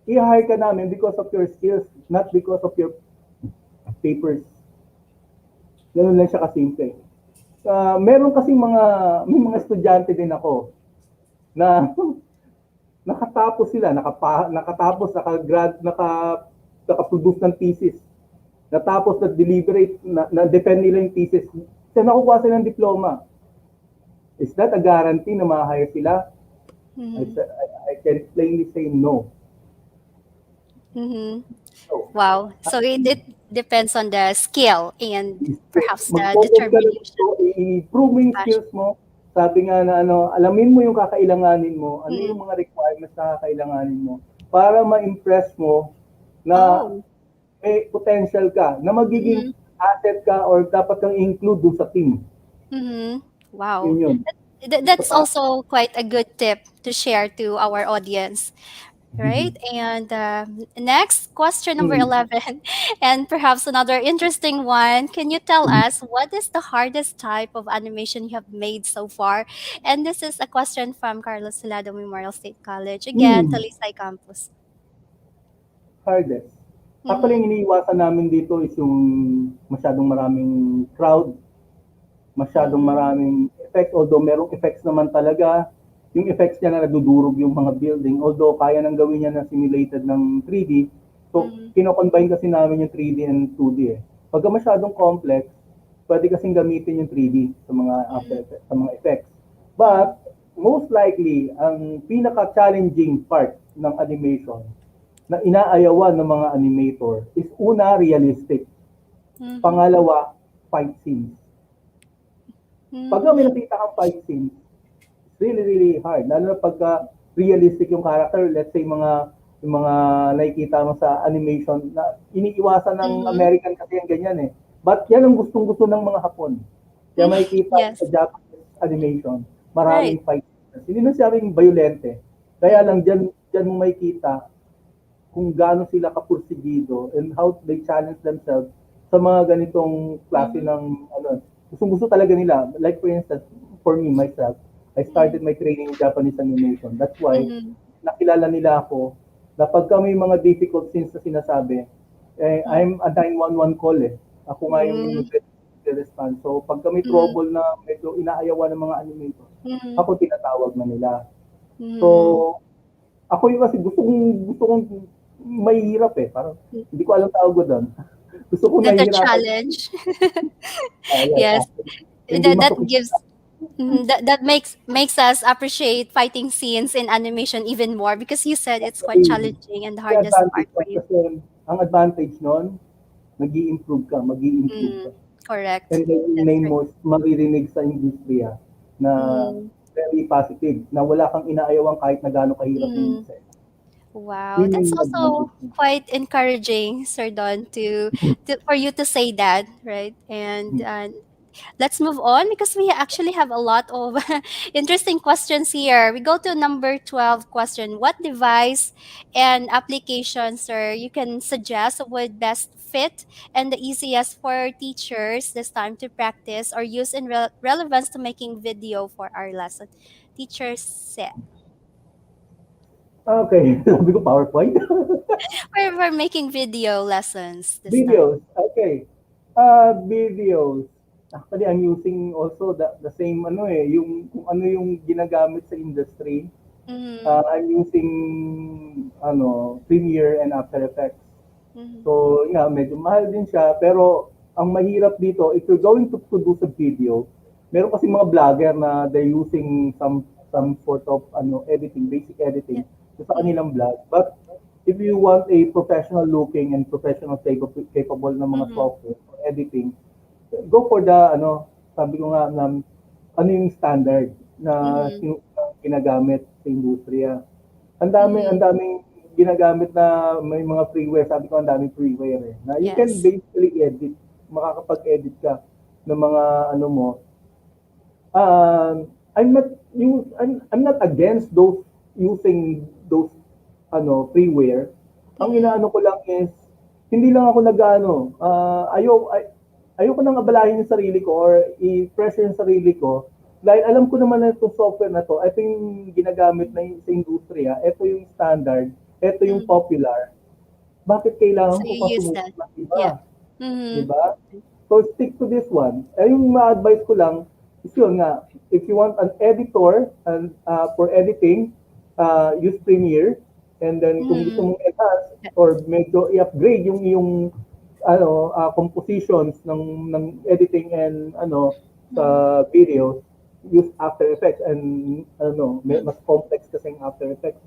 i-hire ka namin because of your skills, not because of your papers. Ganun lang siya kasimple. Meron kasing may mga estudyante din ako na nakatapos sila, nakaproduce ng thesis. Natapos na deliberate, na-defend nila yung thesis. Kasi nakukuha sila ng diploma. Is that a guarantee na ma-hire sila? Mm-hmm. I can plainly say no. Mm-hmm. Wow. So it depends on the skill and perhaps the Mag-focus ka lang determination. i-improve mo yung skills mo. Sabi nga na alamin mo yung kakailanganin mo, ano yung mga requirements na kakailanganin mo para ma-impress mo na may potential ka, na magiging asset ka or dapat kang include doon sa team. Mm-hmm. Wow. Yun yun. That's also quite a good tip to share to our audience. Right? And next, question number 11, and perhaps another interesting one. Can you tell us what is the hardest type of animation you have made so far? And this is a question from Carlos Salado Memorial State College. Again, Talisay Campus. Hardest. Actually, yung iniiwasan namin dito is yung masyadong maraming crowd, masyadong maraming effects, although merong effects naman talaga, yung effects niya na nadudurog yung mga building, although kaya nang gawin niya na simulated ng 3D, so kino-combine kasi namin yung 3D and 2D eh. Pagka masyadong complex, pwede kasing gamitin yung 3D sa mga effects. But, most likely, ang pinaka-challenging part ng animation na inaayawan ng mga animator is una, realistic. Pangalawa, fight scenes. Pagka may nakita kang fight scenes, really hard. Lalo na pagka realistic yung character, let's say yung mga nakikita mo sa animation na iniiwasan ng American kasi yung ganyan eh. But yan ang gustong-gusto ng mga Hapon. Kaya makikita sa Japanese animation, maraming fight scenes. Hindi na sabing violente. Kaya lang dyan mo makikita kung gaano sila kapursigido and how they challenge themselves sa mga ganitong klase ng gustong-gusto talaga nila. Like for instance, for me, myself, I started my training in Japanese animation. That's why nakilala nila ako na pagka may mga difficult scenes na sinasabi, I'm a 911 call eh. Ako nga yung response. So pagka may trouble na medyo inaayawan ng mga animator, ako tinatawag na nila. So ako yung kasi gusto kong mahihirap eh. Parang hindi ko alam tawag ko doon. Gusto ko the nahihirapan. challenge. Yes. That gives that makes us appreciate fighting scenes in animation even more because you said it's quite challenging and the hardest part for you. Kasi ang advantage nun, mag-i-improve ka. Correct. And then yung name mo, maririnig sa industriya na very positive, na wala kang inaayawang kahit na gaano kahirap yung Wow, Yun yung that's also advantage. quite encouraging, Sir Don, to for you to say that, right? And let's move on because we actually have a lot of interesting questions here. We go to number 12 question. What device and application, sir, you can suggest would best fit and the easiest for teachers this time to practice or use in relevance to making video for our lesson? Teachers said. Okay, sabi ko PowerPoint. We're making video lessons this time. Videos, okay. Videos. Actually, I'm using also the same ano yung kung ano yung ginagamit sa industry. Mm-hmm. I'm using Premiere and After Effects. Mm-hmm. So, yeah, medyo mahal din siya. Pero, ang mahirap dito, if you're going to produce a video, meron kasi mga vlogger na they're using some sort of editing, basic editing sa kanilang vlog. But, if you want a professional looking and professional capable ng mga software for editing, go for the, sabi ko nga, ano yung standard na ginagamit sa industriya. Ang daming ginagamit na may mga freeware, sabi ko ang daming freeware na you can basically edit, makakapag-edit ka ng mga ano mo. I'm not against those using those freeware. Ang inaano ko lang is hindi lang ako ayoko nang abalahin yung sarili ko or i-pressure yung sarili ko dahil alam ko naman na itong software na to, ito yung ginagamit na sa industriya, ito yung standard, ito yung popular. Bakit kailangan So ko pa you use sumunod that. ng iba? Yeah. Mm-hmm. Diba? So stick to this one. Yung ma-advise ko lang is yun nga, if you want an editor and for editing, use Premiere. And then kung gusto mong enhance or medyo i-upgrade yung iyong compositions ng editing and sa videos, use After Effects and mas complex kasi yung After Effects.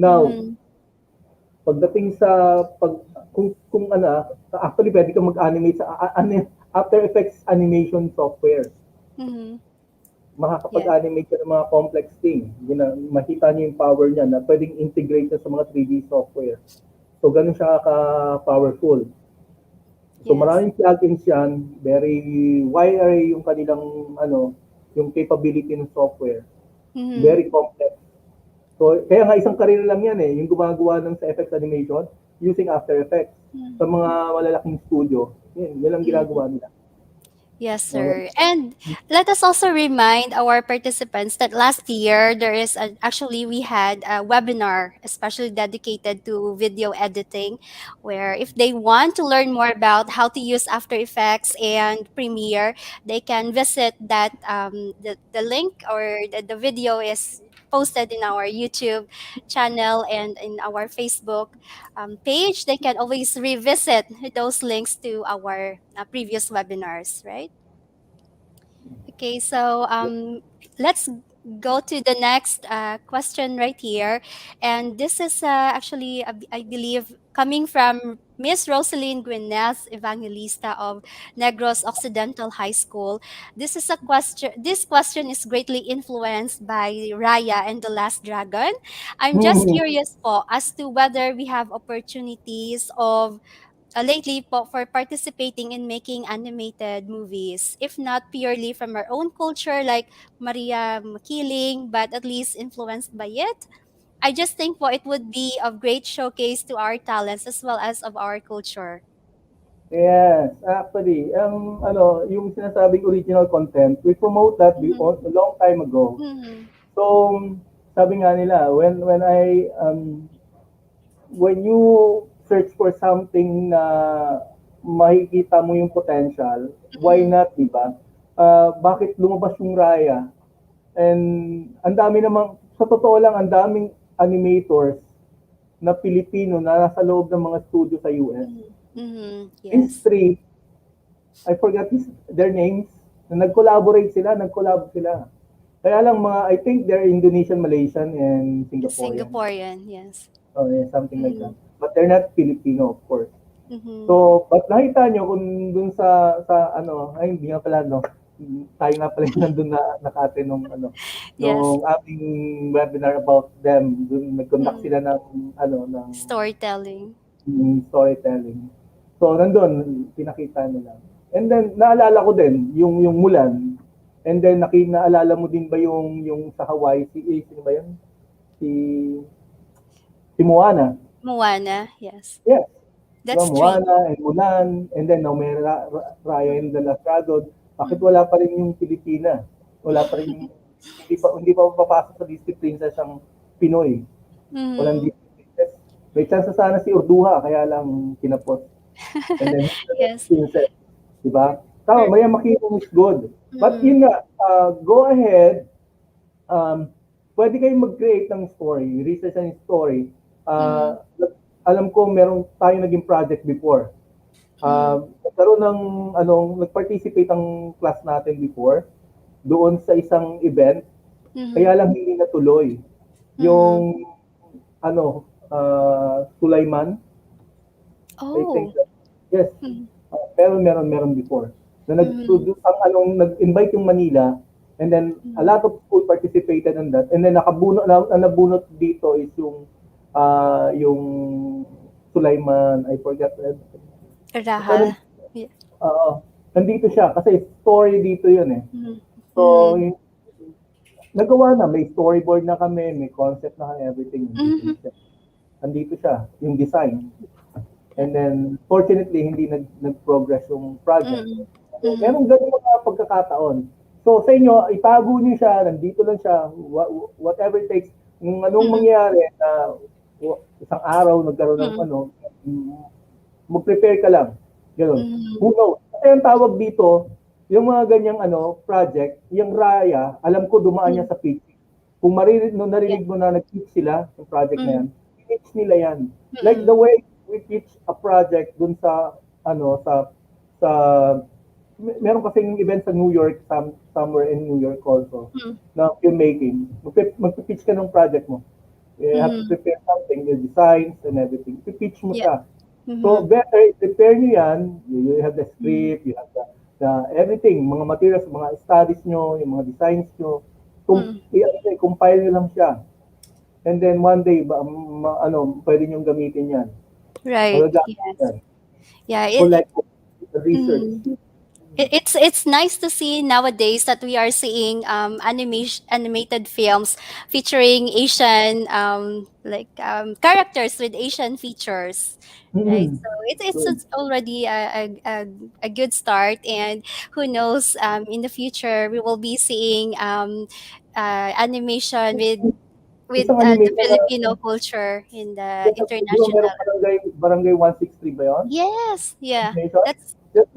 Now, pagdating sa actually pwede ka mag-animate sa After Effects animation software. Makakapag-animate ka ng mga complex thing. Makita niyo yung power niya na pwedeng integrate sa mga 3D software. So, ganun siya ka-powerful. So, maraming plugins yan. Very wide yung kanilang, yung capability ng software. Very complex. So, kaya nga isang career lang yan yung gumagawa ng sa effects animation using After Effects. Sa mga malalaking studio, yan ang ginagawa nila. Yes, sir. And let us also remind our participants that last year actually we had a webinar especially dedicated to video editing, where if they want to learn more about how to use After Effects and Premiere, they can visit that the link or the video is posted in our YouTube channel and in our Facebook page. They can always revisit those links to our previous webinars, right? Okay, so let's go to the next question right here. And this is actually, I believe, coming from Miss Rosaline Guinness, Evangelista of Negros Occidental High School. This is a question. This question is greatly influenced by Raya and the Last Dragon. I'm just curious po as to whether we have opportunities of lately po for participating in making animated movies, if not purely from our own culture like Maria Makiling, but at least influenced by it. I just think po it would be of great showcase to our talents as well as of our culture. Yes, actually, yung sinasabing original content, we promote that a long time ago. So, sabi nga nila, when you search for something na makikita mo yung potential, why not, di ba? Bakit lumabas yung Raya? And ang dami namang, sa totoo lang, ang daming animators na Pilipino na nasa loob ng mga studio sa US. These three, I forgot their names, na nag-collab sila. Kaya lang I think they're Indonesian, Malaysian, and Singaporean. Singaporean, yes. Oh, yeah, something like that. But they're not Filipino, of course. So, but nakita nyo kung dun sa hindi nga pala, tayo nga pala yung nandun na naka-attend nung Yes. nung aming webinar about them. Dun nag-conduct Mm. sila ng ng Storytelling. storytelling. So nandun pinakita nila. And then naalala ko din yung Mulan. And then naalala mo din ba yung sa Hawaii sino ba yun? Si Moana. Moana, yes. Yes. Diba, That's three. Moana and Mulan, and then now may Raya and the Last Dragon. Bakit wala pa rin yung Pilipina? Wala pa rin yung, hindi pa papasok sa Disney Princess ang Pinoy. Walang Mm. Disney Princess. May chance sana si Urduha, kaya lang kinapos. And then, Yes. Princess. Diba? Tama, Maya Makino is good. But Mm. yun nga, go ahead, pwede kayong mag-create ng story, research ng story. Alam ko meron tayong naging project before. Nagkaroon ng nag-participate ang class natin before doon sa isang event. Kaya lang hindi natuloy. Yung Sulaiman. I think Oh. yes. Meron before. Na nag-invite yung Manila, and then a lot of school participated in that, and then nabunot dito is yung Sulaiman, I forgot. Rahal. Nandito siya kasi story dito yun eh. So, nagawa na, may storyboard na kami, may concept na kami, everything. Nandito siya, yung design. And then, fortunately, hindi nag-progress yung project. Merong ganun mga pagkakataon. So, sa inyo, itago niyo siya, nandito lang siya, whatever it takes. Kung anong mangyari na isang araw nagkaroon ng mag-prepare ka lang. Ganun. Who knows? Kasi ang tawag dito, yung mga ganyang project, yung Raya, alam ko dumaan niya sa pitch. Kung narinig mo na nag-pitch sila ng project na yan, pitch nila yan. Like the way we pitch a project dun sa meron kasing event sa New York, somewhere in New York also, na filmmaking. Mag-pitch ka ng project mo. You have to prepare something, your designs and everything. I-pitch mo siya. So, better, prepare nyo yan. You have the script, you have the everything, mga materials, mga studies nyo, yung mga designs nyo. Compile nyo lang siya. And then, one day, pwede nyo gamitin yan. Right, yes. Yeah, Collect research. It's nice to see nowadays that we are seeing animated films featuring Asian characters with Asian features, right? So it's already a good start, and who knows, in the future we will be seeing animation with Isang the animation Filipino culture in the di ba meron international. barangay 163 ba yun? Yes, yeah, Animation? that's Just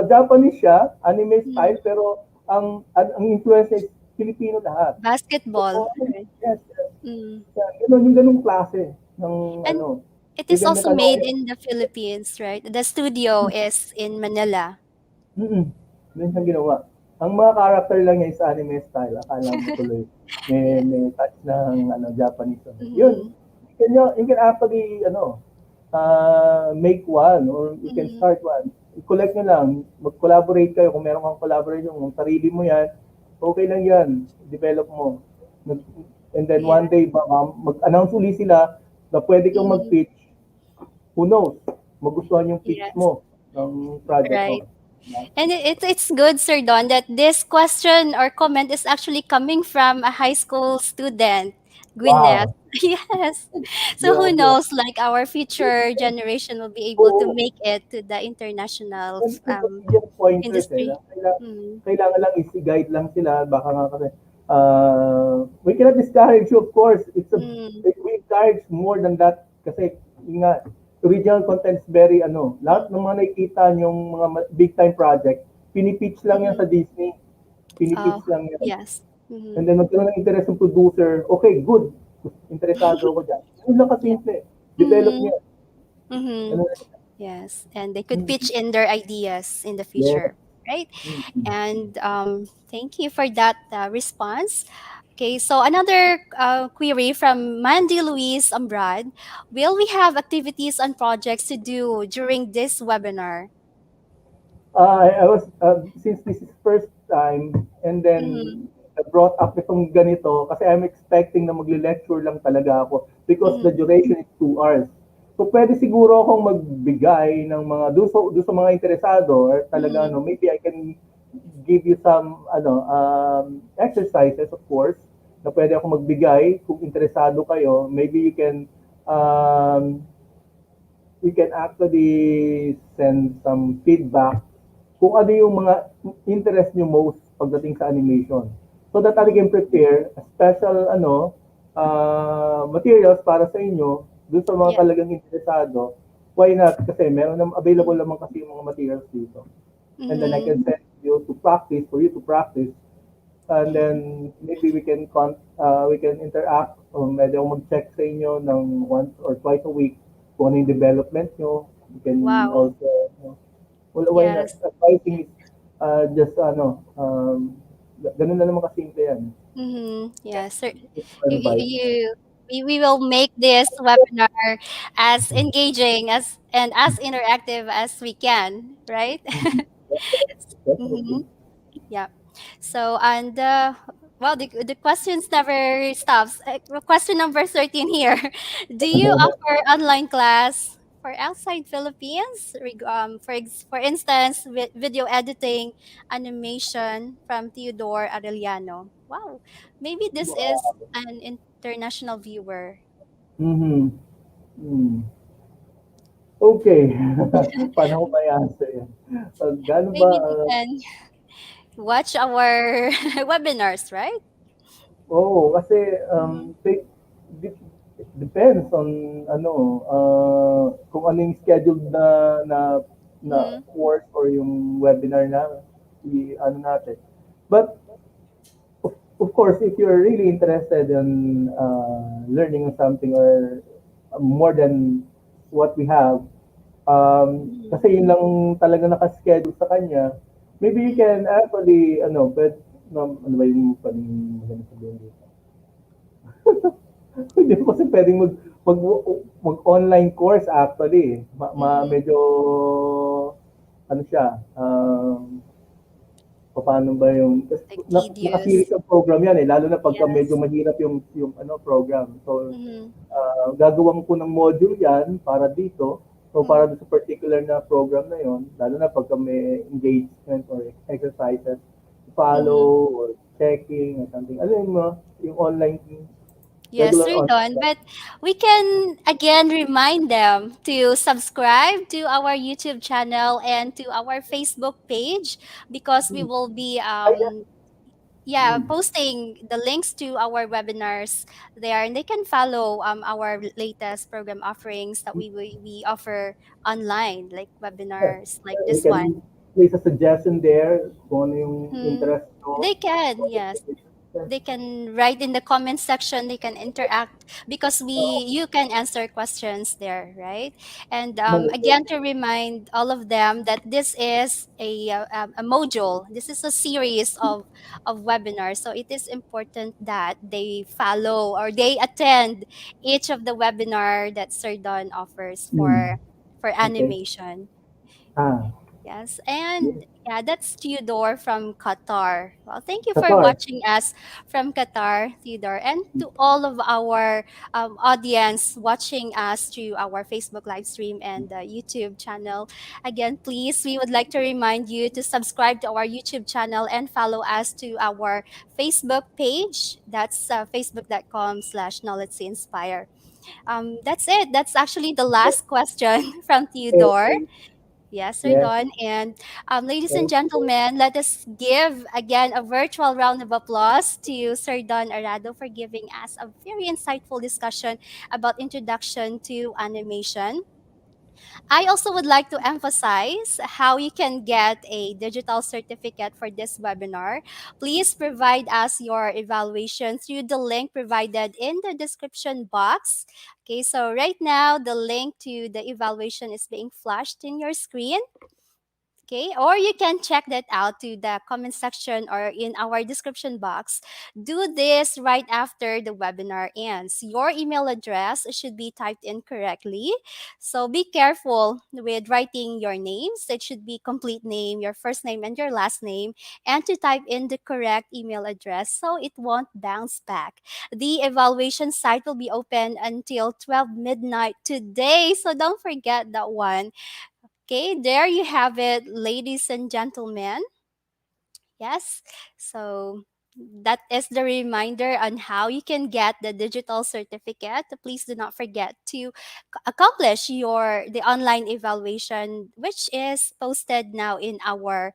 Japanese siya, anime style, pero ang influence is Filipino lahat. basketball, So, right? yes. Mm. Yung ganung klase ng And it is even also made in the Philippines, right? The studio is in Manila. Yun siyang ginawa. Ang mga character lang niya is anime style. Akala mo tuloy may touch ng Japanese. Yun. You can actually make one or you can start one. I-collect nyo lang. Mag-collaborate kayo. Kung meron kang collaboration, kung sarili mo yan, okay lang yan. Develop mo. And then one day, mag-announce uli sila na pwede kang mag-pitch. Who knows? Magustuhan yung pitch mo ng project Right. mo. And it's good, Sir Don, that this question or comment is actually coming from a high school student, Gwyneth. Wow. Yes. So who knows, like our future generation will be able to make it to the international Yung pointers industry. Kailangan lang i-guide lang sila. Baka nga kasi, we cannot discourage you, of course. We encourage more than that kasi nga, original content is very lahat ng mga nakikita yung mga big time project, pinipitch lang yan sa Disney. Pinipitch lang yan. Yes. And then magkaroon ng interest ng producer, okay, good. Interesado ako dyan. Yun lang kasimple. Develop niya. Yes. And they could pitch in their ideas in the future. Right? And thank you for that response. Okay, so another query from Mandy Louise Ambrad. Will we have activities and projects to do during this webinar? I was, since this is first time, and Mm-hmm. then I brought up itong ganito, kasi I'm expecting na magle-lecture lang talaga ako because the Mm-hmm. duration is 2 hours. So pwede siguro akong magbigay ng mga, do sa mga interesado, or talaga, Mm-hmm. ano, maybe I can give you some, ano, exercises, of course, na pwede ako magbigay kung interesado kayo. Maybe um, you can actually send some feedback kung ano yung mga interest nyo most pagdating sa animation. So that I can prepare a special materials para sa inyo dun sa mga Yeah. talagang interesado. Why not? Kasi meron available naman kasi yung mga materials dito. And then I Mm-hmm. can send you to practice, for you to practice. And then maybe we can interact, o medyo ako mag-check sa inyo ng once or twice a week kung ano yung development nyo. You can Wow. also, well, why not? Yes. Advising is just ganun na naman kasimple yan. Mm-hmm. Yeah. Sir, Just advice. you we will make this webinar as engaging and as interactive as we can, right? Mm-hmm. Definitely. Yeah. So, and well, the questions never stops. Question number 13 here. Do you offer online class for outside Philippines? For instance, video editing, animation from Theodore Arellano. Wow. Maybe this is an international viewer. Mm-hmm. Mm. Okay. Paano ko may answer yan? Gano'n ba? Maybe they can watch our webinars, right? Kasi Mm-hmm. de- depends on kung ano yung scheduled na Mm-hmm. course or yung webinar na ano natin. But of course, if you're really interested in learning something or more than what we have, kasi yun lang talaga nakaschedule sa kanya, maybe you can actually, ano ba yung maganda sabihin dito? Hindi mo kasi pwedeng mag, mag-online course actually. Mm-hmm. Medyo, ano siya, paano ba yung Like naka-series tedious. ng program yan lalo na pagka medyo Yes. mahirap yung program. So Mm-hmm. gagawan ko ng module yan para dito. So para Mm-hmm. sa particular na program na yon, lalo na pagka may engagement or exercises, Mm-hmm. follow or checking or something. Alam mo, yung online, Yes, regular we're online. done. But we can again remind them to subscribe to our YouTube channel and to our Facebook page because we will be yeah, posting the links to our webinars there, and they can follow our latest program offerings that we offer online, like Yeah. webinars like You this one. can place a suggestion there kung ano yung Hmm. interest They mo. can, yes. They can write in the comment section, they can interact because you can answer questions there, right? And again, to remind all of them that this is a module, this is a series of webinars, so it is important that they follow or they attend each of the webinar that Sir Don offers for Okay. animation. Ah, Yes, and yeah, that's Theodore from Qatar. Well, thank you for Qatar. watching us from Qatar, Theodore, and to all of our audience watching us through our Facebook live stream and YouTube channel. Again, please, we would like to remind you to subscribe to our YouTube channel and follow us to our Facebook page. That's facebook.com/knowledge inspire. That's it. That's actually the last question from Theodore. Okay. Yes, Sir Yes. Don. And ladies and Thank you. gentlemen, let us give again a virtual round of applause to Sir Don Arado for giving us a very insightful discussion about introduction to animation. I also would like to emphasize how you can get a digital certificate for this webinar. Please provide us your evaluation through the link provided in the description box. Okay, so right now the link to the evaluation is being flashed in your screen. Okay, or you can check that out to the comment section or in our description box. Do this right after the webinar ends. Your email address should be typed in correctly. So be careful with writing your names. It should be complete name, your first name and your last name, and to type in the correct email address so it won't bounce back. The evaluation site will be open until 12 midnight today. So don't forget that one. Okay, there you have it, ladies and gentlemen. Yes. So that is the reminder on how you can get the digital certificate. Please do not forget to accomplish your the online evaluation, which is posted now in our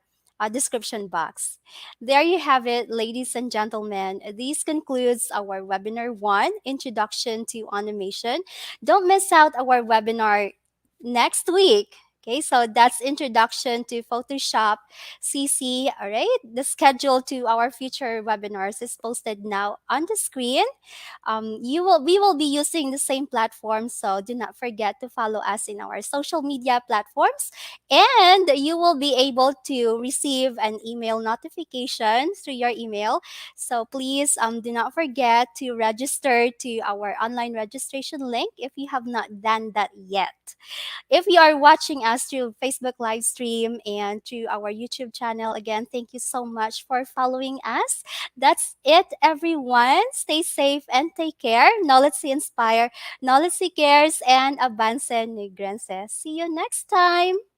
description box. There you have it, ladies and gentlemen. This concludes our webinar one, Introduction to Animation. Don't miss out our webinar next week. Okay, so that's Introduction to Photoshop CC. All right, the schedule to our future webinars is posted now on the screen. We will be using the same platform, so do not forget to follow us in our social media platforms, and you will be able to receive an email notification through your email. So please do not forget to register to our online registration link if you have not done that yet. If you are watching us through Facebook live stream and through our YouTube channel, again, thank you so much for following us. That's it, everyone. Stay safe and take care. Knowledge inspire, knowledge cares, and avance negrense. See you next time.